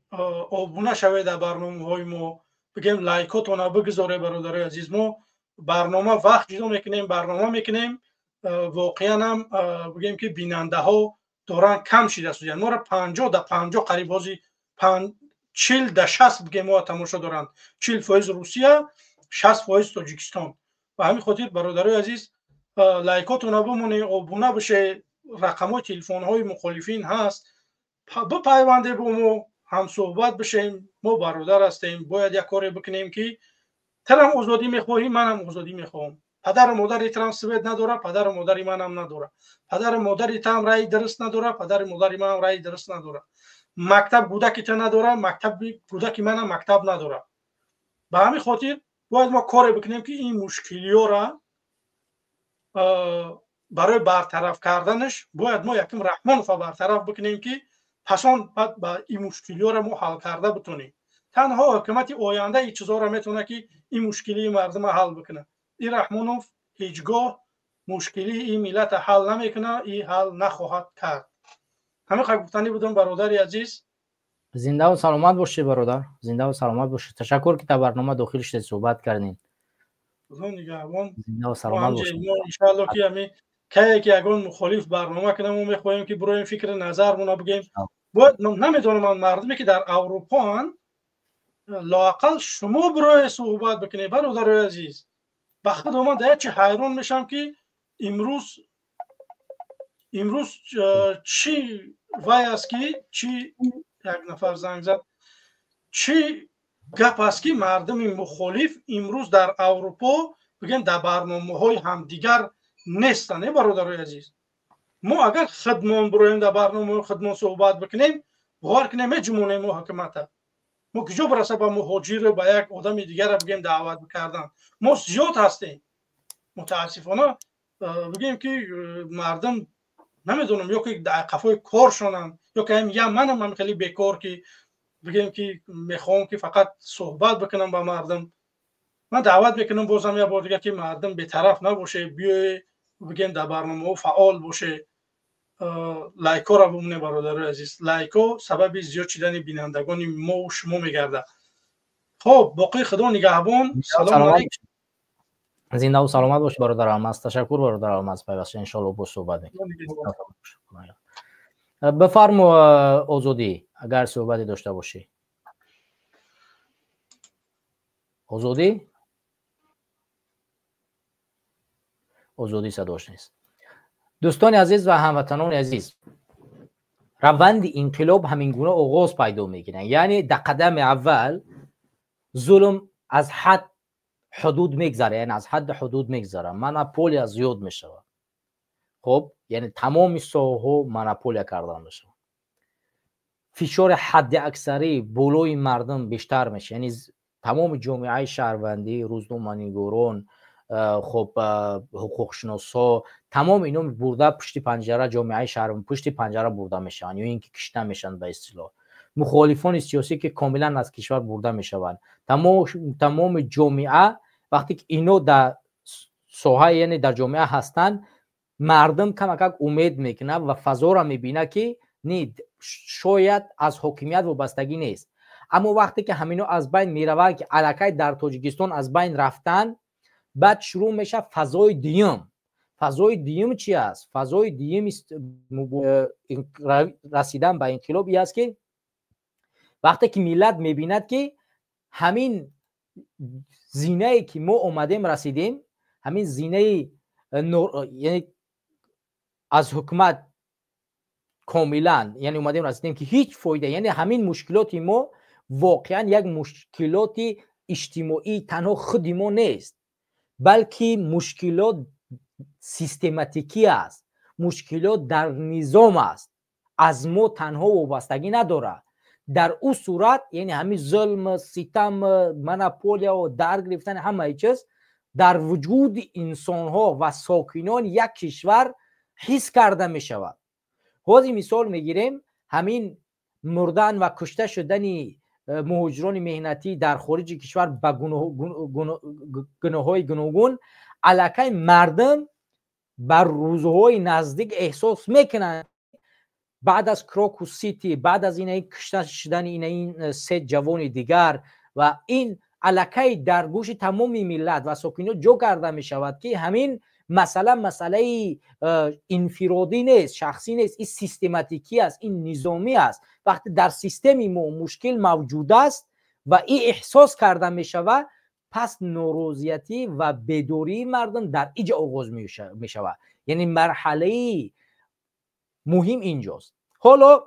آبونه شوه در برنامه‌های ما بگیم لایکاتون بگذاره برادرای عزیز. ما برنامه وقت جدا میکنیم برنامه میکنیم واقعا هم بگیم که بیننده ها دارن کم شده است. یعنی ما را 50 در 50 قریب بازی 40 در 60 بگیم ما تماشا دارن 40% روسیه 60% تاجیکستان. و همین خاطر برادرای عزیز لایکاتون بمونه آبونه بشه. رقم‌های تلفن‌های مخالفین هست بپیونده با ما هم صحبت بشیم. ما برادر هستیم باید یک کاری بکنیم که ترم آزادی میخواهیم منم آزادی میخوام. پدر و مادر ترم سوید نداره پدر و مادر منم نداره. پدر و مادر تام رای درست نداره پدر و مادر منم رای درست نداره. مکتب کودکی تو نداره مکتب کودکی منم مکتب نداره. به همین خاطر باید ما کاری بکنیم که این مشکلی‌ها را برای برطرف کردنش باید ما یکم رحمانوف برطرف بکنیم که پسان بعد با این مشکلی‌ها را ما حل کرده بتونیم. تنها حکومت آینده این چیزا را میتونه که این مشکلی مردم حل بکنه. این رحمانوف هیچگاه مشکلی این ملت حل نمیکنه این حل نخواهد کرد. همین گفتنی بودم برادر عزیز. زنده و سلامت باشی برادر، زنده و سلامت باشی. تشکر که در برنامه داخل شدید صحبت کردین. خدا نگهبان. زنده و ما سلامت باشی. ما ان شاء الله که همین که اگه مخالف برنامه کنم ما میخوایم که برای فکر نظرمون بگیم. باید نمیدونم من مردمی که در اروپا ان لااقل شما برای صحبت بکنید برادر عزیز. بخاطر من در چه حیران میشم که امروز چی وای است که چی یک نفر زنگ زد چی گپ است که مردم مخالف امروز در اروپا بگن در برنامه‌های همدیگر نیستن. برادر عزیز ما اگر خدمون برایم در برنامه خدمون صحبت بکنیم باور کنیم جمهوری محاکمت ما کجا برسه با مهاجر با یک آدم دیگر بگیم دعوت کردن. ما زیاد هستیم متاسفانه بگیم که مردم نمیدونم یا که در قفای کارشونن یا که میگم منم خیلی بیکار که بگیم که میخوام که فقط صحبت بکنم با مردم. من دعوت میکنم بازم یه بار دیگه که مردم بی‌طرف نباشه، بیای بگیم در برنامه فعال باشه. لایکا را بمونه برادر عزیز. لایکا سبب زیاد شدن بینندگان ما و شما میگرده. خب باقی خدا نگهبان. سلام علیکم. زنده و سلامت باش برادر الماس. تشکر برادر الماس. پیوسته ان شاء الله با صحبت بفرمو آزادی اگر صحبتی داشته باشی. آزادی صداش نیست. دوستان عزیز و هموطنان عزیز، روند انقلاب همین گونه آغاز پیدا میکنه. یعنی در قدم اول ظلم از حد حدود میگذره، یعنی از حد حدود میگذره، مونوپولی زیاد میشه. خب یعنی تمام ساحه مونوپولی کردن میشه. فشار حد اکثری بالای مردم بیشتر میشه. یعنی تمام جامعه شهروندی، روزنامه‌نگاران، خب حقوق شناسا، تمام اینا برده پشت پنجره جامعه شهر پشت پنجره برده میشن یا اینکه کشته میشن به اصطلاح. مخالفان سیاسی که کاملا از کشور برده میشوند. تمام جامعه وقتی که اینو در ساحه یعنی در جامعه هستن، مردم کم امید میکنه و فضا را میبینه که نید شاید از حاکمیت وابستگی نیست. اما وقتی که همینو از بین میروه که الکی در تاجیکستان از بین رفتن، بعد شروع میشه فضای دیم. فضای دیم چی است؟ فضای دیم رسیدن به انقلابی است که وقتی که ملت میبیند که همین زینه‌ای که ما اومدیم رسیدیم، همین زینه یعنی از حکومت کاملا یعنی اومدیم رسیدیم که هیچ فایده، یعنی همین مشکلات ما واقعا یک مشکلات اجتماعی تنها خود ما نیست، بلکه مشکلات سیستماتیکی است، مشکلات در نظام است، از ما تنها وابستگی نداره. در او صورت یعنی همین ظلم، ستم، مونوپولیا و در گرفتن همه چیز در وجود انسان ها و ساکنان یک کشور حس کرده می شود. حاضر مثال میگیریم همین مردن و کشته شدن مهاجران مهنتی در خارج کشور با گناه‌های گوناگون، الکی مردم بر روزهای نزدیک احساس میکنن بعد از کراکو سیتی، بعد از این کشته شدن این سه جوان دیگر و این الکی در گوش تمام ملت و ساکنان جو کرده می شود که همین مسئله انفرادی نیست، شخصی نیست، این سیستماتیکی است، این نظامی است. وقتی در سیستمی ما مشکل موجود است و این احساس کرده می شود، پس ناراضیتی و بیداری مردم در اینجا آغاز می شود. یعنی مرحله مهم اینجاست. حالا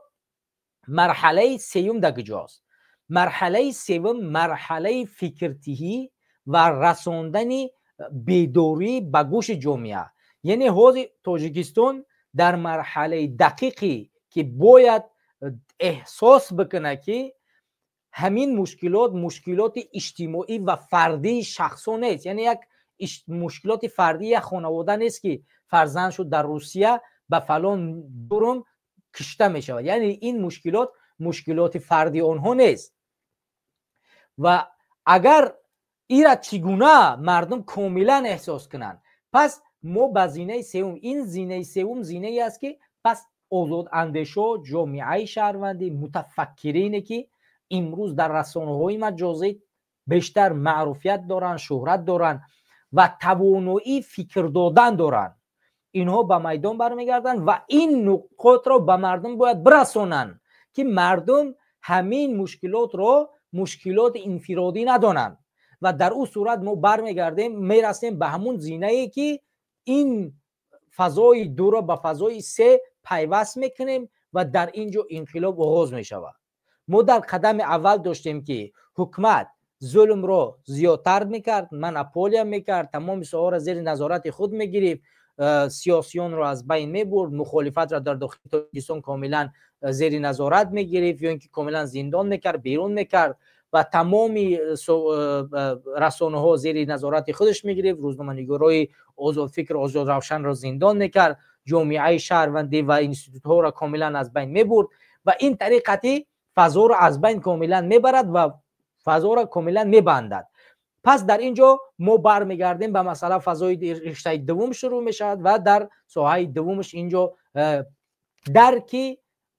مرحله سوم در کجاست؟ مرحله سوم مرحله فکرتهی و رساندن بیداری به گوش جامعه. یعنی حاضر تاجیکستان در مرحله دقیقی که باید احساس بکنه که همین مشکلات اجتماعی و فردی شخصا نیست. یعنی یک مشکلات فردی یک خانواده نیست که فرزند شد در روسیه به فلان جرم کشته می شود. یعنی این مشکلات فردی آنها نیست. و اگر این را چگونه مردم کاملا احساس کنند، پس ما به زینه سوم، این زینه سوم زینه ای است که پس آزاد اندیشو، جامعه شهروندی، متفکرینی که امروز در رسانه‌های مجازی بیشتر معروفیت دارن، شهرت دارن و توانایی فکر دادن دارن، اینها به میدان برمیگردن و این نقاط را به مردم باید برسانن که مردم همین مشکلات را مشکلات انفرادی ندانند و در اون صورت ما برمیگردیم میرسیم به همون زینه‌ای که این فضای دو را به فضای سه پیوست میکنیم و در اینجا انقلاب آغاز میشود. ما در قدم اول داشتیم که حکومت ظلم را زیادتر میکرد، مناپولیا میکرد، تمام سوال را زیر نظارت خود میگرفت، سیاسیون را از بین میبرد، مخالفت را در داخل تاجیکستان کاملا زیر نظارت میگرفت یا اینکه کاملا زندان میکرد، بیرون میکرد و تمامی رسانه ها زیر نظارت خودش میگرفت، روزنامه‌نگارای آزاد فکر آزاد روشن را زندان میکرد، جامعه شهروندی و اینستیتوت ها را کاملا از بین میبرد و این طریقتی فضا را از بین کاملا میبرد و فضا را کاملا میبندد. پس در اینجا ما برمیگردیم به مسئله فضای رشته دوم شروع میشود و در ساحه دومش اینجا درک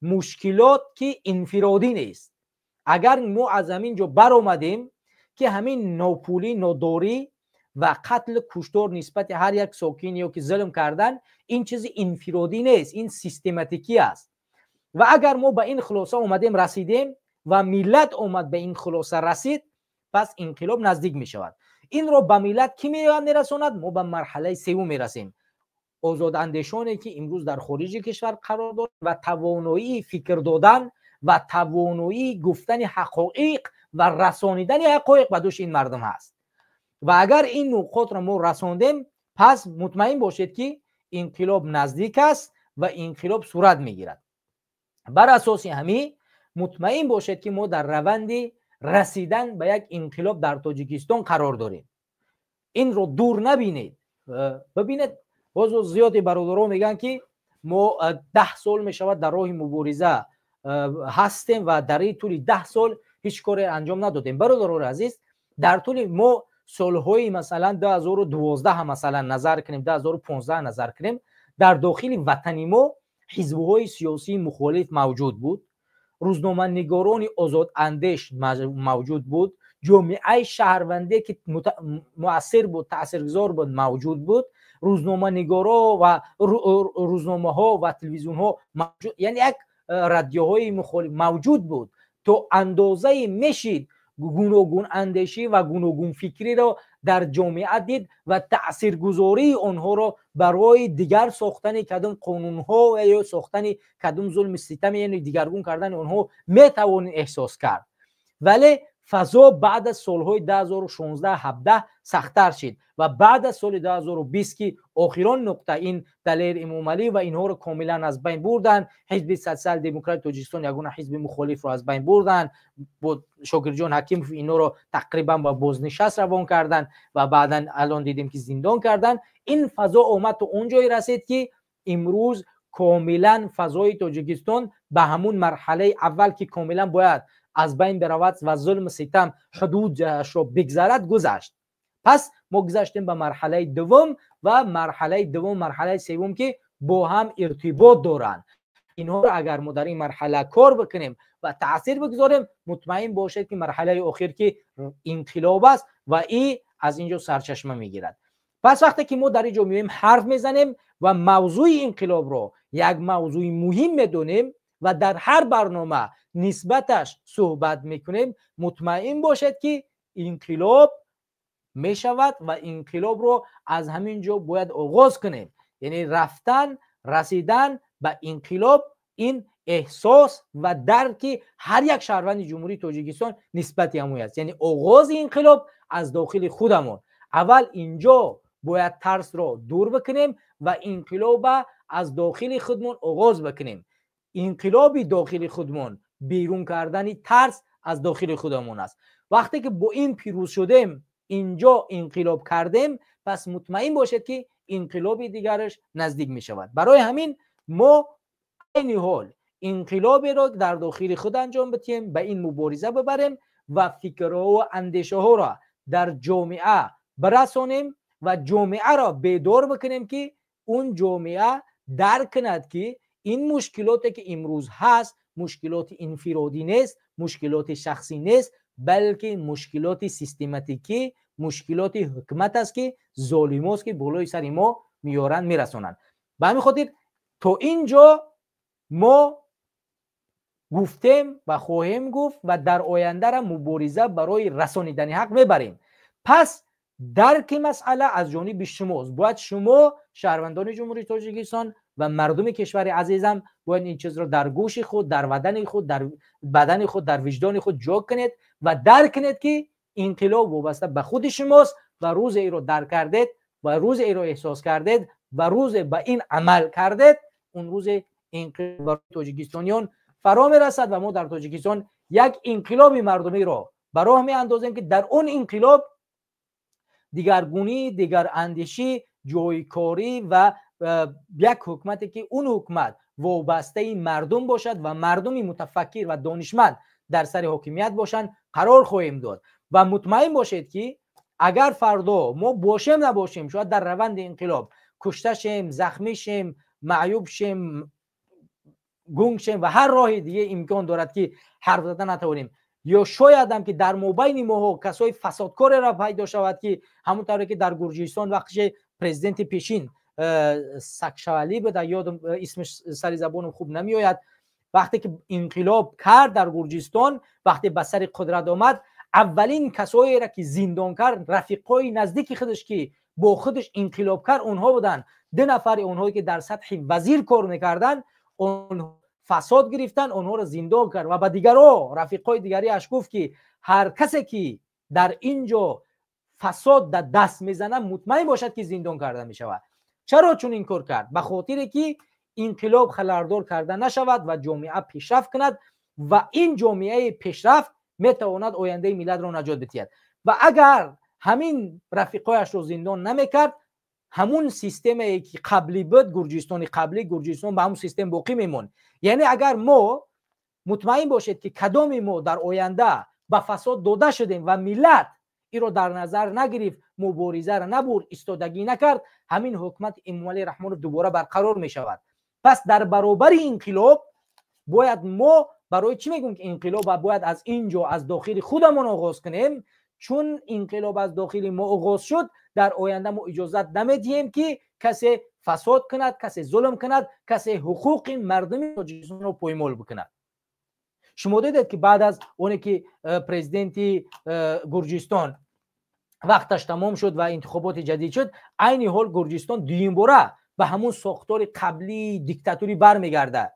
مشکلات که انفرادی نیست. اگر ما از همینجا بر آمدیم که همین ناپولی، ناداری و قتل کشتار نسبت هر یک ساکن یا که ظلم کردن این چیز انفرادی نیست، این سیستماتیکی است و اگر ما به این خلاصه اومدیم رسیدیم و ملت اومد به این خلاصه رسید، پس انقلاب نزدیک می شود. این رو به ملت کی میرساند؟ ما به مرحله سوم میرسیم. آزاد اندیشانی که امروز در خارج کشور قرار دارند و توانایی فکر دادن و توانایی گفتن حقایق و رسانیدن حقایق به دوش این مردم هست و اگر این نقاط را ما رساندیم پس مطمئن باشید که انقلاب نزدیک است و انقلاب صورت میگیرد. بر اساس همین مطمئن باشید که ما در روند رسیدن به یک انقلاب در تاجیکستان قرار داریم. این رو دور نبینید. ببینید باز زیادی برادران میگن که ما 10 سال میشود در راه مبارزه هستیم و در این طول 10 سال هیچ کاری انجام ندادیم. برادران عزیز، در طول ما سالهای مثلا 2012 هم مثلا نظر کنیم، 2015 نظر کنیم، در داخل وطن ما حزب‌های سیاسی مخالف موجود بود، روزنامه‌نگاران آزاد اندیش موجود بود، جامعه شهروندی که مؤثر بود، تاثیرگذار بود موجود بود، روزنامه‌نگارا و روزنامه‌ها و تلویزیون‌ها موجود، یعنی یک رادیوهای مخالف موجود بود. تو اندازه میشید گوناگون اندیشی و گوناگون فکری را در جامعه دید و تاثیرگذاری آنها را برای دیگر ساختن کدام قانون‌ها و یا ساختن کدام ظلم ستم یعنی دیگرگون کردن آنها میتوانید احساس کرد. ولی فضا بعد از سالهای 2016 17 سخت‌تر شد و بعد از سال 2020 که آخران نقطه این دلیر امام علی و اینها رو کاملا از بین بردن، حزب سوسیال دموکرات تاجیکستان یگانه حزب مخالف رو از بین بردن، با شاکرجان حکیمov اینا رو تقریبا با بازنشست روان کردن و بعدا الان دیدیم که زندان کردن. این فضا اومد تا اونجایی رسید که امروز کاملا فضای تاجیکستان به همون مرحله اول که کاملا باید از بین برود و ظلم ستم حدودش رو بگذرد گذشت. پس ما گذشتیم به مرحله دوم و مرحله سوم که با هم ارتباط دارن. اینها رو اگر ما در این مرحله کار بکنیم و تاثیر بگذاریم، مطمئن باشید که مرحله آخر که انقلاب است و این از اینجا سرچشمه میگیرد. پس وقتی که ما در اینجا میایم حرف میزنیم و موضوع انقلاب رو یک موضوع مهم میدونیم و در هر برنامه نسبتش صحبت میکنیم، مطمئن باشد که انقلاب میشود و انقلاب رو از همین جا باید آغاز کنیم. یعنی رسیدن به انقلاب این احساس و درک هر یک شهروند جمهوری تاجیکستان نسبت همون است. یعنی آغاز انقلاب از داخل خودمون. اول اینجا باید ترس رو دور بکنیم و انقلاب از داخل خودمون آغاز بکنیم. انقلاب داخل خودمون بیرون کردن ترس از داخل خودمون است. وقتی که با این پیروز شدیم، اینجا انقلاب کردیم، پس مطمئن باشید که انقلاب دیگرش نزدیک می شود. برای همین ما این حال انقلابی را در داخل خود انجام بدیم، به این مبارزه ببریم و فکرها و اندیشه ها را در جامعه برسانیم و جامعه را بیدار بکنیم که اون جامعه درک کند که این مشکلاتی که امروز هست مشکلات انفرادی نیست، مشکلات شخصی نیست، بلکه مشکلات سیستماتیکی، مشکلات حکومت است که ظالماست که بالای سر ما میارن میرسونن. به همین خاطر تا اینجا ما گفتیم و خواهیم گفت و در آینده را مبارزه برای رسانیدن حق میبریم. پس درک مسئله از جانب شماست. باید شما شهروندان جمهوری تاجیکستان و مردم کشور عزیزم باید این چیز را در گوش خود، در بدن خود، در بدن خود، در وجدان خود جا کنید و درک کنید که انقلاب وابسته به خود شماست و روز ای را درک کردید و روز ای را احساس کردید و روز به این عمل کردید، اون روز انقلاب تاجیکستانیان فرا میرسد و ما در تاجیکستان یک انقلاب مردمی را به راه می اندازیم که در اون انقلاب دیگرگونی، دیگر اندیشی، جایکاری و یک حکومتی که اون حکومت وابسته مردم باشد و مردمی متفکر و دانشمند در سر حاکمیت باشند قرار خواهیم داد. و مطمئن باشید که اگر فردا ما باشیم نباشیم، شاید در روند انقلاب کشته شیم، زخمی شیم، معیوب شیم، گنگ شیم و هر راه دیگه امکان دارد که حرف زدن نتوانیم، یا شاید هم که در مابین ما کسای فسادکار را پیدا شود که همونطوری که در گرجستان وقتی پرزیدنت پیشین ساکشوالی بود، یادم اسمش سر زبانم خوب نمیآید، وقتی که انقلاب کرد در گرجستان، وقتی به سر قدرت آمد، اولین کسایی را که زندان کرد رفیقای نزدیک خودش که با خودش انقلاب کرد اونها بودن. 2 نفر اونهایی که در سطح وزیر کار میکردن اون فساد گرفتن، اونها را زندان کرد و با دیگرها رفیقای دیگری اش گفت که هر کسی که در اینجا فساد در دست میزنه مطمئن باشد که زندان کرده میشود. چرا چون این کار کرد؟ به خاطر که انقلاب خلردار کرده نشود و جامعه پیشرفت کند و این جامعه پیشرفت میتواند آینده ملت را نجات بدهد. و اگر همین رفیقایش رو زندان نمیکرد، همون سیستمی که قبلی بود، گرجستان قبلی، گرجستان به همون سیستم باقی میمون. یعنی اگر ما مطمئن باشید که کدام ما در آینده به فساد داده شدیم و ملت این رو در نظر نگرفت، مبارزه را نبرد، ایستادگی نکرد، همین حکومت امامعلی رحمانی دوباره برقرار می شود. پس در برابر انقلاب باید ما برای چی میگم که انقلاب باید از اینجا از داخل خودمون آغاز کنیم؟ چون انقلاب از داخل ما آغاز شد، در آینده ما اجازت نمیدیم که کسی فساد کند، کسی ظلم کند، کسی حقوق مردم تاجیکستان رو پایمال بکند. شما دیدید که بعد از اونی که پرزیدنت گرجستان وقتش تمام شد و انتخابات جدید شد، عین حال گرجستان دویم باره به همون ساختار قبلی دیکتاتوری برمیگرده.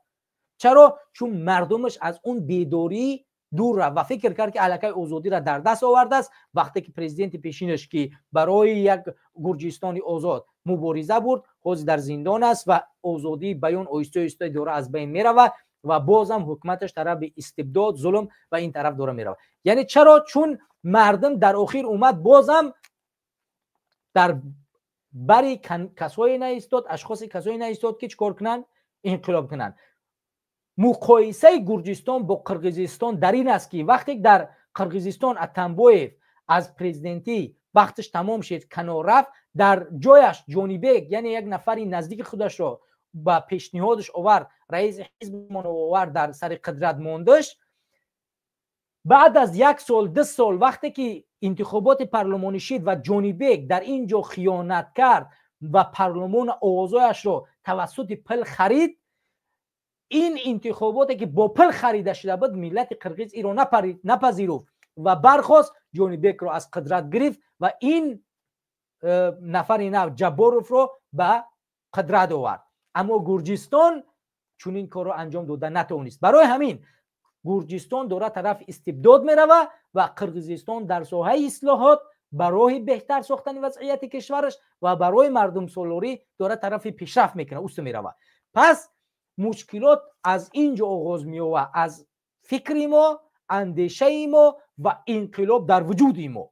چرا؟ چون مردمش از اون بیداری دور رفت و فکر کرد که الکی آزادی را در دست آورده است. وقتی که پرزیدنت پیشینش که برای یک گرجستانی آزاد مبارزه برد، حاضر در زندان است و آزادی بیان آیسته آیسته داره از بین میرود و بازم حکومتش طرف استبداد، ظلم و این طرف داره میرود. یعنی چرا؟ چون مردم در آخر اومد بازم در بری کسایی نایستاد، اشخاص کسایی نایستاد که چیکار کنن؟ انقلاب کنن. مقایسه گرجستان با قرقیزستان در این است که وقتی در قرقیزستان اتنبویف از پرزیدنتی وقتش تمام شد کنار رفت، در جایش جونیبک یعنی یک نفری نزدیک خودش را با پیشنهادش آورد، رئیس حزب آورد، در سر قدرت ماندش. بعد از 1 سال 2 سال وقتی که انتخابات پارلمانی شد و جونیبک در اینجا خیانت کرد و پارلمان آوازهایش را توسط پل خرید، این انتخاباتی که با پل خریده شده بود ملت قرقیز ایران نپذیرفت و برخواست جونیبک را از قدرت گرفت و این نفر نو جباروف را به قدرت آورد. اما گرجستان چون این کار را انجام داده نتوانست. برای همین گرجستان داره طرف استبداد میرود و قرقیزستان در ساحه اصلاحات برای بهتر ساختن وضعیت کشورش و برای مردم سالاری داره طرف پیشرفت میکنه، اوست میرود. پس مشکلات از اینجا آغاز میوه، از فکر ما، اندیشه ما و انقلاب در وجود ما.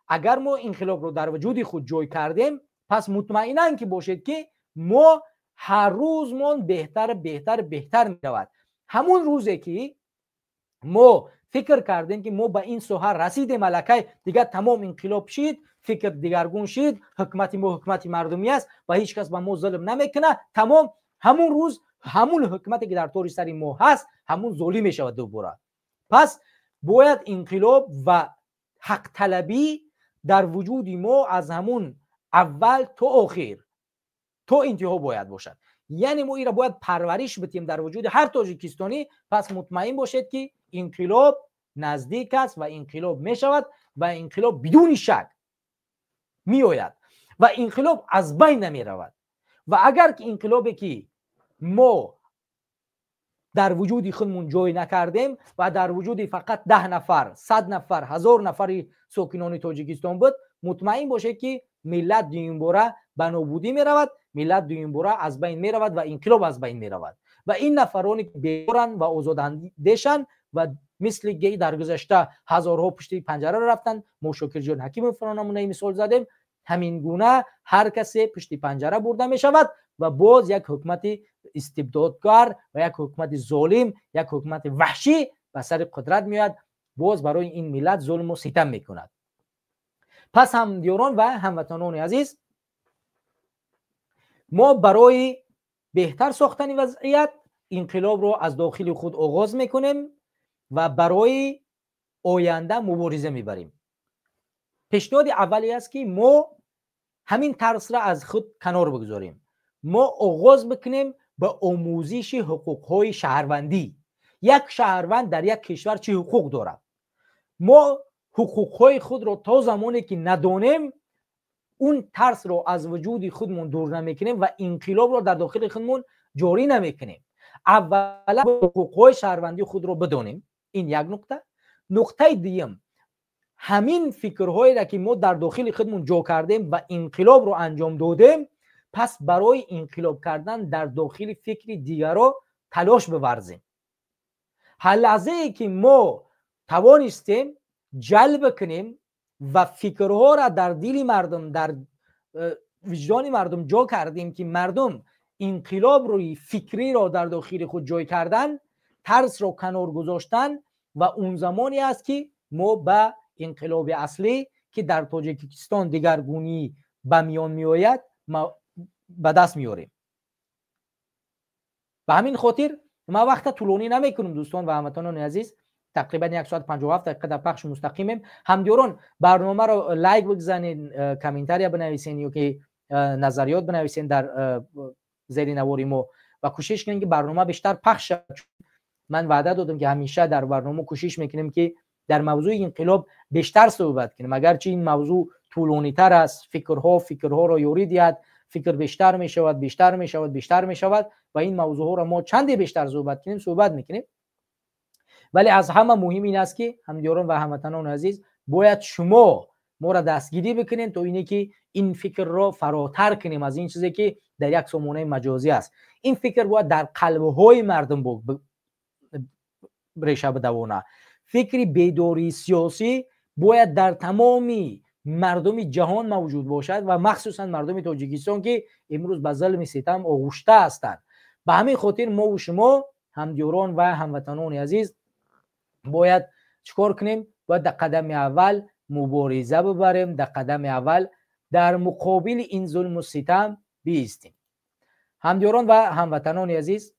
اگر ما انقلاب رو در وجود خود جای کردیم، پس مطمئنا که باشید که ما هر روز ما بهتر بهتر بهتر میرود. همون روزی که ما فکر کردیم که ما به این ساحه رسیدیم، ملکه دیگه تمام انقلاب شد، فکر دیگرگون شد، حکمت ما حکمت مردمی است و هیچ کس به ما ظلم نمیکنه، تمام، همون روز همون حکمتی که در طور سری ما هست همون ظلم می شود دوباره. پس باید انقلاب و حق طلبی در وجود ما از همون اول تا آخر تا انتها باید باشد. یعنی ما این را باید پرورش بدیم در وجود هر تاجیکستانی. پس مطمئن باشید که انقلاب نزدیک است و انقلاب می شود و انقلاب بدون شک می آید و انقلاب از بین نمی رود. و اگر که انقلابی که ما در وجود خودمون جای نکردیم و در وجود فقط 10 نفر 100 نفر 1000 نفر ساکنان تاجیکستان بود، مطمئن باشه که ملت دویم باره به نابودی می رود، ملت دویم باره از بین می رود و انقلاب از بین می رود و این نفرانی که بیرن و آزاداندهشن و مثل گی در گذشته هزارها پشت پنجره رفتن، ما شکر جان حکیم فرانمونه مثال زدیم، همین گونه هر کسی پشت پنجره برده می شود و باز یک حکومت استبدادکار و یک حکومت ظالم، یک حکومت وحشی به سر قدرت میاد، باز برای این ملت ظلم و ستم میکند. پس همدیاران و هموطنان عزیز، ما برای بهتر ساختن وضعیت انقلاب را از داخل خود آغاز میکنیم و برای آینده مبارزه میبریم. پیشنهاد اولی است که ما همین ترس را از خود کنار بگذاریم. ما آغاز بکنیم به آموزش حقوقهای شهروندی. یک شهروند در یک کشور چه حقوق دارد؟ ما حقوقهای خود را تا زمانی که ندانیم اون ترس را از وجود خودمون دور نمیکنیم و انقلاب را در داخل خودمون جاری نمیکنیم. اولا حقوقهای شهروندی خود را بدانیم. این یک نکته. نکته دیگه، همین فکرهایی را که ما در داخل خودمون جا کردیم و انقلاب رو انجام دادیم، پس برای انقلاب کردن در داخل فکر دیگر را تلاش بورزیم. هر لحظه ای که ما توانستیم جلب کنیم و فکرها را در دل مردم، در وجدان مردم جا کردیم که مردم انقلاب روی فکری را در داخل خود جای کردن، ترس را کنار گذاشتن و اون زمانی است که ما به انقلاب اصلی که در تاجیکستان دگرگونی به میان می آید به دست میاریم. به همین خاطر ما وقت طولانی نمی کنیم دوستان و هموطنان عزیز، تقریبا 1 ساعت 57 دقیقه در پخش مستقیمیم. همدیران برنامه رو لایک بگذارین، کامنتاری بنویسین یا که نظریات بنویسین در زیر نواری ما و کوشش کنین که برنامه بیشتر پخش شد. من وعده دادم که همیشه در برنامه کوشش میکنیم که در موضوع انقلاب بیشتر صحبت کنیم، اگرچه این موضوع طولانی تر است، فکرها را یوری دید، فکر بیشتر می شود و این موضوع ها را ما چندی بیشتر صحبت میکنیم. ولی از همه مهم این است که همدیاران و هموطنان عزیز باید شما ما را دستگیری بکنین تا اینه که این فکر را فراتر کنیم از این چیزی که در یک سامانه مجازی است. این فکر باید در قلب‌های مردم ریشه بدونه. فکر بیداری سیاسی باید در تمامی مردم جهان موجود باشد و مخصوصا مردم تاجیکستان که امروز به ظلم ستم آغشته هستند. به همین خاطر ما و شما همدیاران و هموطنان عزیز باید چیکار کنیم؟ باید در قدم اول مبارزه ببریم، در قدم اول در مقابل این ظلم و ستم بایستیم. همدیاران و هموطنان عزیز،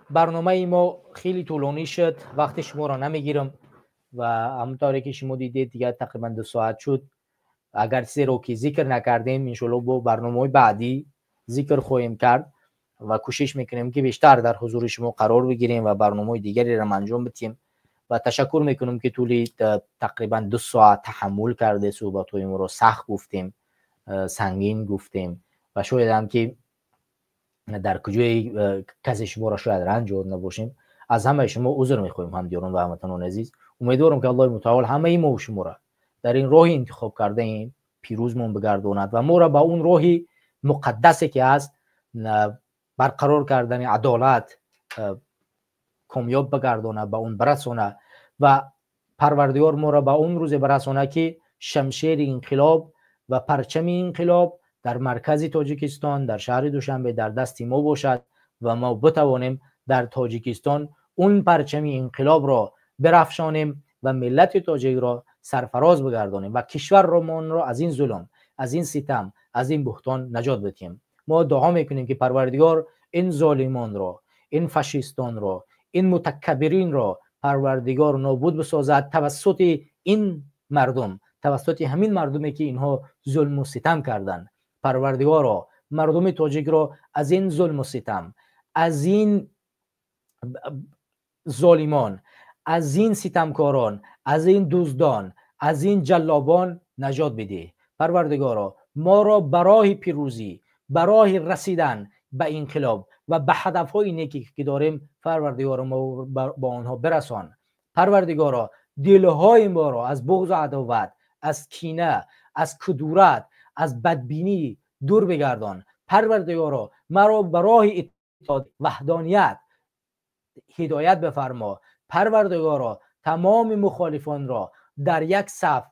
برنامه ما خیلی طولانی شد، وقت شما را نمیگیرم و همونطوری که شما دیدید دیگه تقریبا 2 ساعت شد. اگر چیزی رو که ذکر نکردیم انشالله با برنامه بعدی ذکر خواهیم کرد و کوشش میکنیم که بیشتر در حضور شما قرار بگیریم و برنامه دیگری را انجام بدیم و تشکر میکنم که طول تقریبا 2 ساعت تحمل کرده صحبت‌های ما رو سخت گفتیم، سنگین گفتیم و شاید هم که در کجای کسی شما را شاید رنج آورده نباشیم. از همه شما عذر میخوایم همدیاران و هموطنان عزیز. امیدوارم که الله متعال همه ما و شما را در این راه انتخاب کرده ایم پیروزمون بگرداند و ما را به اون راه مقدسی که هست برقرار کردن عدالت کامیاب بگردانه، به اون برسانه و پروردگار ما را به اون روز برسانه که شمشیر انقلاب و پرچم انقلاب در مرکز تاجیکستان در شهر دوشنبه در دست ما باشد و ما بتوانیم در تاجیکستان اون پرچم انقلاب را برافشانیم و ملت تاجیک را سرفراز بگردانیم و کشور را از این ظلم، از این ستم، از این بهتان نجات بدهیم. ما دعا میکنیم که پروردگار این ظالمان را، این فاشیستان را، این متکبرین را پروردگار نابود بسازد توسط این مردم، توسط همین مردمی که اینها ظلم و ستم کردند. پروردگار را، مردم تاجیک را از این ظلم و ستم، از این ظالمان، از این ستمکاران، از این دزدان، از این جلابان نجات بده. پروردگارا ما را برای پیروزی، برای رسیدن به انقلاب و به هدفهای نیکی که داریم پروردگارا ما با آنها برسان. پروردگارا دلهای ما را از بغض و عداوت، از کینه، از کدورت، از بدبینی دور بگردان. پروردگارا ما را برای اتحاد وحدانیت هدایت بفرما. پروردگارا تمام مخالفان را در یک صف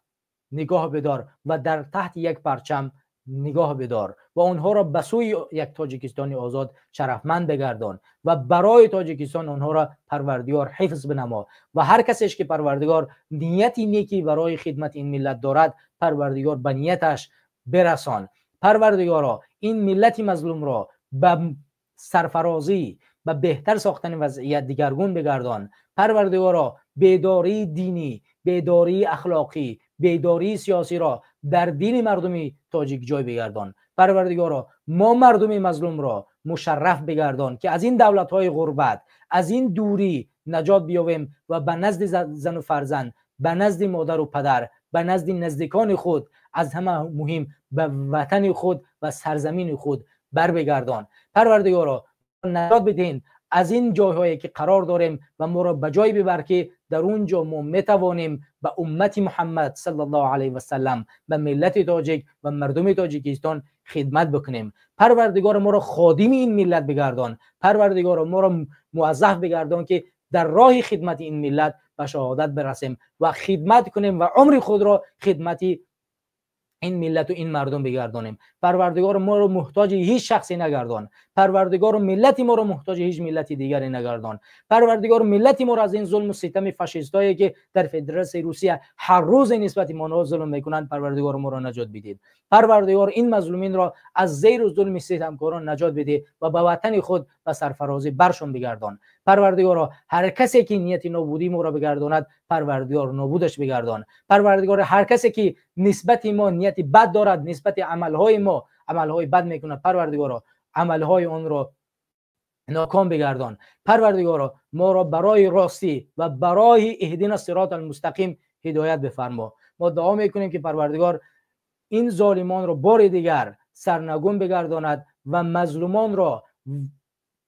نگاه بدار و در تحت یک پرچم نگاه بدار و آنها را به سوی یک تاجیکستان آزاد شرفمند بگردان و برای تاجیکستان آنها را پروردگار حفظ بنما و هر کسیش که پروردگار نیتی نیکی برای خدمت این ملت دارد پروردگار به نیتش برسان. پروردگارا این ملت مظلوم را به سرفرازی، به بهتر ساختن وضعیت دیگرگون بگردان. پروردگارا بیداری دینی، بیداری اخلاقی، بیداری سیاسی را در دین مردمی تاجیک جای بگردان. پروردگارا ما مردم مظلوم را مشرف بگردان که از این دولت‌های غربت، از این دوری نجات بیابیم و به نزد زن و فرزند، به نزد مادر و پدر، به نزد نزدیکان خود، از همه مهم به وطن خود و سرزمین خود بر بگردان. پروردگارا نجات بدین از این جایهایی که قرار داریم و ما را به جای ببر که در اونجا ما میتوانیم به امت محمد صلی الله علیه و سلم، به ملت تاجیک و مردم تاجیکستان خدمت بکنیم. پروردگار ما را خادم این ملت بگردان. پروردگار ما را موظف بگردان که در راه خدمت این ملت به شهادت برسیم و خدمت کنیم و عمر خود را خدمتی این ملت و این مردم بگردانیم. پروردگار ما رو محتاج هیچ شخصی نگردان. پروردگار ملت ما رو محتاج هیچ ملت دیگری نگردان. پروردگار ملت ما رو از این ظلم و ستم فاشیستایی که در فدراسیون روسیه هر روز نسبت ما ظلم میکنند پروردگار ما رو نجات بدید. پروردگار این مظلومین را از زیر و ظلم ستمکاران نجات بده و به وطن خود و سرفرازی برشون بگردان. پروردگار هر کسی که نیت نابودی ما را بگرداند پروردگار نابودش بگردان. پروردگار هر کسی که نسبت ما نیت بد دارد، نسبت عملهای ما عملهای بد میکند، پروردگار عملهای آن را ناکام بگردان. پروردگار ما را برای راستی و برای اهدینا الصراط المستقیم هدایت بفرما. ما دعا میکنیم که پروردگار این ظالمان را بار دیگر سرنگون بگرداند و مظلومان را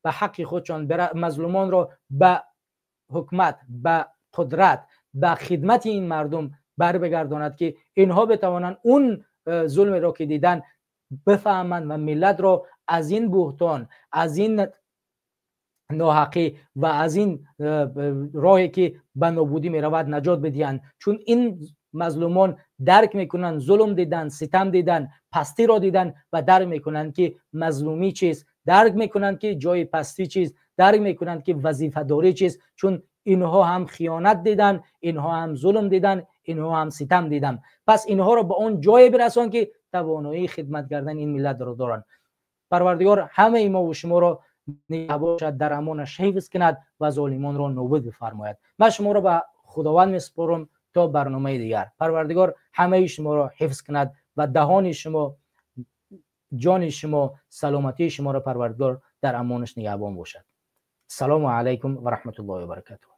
به حق خودشان، مظلومان را به حکمت، به قدرت، به خدمت این مردم بر بگرداند که اینها بتوانند اون ظلم را که دیدن بفهمند و ملت را از این بهتان، از این ناحقی و از این راهی که به نابودی می رود نجات بدهند. چون این مظلومان درک میکنن، ظلم دیدن، ستم دیدن، پستی را دیدن و درک میکنن که مظلومی چیست، درک میکنن که جای پستی چیست، درک میکنن که وظیفه داری چیست. چون اینها هم خیانت دیدن، اینها هم ظلم دیدن، اینها هم ستم دیدن. پس اینها را به اون جای برسان که توانایی خدمت کردن این ملت را دارن. پروردگار همه ما و شما را نگاه باشد، در امانش حفظ کند و ظالمان را نابود بفرماید. من شما را به خداوند میسپارم تا برنامه دیگر. پروردگار همه شما را حفظ کند و دهان شما، جان شما، سلامتی شما را پروردگار در امانش نگهبان باشد. السلام علیکم و رحمت الله و برکاته.